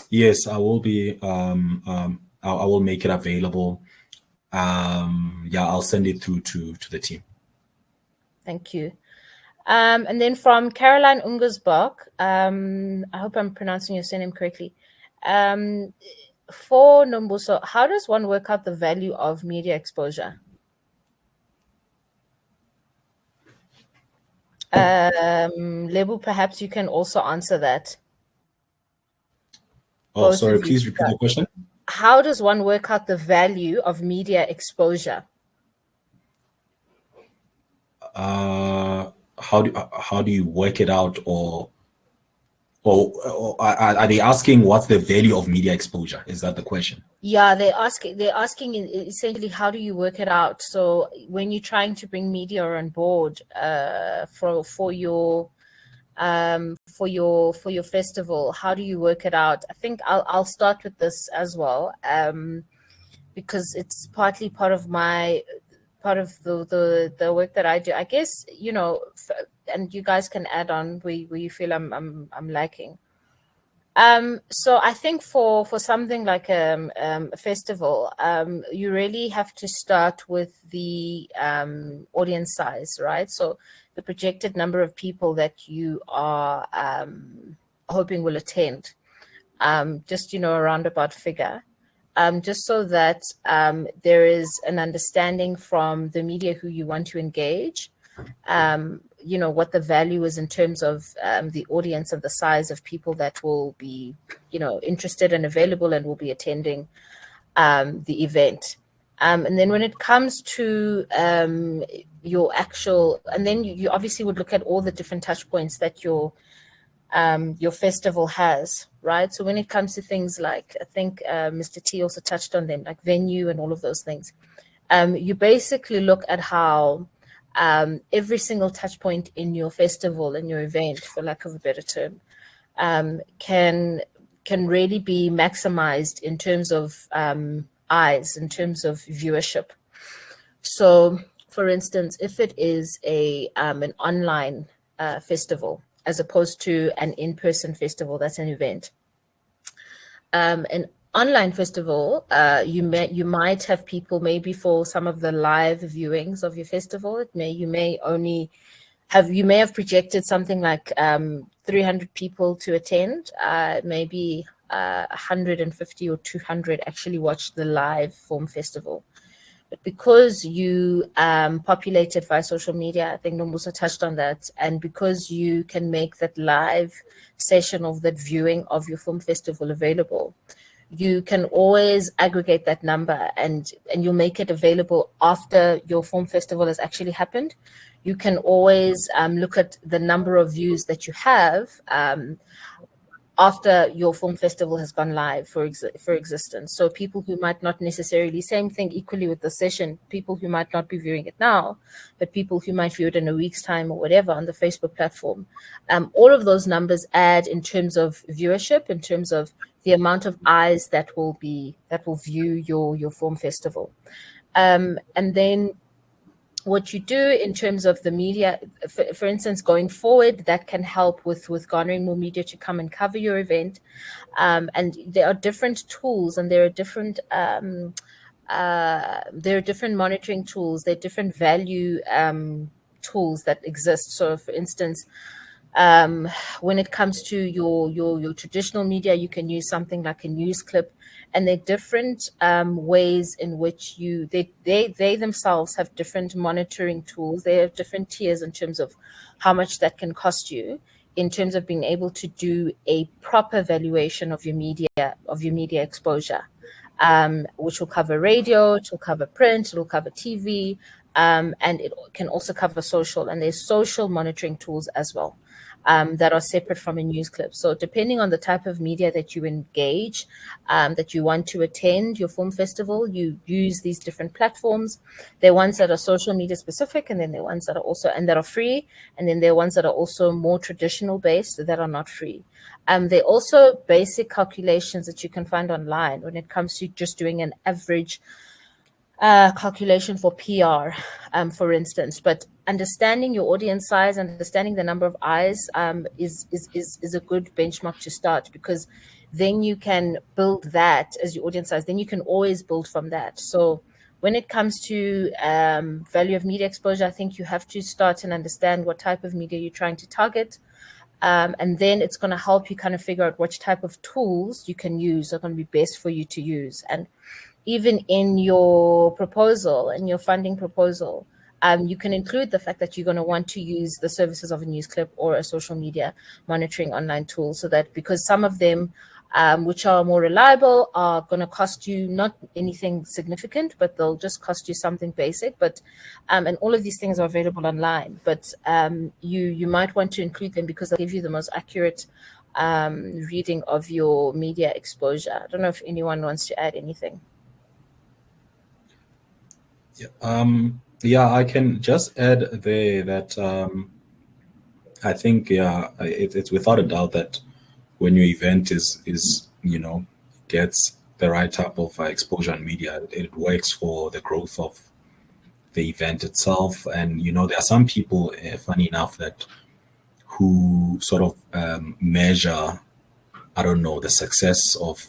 Yes, I will be. I will make it available. I'll send it through to the team. Thank you. And then from Caroline Ungersbach, I hope I'm pronouncing your surname correctly. For Nombuso, how does one work out the value of media exposure? Lebo, perhaps you can also answer that. Oh, both sorry, please repeat the question. How does one work out the value of media exposure? How do you work it out, or are they asking what's the value of media exposure? Is that the question? Yeah, they're asking essentially, how do you work it out? So when you're trying to bring media on board for your festival, how do you work it out? I think I'll start with this as well, because it's partly part of the work that I do. I guess, and you guys can add on where you feel I'm lacking. So I think for something like a festival, you really have to start with the audience size, right? So the projected number of people that you are hoping will attend, just, a roundabout figure, just so that there is an understanding from the media who you want to engage, what the value is in terms of the audience and the size of people that will be, interested and available and will be attending the event. And then when it comes to your actual, and then you obviously would look at all the different touch points that your festival has, right? So when it comes to things like, I think Mr. T also touched on them, like venue and all of those things, you basically look at how every single touch point in your festival and your event, for lack of a better term, can really be maximized in terms of eyes, in terms of viewership. So, for instance, if it is an online festival as opposed to an in-person festival, that's an event. An online festival, you might have people maybe for some of the live viewings of your festival. You may have projected something like 300 people to attend. Maybe 150 or 200 actually watch the live film festival. But because you populated via social media, I think Nombuso touched on that, and because you can make that live session of that viewing of your film festival available, you can always aggregate that number and you'll make it available after your film festival has actually happened. You can always look at the number of views that you have after your film festival has gone live for existence. So people who might not necessarily, same thing equally with the session, people who might not be viewing it now, but people who might view it in a week's time or whatever on the Facebook platform. All of those numbers add in terms of viewership, in terms of the amount of eyes that will view your film festival. And then what you do in terms of the media, for instance, going forward, that can help with garnering more media to come and cover your event. And there are different tools, and there are different monitoring tools. There are different value tools that exist. So, for instance, when it comes to your traditional media, you can use something like a news clip, and there are different ways in which they themselves have different monitoring tools. They have different tiers in terms of how much that can cost you, in terms of being able to do a proper valuation of your media exposure, which will cover radio, it will cover print, it will cover TV, and it can also cover social. And there's social monitoring tools as well. That are separate from a news clip. So depending on the type of media that you engage, that you want to attend your film festival, you use these different platforms. There are ones that are social media specific, and then there are ones that are also, and that are free, and then there are ones that are also more traditional based that are not free. There are also basic calculations that you can find online when it comes to just doing an average calculation for PR, for instance. But understanding your audience size, understanding the number of eyes is a good benchmark to start, because then you can build that as your audience size. Then you can always build from that. So when it comes to value of media exposure, I think you have to start and understand what type of media you're trying to target. And then it's going to help you kind of figure out which type of tools you can use are going to be best for you to use. And even in your proposal and your funding proposal, you can include the fact that you're going to want to use the services of a news clip or a social media monitoring online tool, so that, because some of them, which are more reliable, are going to cost you not anything significant, but they'll just cost you something basic. But and all of these things are available online, but you might want to include them because they'll give you the most accurate reading of your media exposure. I don't know if anyone wants to add anything. Yeah, I can just add there that I think it's without a doubt that when your event is gets the right type of exposure and media, it works for the growth of the event itself. And there are some people, funny enough, that who sort of measure I don't know, the success of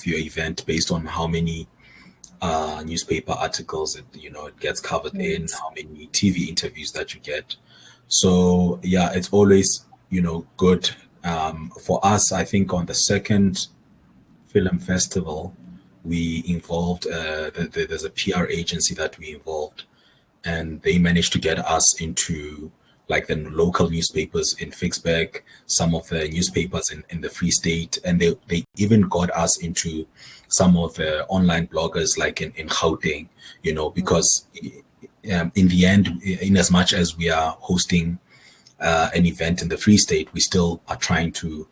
your event based on how many newspaper articles it gets covered in, how many TV interviews that you get. So yeah, it's always good. For us, I think on the second film festival, we involved there's a PR agency that we involved, and they managed to get us into like the local newspapers in Vicksburg, some of the newspapers in the Free State, and they even got us into some of the online bloggers like in Gauteng, because in the end, in as much as we are hosting an event in the Free State, we still are trying to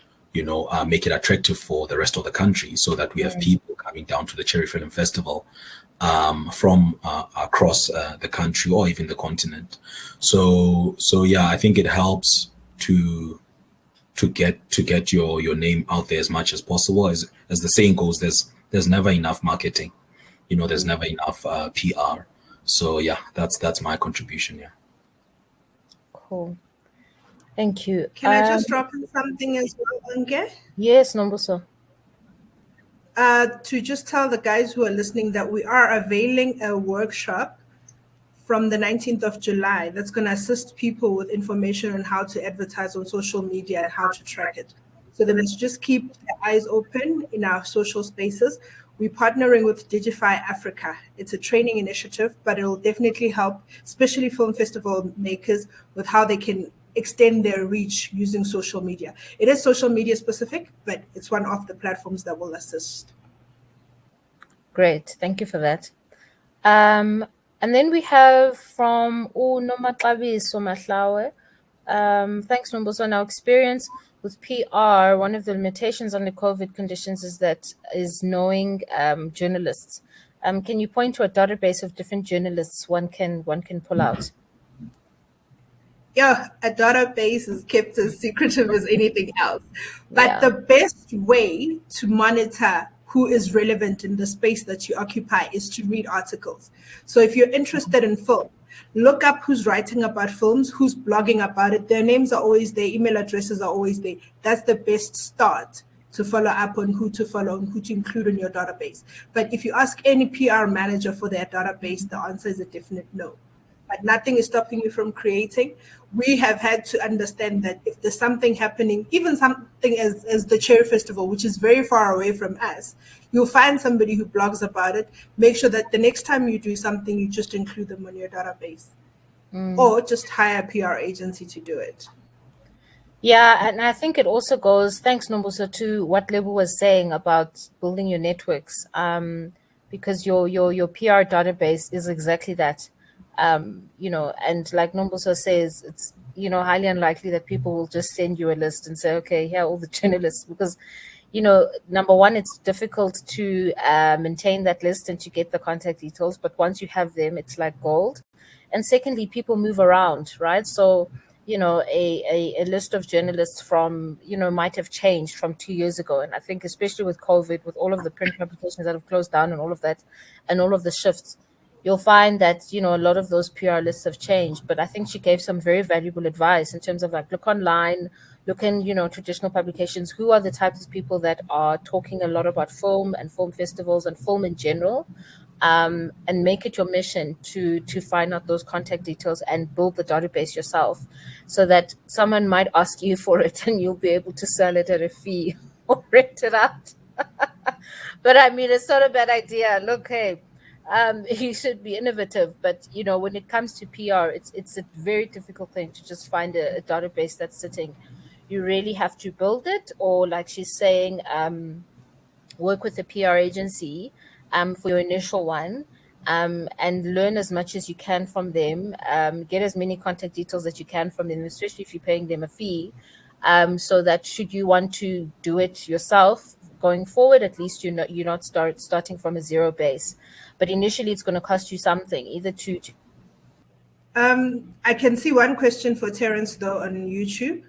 make it attractive for the rest of the country, so that we have people coming down to the Cherry Film Festival from across the country or even the continent. So yeah, I think it helps to get your name out there as much as possible. As the saying goes, there's never enough marketing, there's never enough PR. So yeah, that's my contribution. Yeah. Cool. Thank you. Can I just drop in something as well, Ange? Yes, Nombuso. To just tell the guys who are listening that we are availing a workshop from the 19th of July that's going to assist people with information on how to advertise on social media and how to track it. So they must just keep their eyes open in our social spaces. We're partnering with Digify Africa. It's a training initiative, but it'll definitely help, especially film festival makers, with how they can extend their reach using social media. It is social media specific, but it's one of the platforms that will assist. Great, thank you for that. And then we have from Nomatlabiso Mahlawe. Thanks, Nombuso. On our experience with PR, one of the limitations under COVID conditions is knowing journalists. Can you point to a database of different journalists one can pull out? Yeah, a database is kept as secretive as anything else. But the best way to monitor who is relevant in the space that you occupy is to read articles. So if you're interested in film, look up who's writing about films, who's blogging about it. Their names are always there, email addresses are always there. That's the best start to follow up on who to follow and who to include in your database. But if you ask any PR manager for their database, the answer is a definite no. But nothing is stopping you from creating. We have had to understand that if there's something happening, even something as the Cherry Festival, which is very far away from us, you'll find somebody who blogs about it. Make sure that the next time you do something, you just include them on your database. Or just hire a PR agency to do it. Yeah, and I think it also goes, thanks Nombuso, to what Lebo was saying about building your networks, because your PR database is exactly that. And like Nombuso says, it's highly unlikely that people will just send you a list and say, okay, here are all the journalists, because number one, it's difficult to maintain that list and to get the contact details, but once you have them, it's like gold. And secondly, people move around, right? So a list of journalists from might have changed from 2 years ago, and I think especially with COVID, with all of the print publications that have closed down and all of that, and all of the shifts, you'll find that, a lot of those PR lists have changed. But I think she gave some very valuable advice in terms of like, look online, look in, traditional publications. Who are the types of people that are talking a lot about film and film festivals and film in general? And make it your mission to find out those contact details and build the database yourself, so that someone might ask you for it and you'll be able to sell it at a fee or rent it out. But I mean, it's not a bad idea. Look, hey, you should be innovative, but when it comes to PR, it's a very difficult thing to just find a database that's sitting. You really have to build it, or like she's saying, work with a PR agency for your initial one, and learn as much as you can from them. Get as many contact details that you can from them, especially if you're paying them a fee, so that should you want to do it yourself going forward, at least you're not starting from a zero base. But initially, it's going to cost you something, either to. I can see one question for Terrence though on YouTube.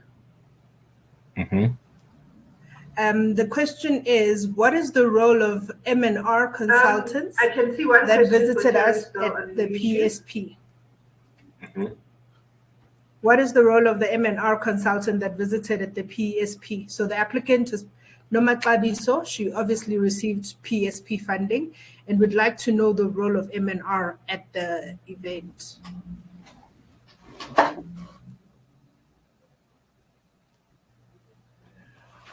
The question is, what is the role of M&R consultants that visited us at the PSP? What is the role of the M&R consultant that visited at the PSP? So the applicant is Nombuso. She obviously received PSP funding and would like to know the role of M&R at the event.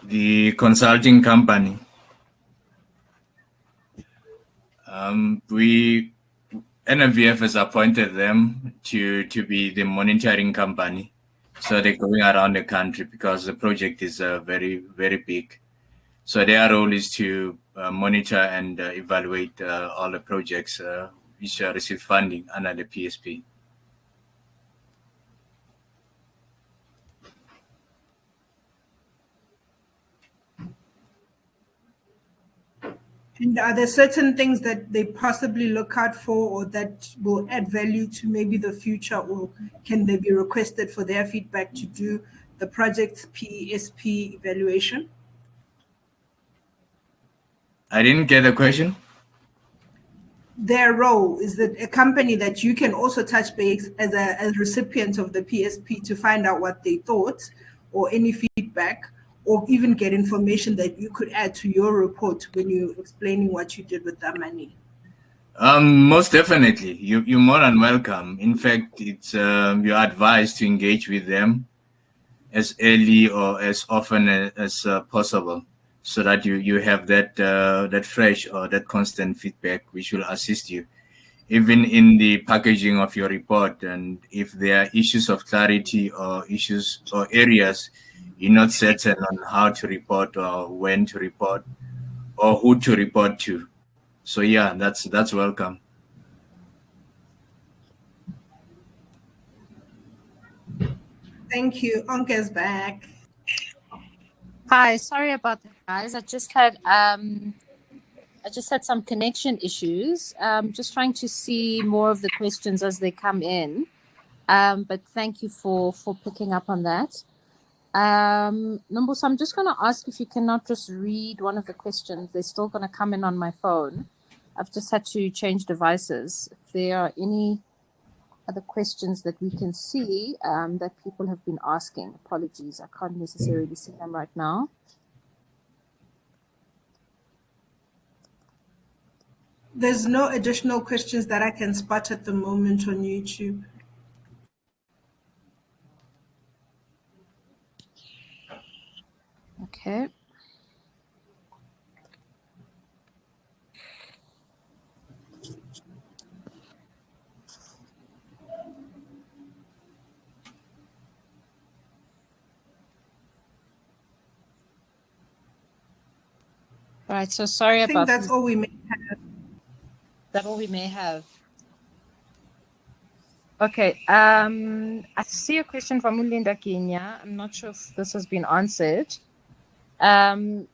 The consulting company. NFVF has appointed them to be the monitoring company. So they're going around the country because the project is very, very big. So their role is to monitor and evaluate all the projects which receive funding under the PSP. And are there certain things that they possibly look out for or that will add value to maybe the future, or can they be requested for their feedback to do the project's PSP evaluation? I didn't get the question. Their role, is that a company that you can also touch base as a recipient of the PSP to find out what they thought or any feedback, or even get information that you could add to your report when you're explaining what you did with that money? Most definitely. You're more than welcome. In fact, it's you're advised to engage with them as early or as often as possible, so that you have that fresh or that constant feedback which will assist you, even in the packaging of your report. And if there are issues of clarity or issues or areas you're not certain on how to report or when to report or who to report to. So yeah, that's welcome. Thank you. Onke's back. Hi, sorry about that, guys. I just had some connection issues. Just trying to see more of the questions as they come in. But thank you for picking up on that. Nombuso, I'm just going to ask if you cannot just read one of the questions. They're still going to come in on my phone. I've just had to change devices. If there are any other questions that we can see that people have been asking, apologies, I can't necessarily see them right now. There's no additional questions that I can spot at the moment on YouTube. Okay. Right, so sorry about that. I think that's all we may have. That's all we may have. Okay, I see a question from Ulinda Kenya. I'm not sure if this has been answered. To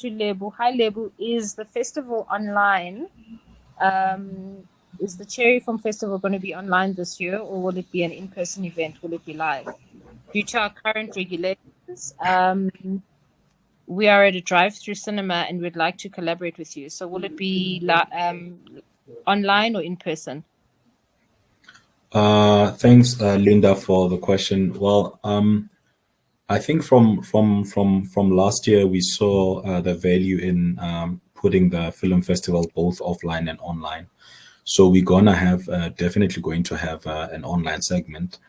Lebo. Hi, Lebo. Is the festival online? Is the Cherry Film Festival going to be online this year, or will it be an in-person event? Will it be live? Due to our current regulations, we are at a drive-through cinema and we'd like to collaborate with you. So will it be online or in person? Thanks, Linda, for the question. Well, I think from last year we saw the value in putting the film festival both offline and online. So we're gonna have definitely going to have an online segment,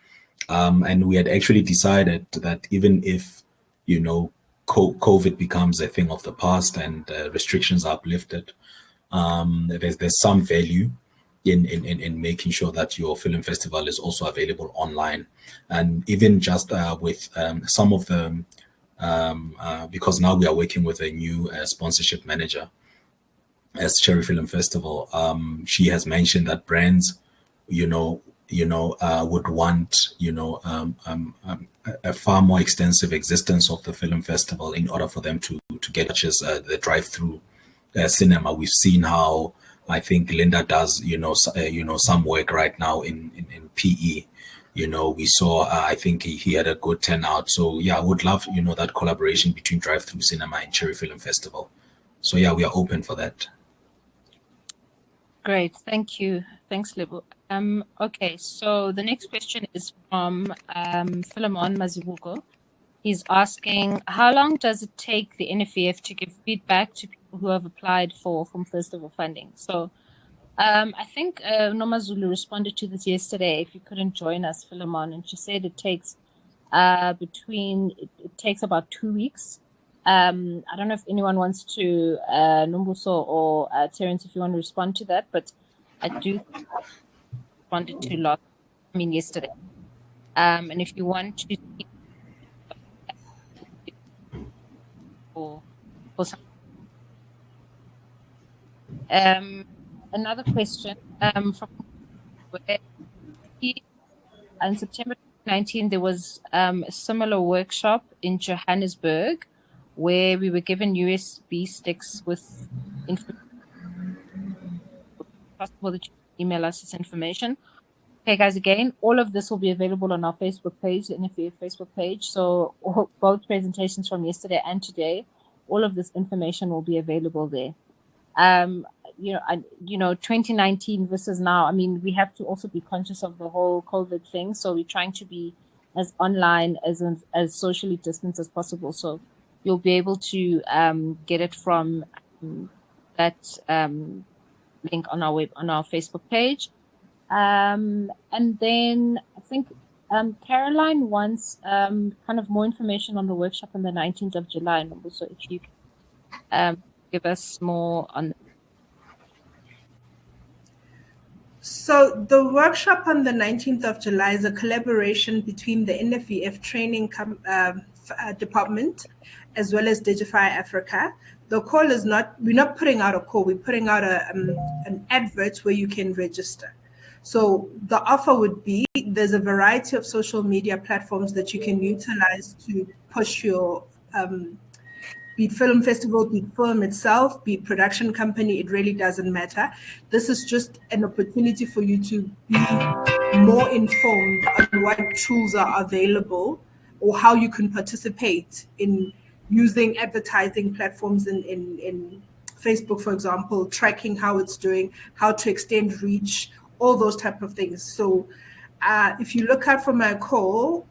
and we had actually decided that even if COVID becomes a thing of the past and restrictions are uplifted, there's some value in making sure that your film festival is also available online. And even just with some of the because now we are working with a new sponsorship manager as Cherry Film Festival. She has mentioned that brands would want a far more extensive existence of the film festival in order for them to get just the drive-through cinema. We've seen how I think Linda does some work right now in PE. We saw I think he had a good turnout. So yeah, I would love that collaboration between drive-through cinema and Cherry Film Festival. So yeah, we are open for that. Great, thank you. Thanks, Lebo. Okay, so the next question is from Philemon Mazibuko. He's asking, how long does it take the NFVF to give feedback to people who have applied for Film Festival funding? So I think Nomazulu responded to this yesterday if you couldn't join us, Philemon, and she said it takes it takes about 2 weeks. I don't know if anyone wants to, Nombuso or Terrence, if you want to respond to that, but I do responded to yesterday. And if you want to see for some, another question from where in September 2019 there was a similar workshop in Johannesburg where we were given USB sticks with information. Possible that you email us this information. Okay, guys, again, all of this will be available on our Facebook page, the NFVF Facebook page. So both presentations from yesterday and today, all of this information will be available there. 2019 versus now, I mean, we have to also be conscious of the whole COVID thing. So we're trying to be as online, as socially distanced as possible. So you'll be able to get it from that link on our Facebook page. And then I think Caroline wants kind of more information on the workshop on the 19th of July. And also, if you give us more on. So the workshop on the 19th of July is a collaboration between the NFVF training department as well as Digify Africa. The call is we're not putting out a call, we're putting out an advert where you can register. So the offer would be, there's a variety of social media platforms that you can utilize to push your, be it film festival, be it film itself, be it production company, it really doesn't matter. This is just an opportunity for you to be more informed on what tools are available or how you can participate in using advertising platforms in Facebook, for example, tracking how it's doing, how to extend reach, all those type of things. So if you look out for my call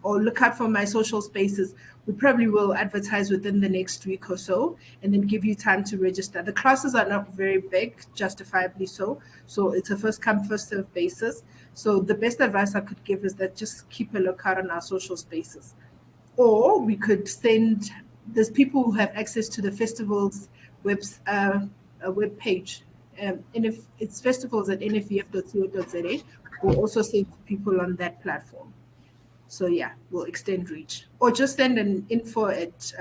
or look out for my social spaces, we probably will advertise within the next week or so and then give you time to register. The classes are not very big, justifiably so. So it's a first come, first serve basis. So the best advice I could give is that just keep a lookout on our social spaces. Or we could there's people who have access to the festival's web page. And if it's festivals at nfvf.co.za, we'll also send people on that platform. So yeah, we'll extend reach. Or just send an info at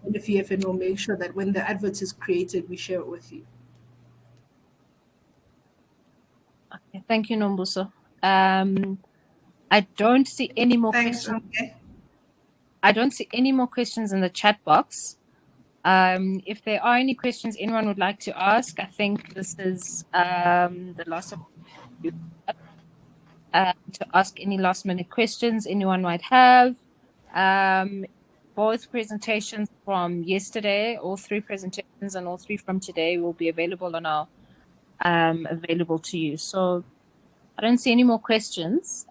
NFVF and we'll make sure that when the advert is created, we share it with you. Okay, thank you, Nombuso. I don't see any more questions. Okay. I don't see any more questions in the chat box. If there are any questions anyone would like to ask, I think this is the last opportunity to ask any last minute questions anyone might have. Both presentations from yesterday, all three presentations and all three from today will be available on our available to you. So I don't see any more questions.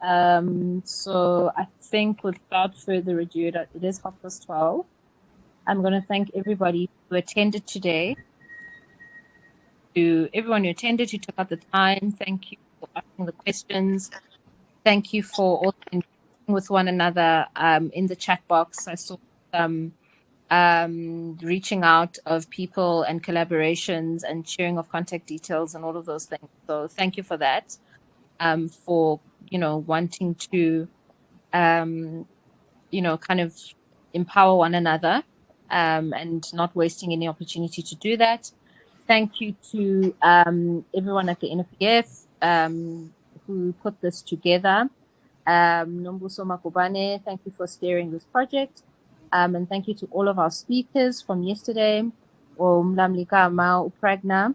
So I think without further ado, it is 12:30. I'm going to thank everybody who attended today. To everyone who attended, who took out the time, thank you for asking the questions. Thank you for also engaging with one another in the chat box. I saw reaching out of people and collaborations and sharing of contact details and all of those things. So thank you for that. For wanting to kind of empower one another and not wasting any opportunity to do that. Thank you to everyone at the NFVF who put this together. Nombuso Magubane, thank you for steering this project. And thank you to all of our speakers from yesterday, Mlamlika Mao Upragna,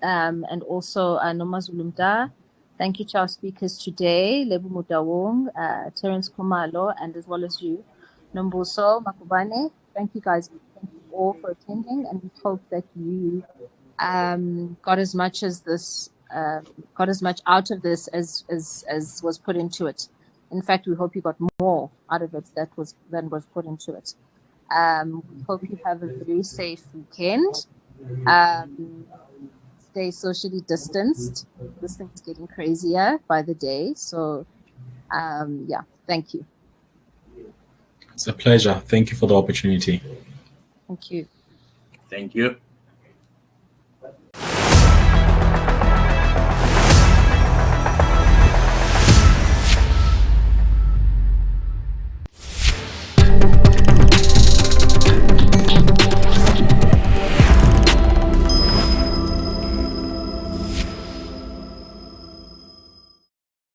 and also Nomazulumda. Thank you to our speakers today, Lebo Motaung, Terrence Khumalo, and as well as you, Nombuso Magubane. Thank you guys. Thank you all for attending, and we hope that you got as much as this, got as much out of this as was put into it. In fact, we hope you got more out of it than was put into it. We hope you have a very safe weekend. Stay socially distanced. This thing's getting crazier by the day. So, yeah, thank you. It's a pleasure. Thank you for the opportunity. Thank you. Thank you.